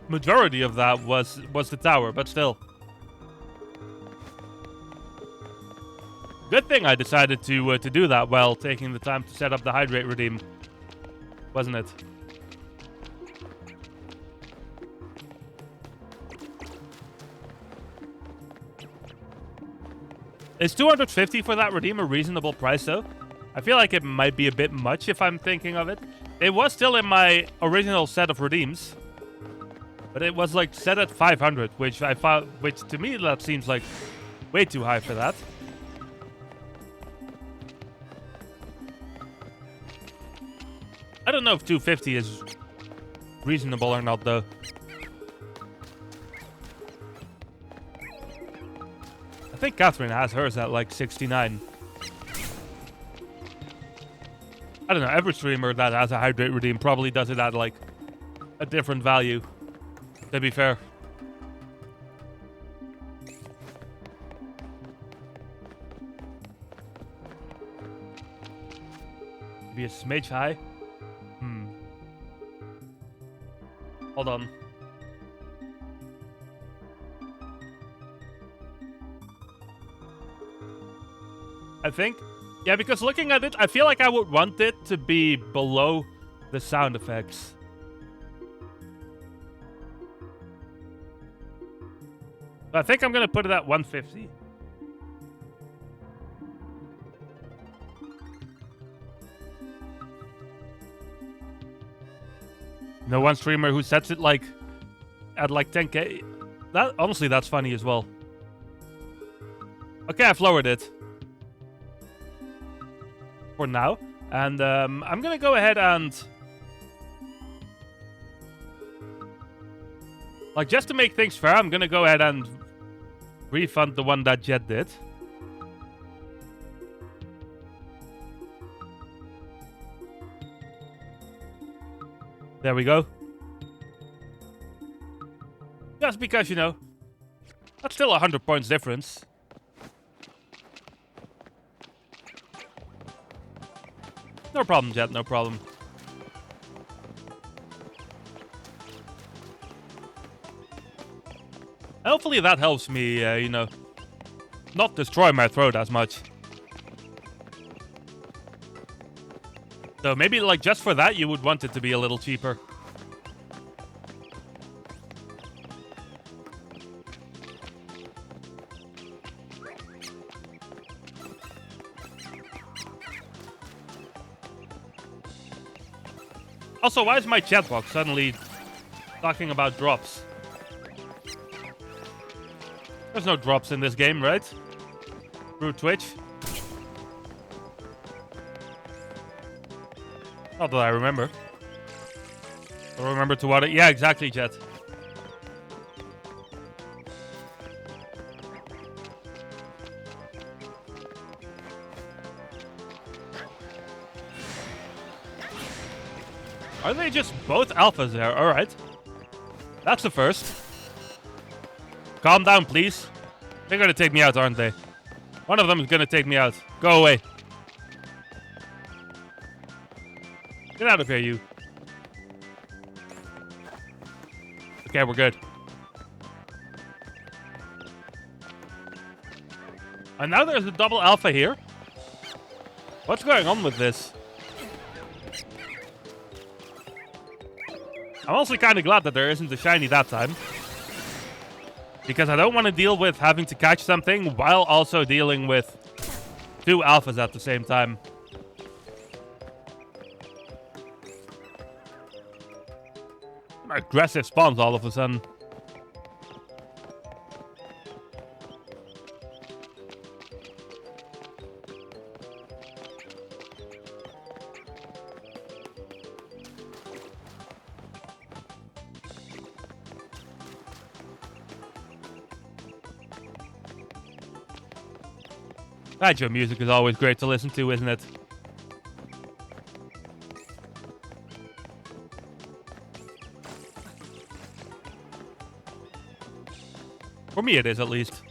majority of that was the tower, but still. Good thing I decided to do that while taking the time to set up the hydrate redeem. Wasn't it? Is 250 for that redeem a reasonable price, though? I feel like it might be a bit much if I'm thinking of it. It was still in my original set of redeems, but it was like set at 500, which to me that seems like way too high for that. I don't know if 250 is reasonable or not, though. I think Catherine has hers at like 69. I don't know, every streamer that has a hydrate redeem probably does it at like a different value, to be fair. Maybe a smidge high? Hold on. I think. Yeah, because looking at it, I feel like I would want it to be below the sound effects. So I think I'm going to put it at 150. No one streamer who sets it like at like 10k. That honestly, that's funny as well. Okay, I've lowered it for now, and I'm gonna go ahead and like just to make things fair, I'm gonna go ahead and refund the one that Jet did. There we go. Just because, you know, that's still 100 points difference. No problem, Jet, no problem. Hopefully that helps me, you know, not destroy my throat as much. So maybe, like, just for that, you would want it to be a little cheaper. Also, why is my chat box suddenly talking about drops? There's no drops in this game, right? Through Twitch. Not that I remember. I remember to what it... Yeah, exactly, Jet. Are they just both alphas there? Alright. That's the first. Calm down, please. They're gonna take me out, aren't they? One of them is gonna take me out. Go away. Get out of here, you. Okay, we're good. And now there's a double alpha here. What's going on with this? I'm also kind of glad that there isn't a shiny that time. Because I don't want to deal with having to catch something while also dealing with two alphas at the same time. Aggressive spawns all of a sudden. Banjo music is always great to listen to, isn't it? For me, it is, at least.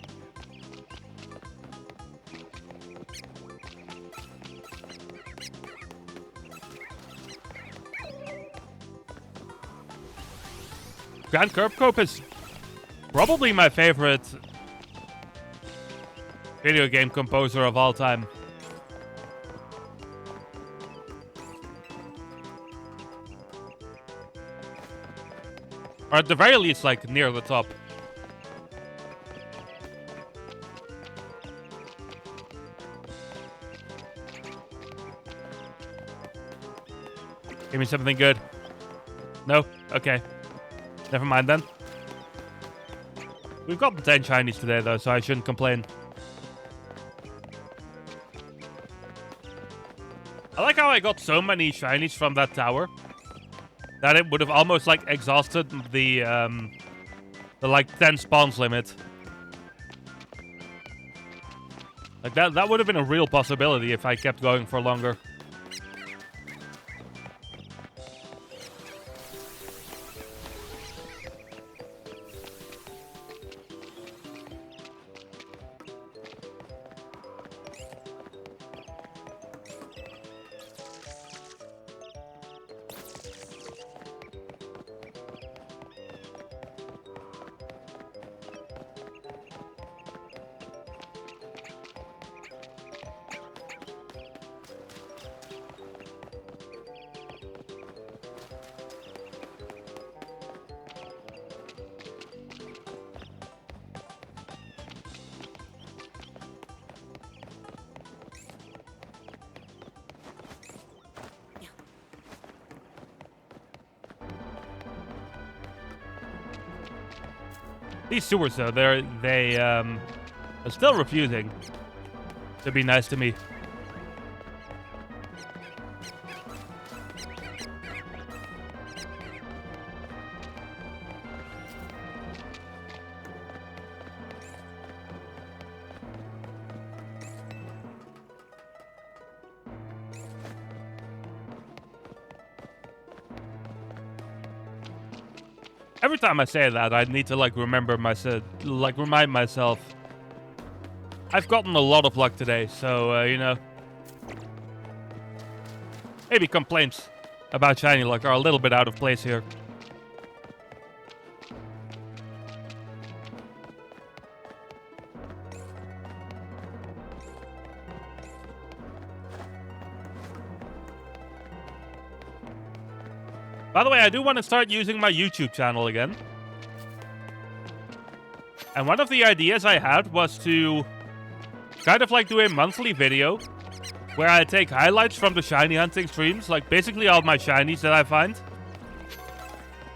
Grant Kirkhope is probably my favorite video game composer of all time. Or at the very least, like, near the top. Give me something good. No? Okay. Never mind then. We've gotten 10 shinies today though, so I shouldn't complain. I like how I got so many shinies from that tower that it would have almost like exhausted the like 10 spawns limit. Like that would have been a real possibility if I kept going for longer. These sewers, though, they are still refusing to be nice to me. Every time I say that, I need to like remember myself, like remind myself. I've gotten a lot of luck today, so you know, maybe complaints about shiny luck are a little bit out of place here. By the way, I do want to start using my YouTube channel again. And one of the ideas I had was to kind of like do a monthly video where I take highlights from the shiny hunting streams, like basically all my shinies that I find,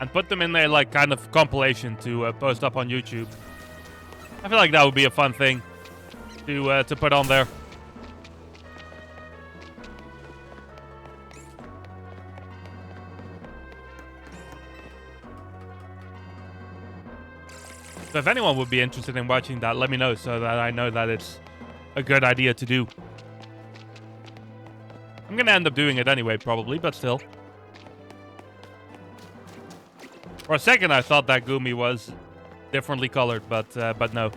and put them in a like kind of compilation to post up on YouTube. I feel like that would be a fun thing to put on there. So if anyone would be interested in watching that, let me know so that I know that it's a good idea to do. I'm gonna end up doing it anyway, probably, but still. For a second, I thought that Gumi was differently colored, but no.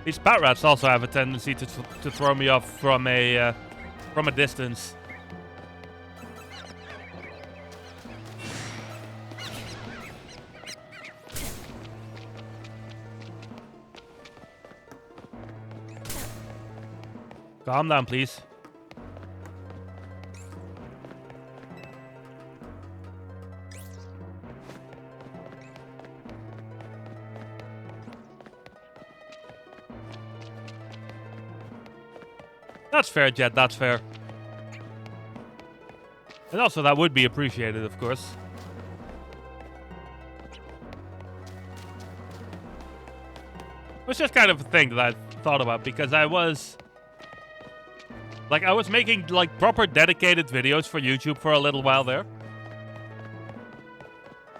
These bat rats also have a tendency to throw me off from a distance. Calm down, please. That's fair, Jet, that's fair. And also, that would be appreciated, of course. It was just kind of a thing that I thought about, because I was making, like, proper dedicated videos for YouTube for a little while there.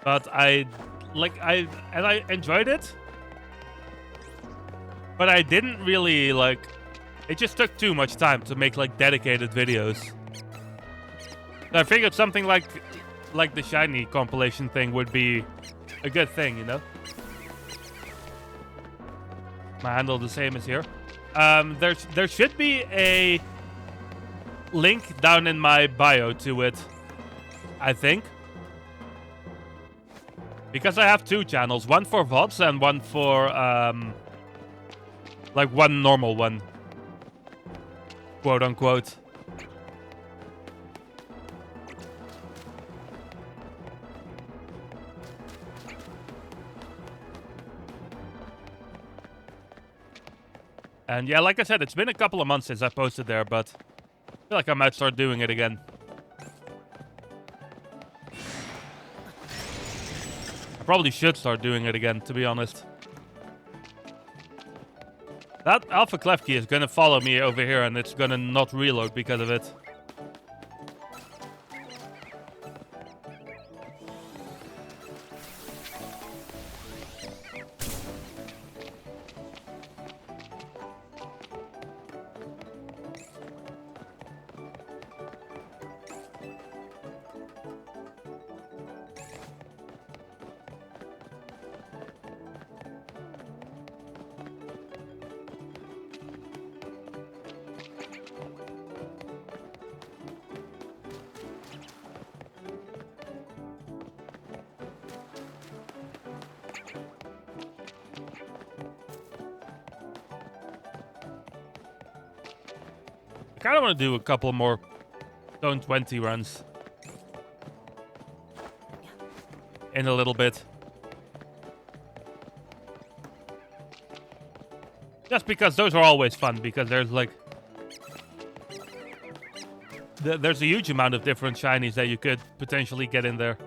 But I enjoyed it. But I didn't really, like... It just took too much time to make, like, dedicated videos. So I figured something like the shiny compilation thing would be a good thing, you know? My handle the same as here. There should be a link down in my bio to it, I think. Because I have two channels, one for VODs and one for, like, one normal one. Quote unquote. And yeah, like I said, it's been a couple of months since I posted there, but I feel like I might start doing it again. I probably should start doing it again, to be honest. That Alpha Clef key is gonna follow me over here, and it's gonna not reload because of it. I kind of want to do a couple more Zone 20 runs in a little bit. Just because those are always fun, because there's like... There's a huge amount of different shinies that you could potentially get in there.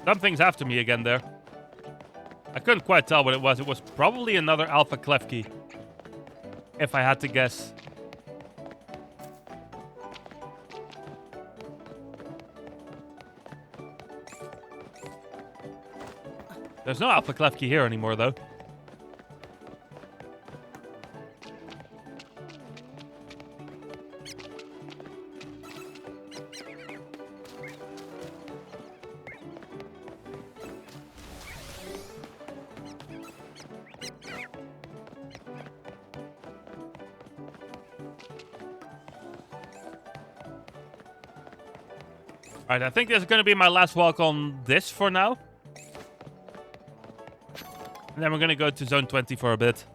Something's after me again there. I couldn't quite tell what it was. It was probably another Alpha Clef key, if I had to guess. There's no Alpha Clef key here anymore, though. Alright, I think this is going to be my last walk on this for now. And then we're going to go to Zone 20 for a bit.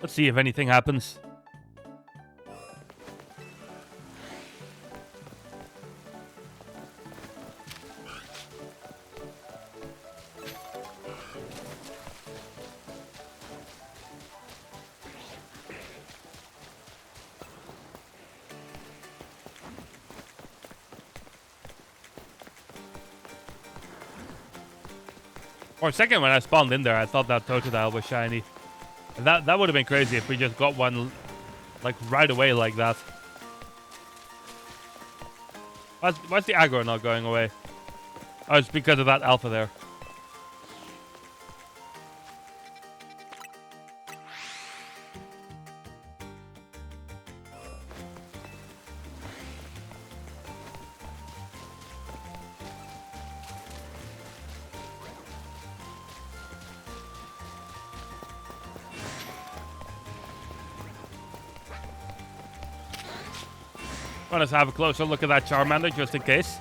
Let's see if anything happens. For a second when I spawned in there, I thought that Totodile was shiny. And that would have been crazy if we just got one, like, right away like that. Why's the aggro not going away? Oh, it's because of that alpha there. Let's have a closer look at that Charmander just in case.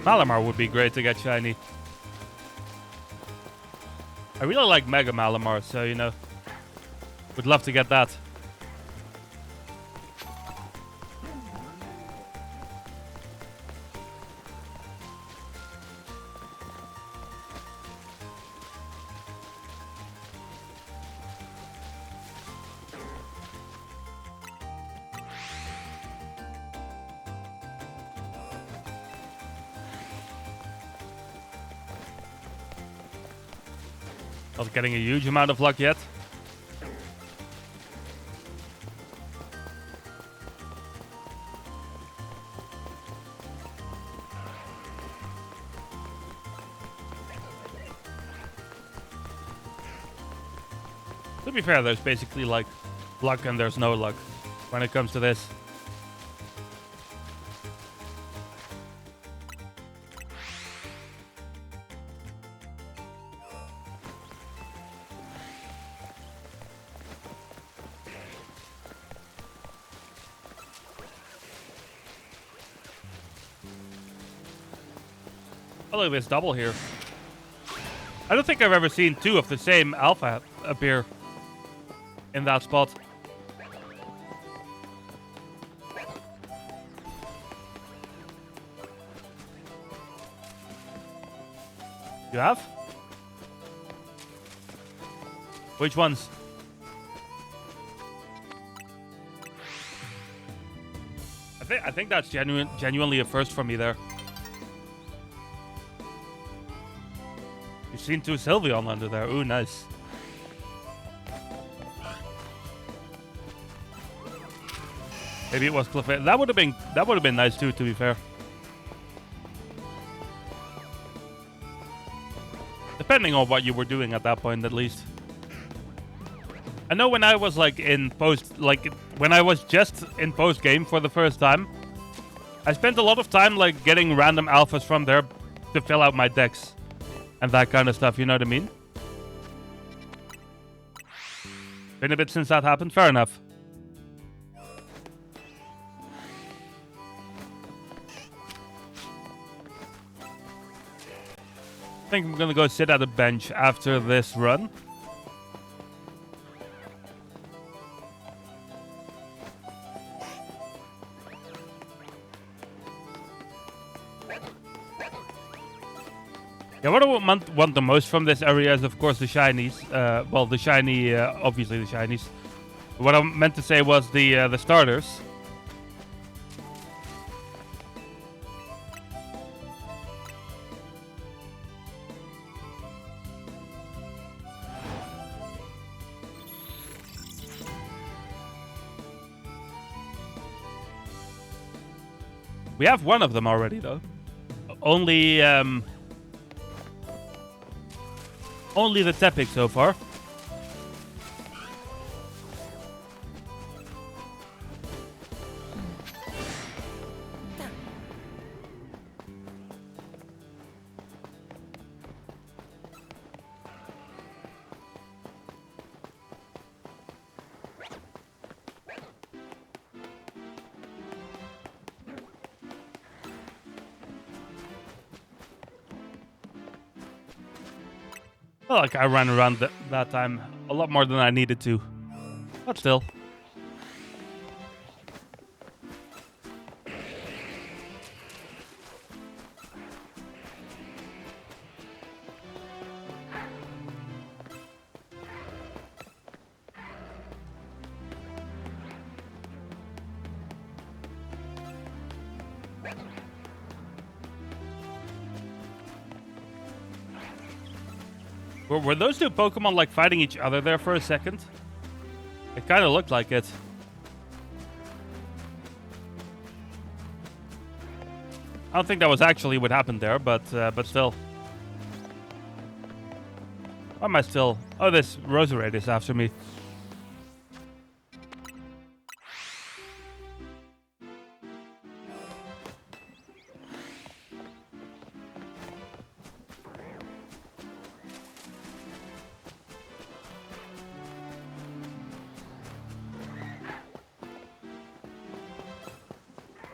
Malamar would be great to get shiny. I really like Mega Malamar, so, you know, would love to get that. Not getting a huge amount of luck yet. To be fair, there's basically like luck and there's no luck when it comes to this. Oh, look at this double here. I don't think I've ever seen two of the same alpha appear in that spot. You have? Which ones? I think that's genuinely a first for me there. You've seen two Sylveon under there. Ooh, nice. Maybe it was Clefairy. That would have been nice too, to be fair. Depending on what you were doing at that point, at least. I know when I was like when I was just in post game for the first time, I spent a lot of time like getting random alphas from there to fill out my decks and that kind of stuff. You know what I mean? Been a bit since that happened. Fair enough. I think I'm gonna go sit at a bench after this run. Yeah, what I want the most from this area is, of course, the shinies. Well, the shiny, obviously the shinies. What I meant to say was the starters. We have one of them already, though. Only the Tepic so far. Well, like I ran around that time a lot more than I needed to. But still. Were those two Pokemon like fighting each other there for a second? It kind of looked like it. I don't think that was actually what happened there, but still. Why am I still? Oh, this Roserade is after me.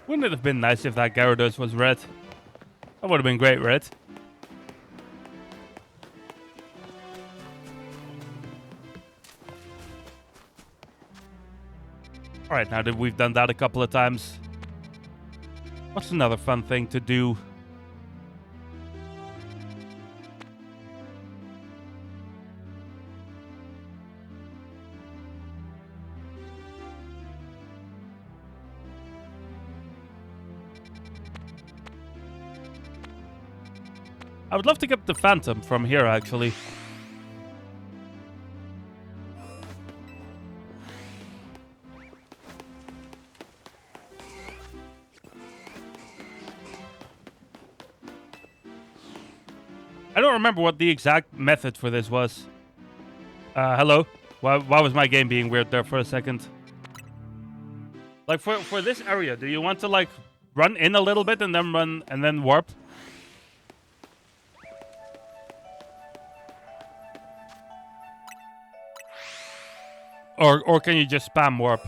Wouldn't it have been nice if that Gyarados was red? That would have been great, red. Alright, now that we've done that a couple of times, what's another fun thing to do? I would love to get the Phantom from here, actually. remember what the exact method for this was. Hello? Why was my game being weird there for a second? Like, for this area, do you want to, like, run in a little bit and then warp? Or can you just spam warp?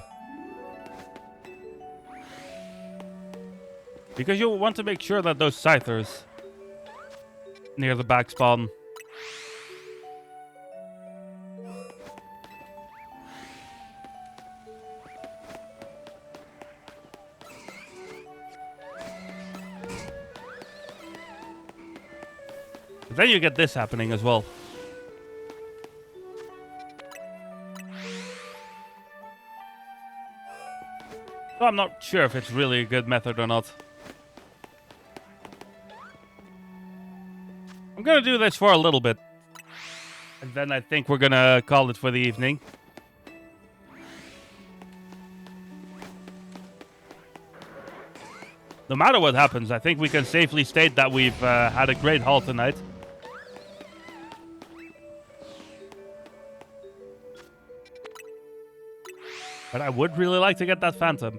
Because you want to make sure that those scythers near the back spawn. Then you get this happening as well. So I'm not sure if it's really a good method or not. I'm gonna do this for a little bit. And then I think we're gonna call it for the evening. No matter what happens, I think we can safely state that we've had a great haul tonight. But I would really like to get that Phantom.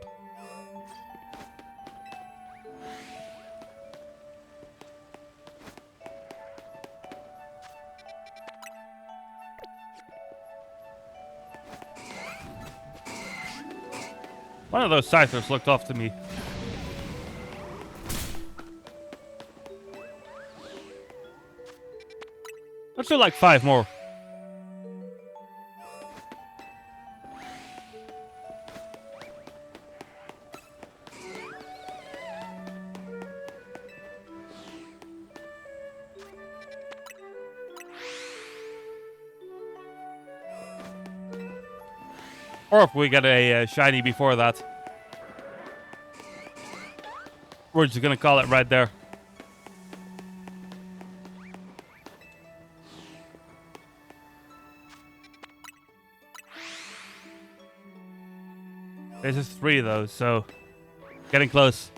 One of those scythers looked off to me. Let's do like 5 more. Or if we get a shiny before that. We're just gonna call it right there. This is 3 though, so getting close.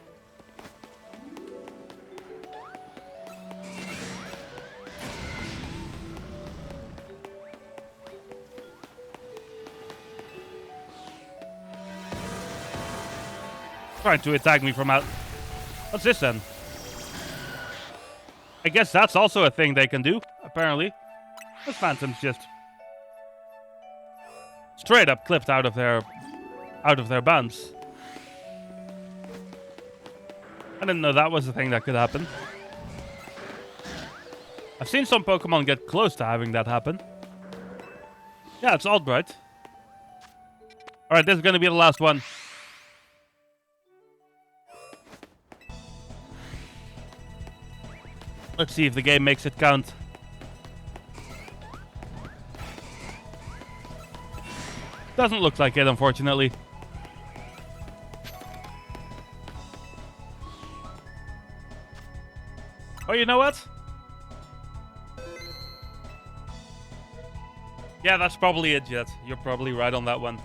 Trying to attack me from out. What's this then? I guess that's also a thing they can do, apparently. Those phantoms just straight up clipped out of their bands. I didn't know that was a thing that could happen. I've seen some Pokemon get close to having that happen. Yeah, it's Albright. Alright, this is gonna be the last one. Let's see if the game makes it count. Doesn't look like it, unfortunately. Oh, you know what? Yeah, that's probably it, Jet. You're probably right on that one.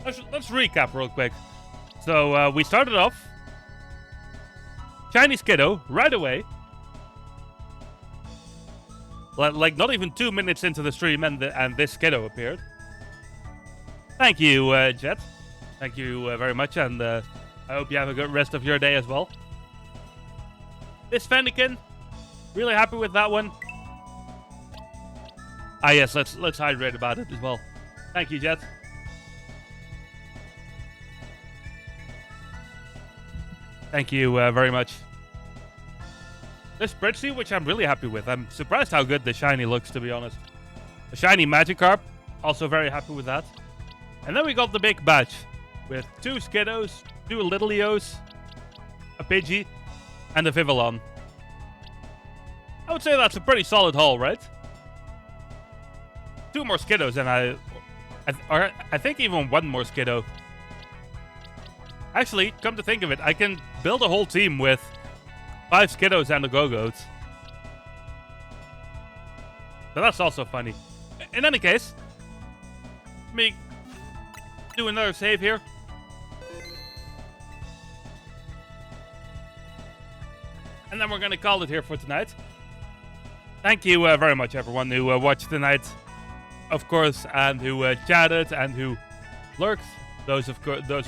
Let's recap real quick. So, we started off Shiny Skiddo right away. Like not even 2 minutes into the stream and this Skiddo appeared. Thank you, Jet. Thank you very much, and I hope you have a good rest of your day as well. This Fennekin, really happy with that one. Ah yes, let's hydrate about it as well. Thank you, Jet. Thank you very much. This spreadsheet, which I'm really happy with. I'm surprised how good the shiny looks, to be honest. The shiny Magikarp, also very happy with that. And then we got the big batch with 2 Skiddos, 2 Littleos, a Pidgey, and a Vivillon. I would say that's a pretty solid haul, right? 2 more Skiddos, and I think even 1 more Skiddo. Actually, come to think of it, I can build a whole team with 5 Skiddos and a Go-Goat. So that's also funny. In any case, let me do another save here. And then we're going to call it here for tonight. thank you very much, everyone who watched tonight, of course, and who chatted and who lurked. Those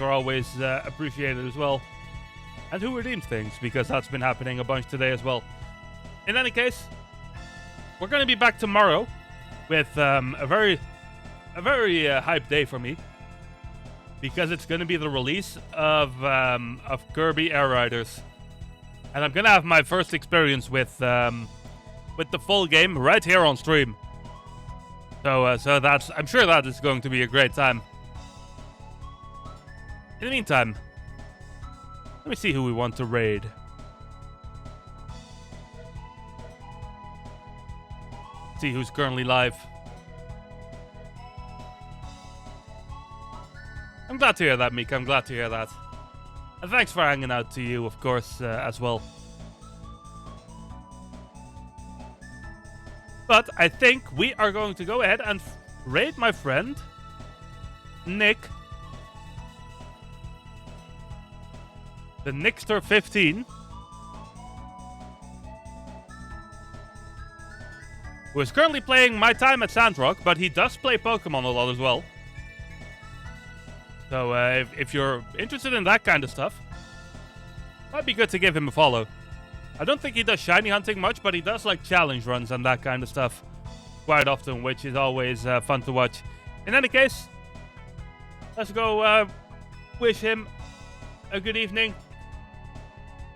are always appreciated as well. And who redeemed things, because that's been happening a bunch today as well. In any case, we're going to be back tomorrow with a very hype day for me, because it's going to be the release of Kirby Air Riders, and I'm going to have my first experience with the full game right here on stream. So I'm sure that is going to be a great time. In the meantime, let me see who we want to raid. See who's currently live. I'm glad to hear that, Mika. I'm glad to hear that. And thanks for hanging out to you, of course, as well. But I think we are going to go ahead and raid my friend, Nick. The Nixter 15. Who is currently playing My Time at Sandrock, but he does play Pokemon a lot as well. So if you're interested in that kind of stuff, might be good to give him a follow. I don't think he does shiny hunting much, but he does like challenge runs and that kind of stuff quite often, which is always fun to watch. In any case, let's go wish him a good evening.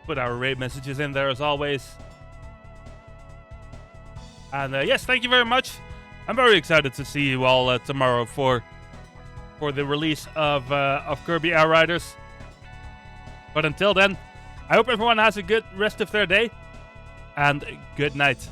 Put our raid messages in there as always. And yes, thank you very much. I'm very excited to see you all tomorrow for the release of Kirby Air Riders. But until then, I hope everyone has a good rest of their day, and good night.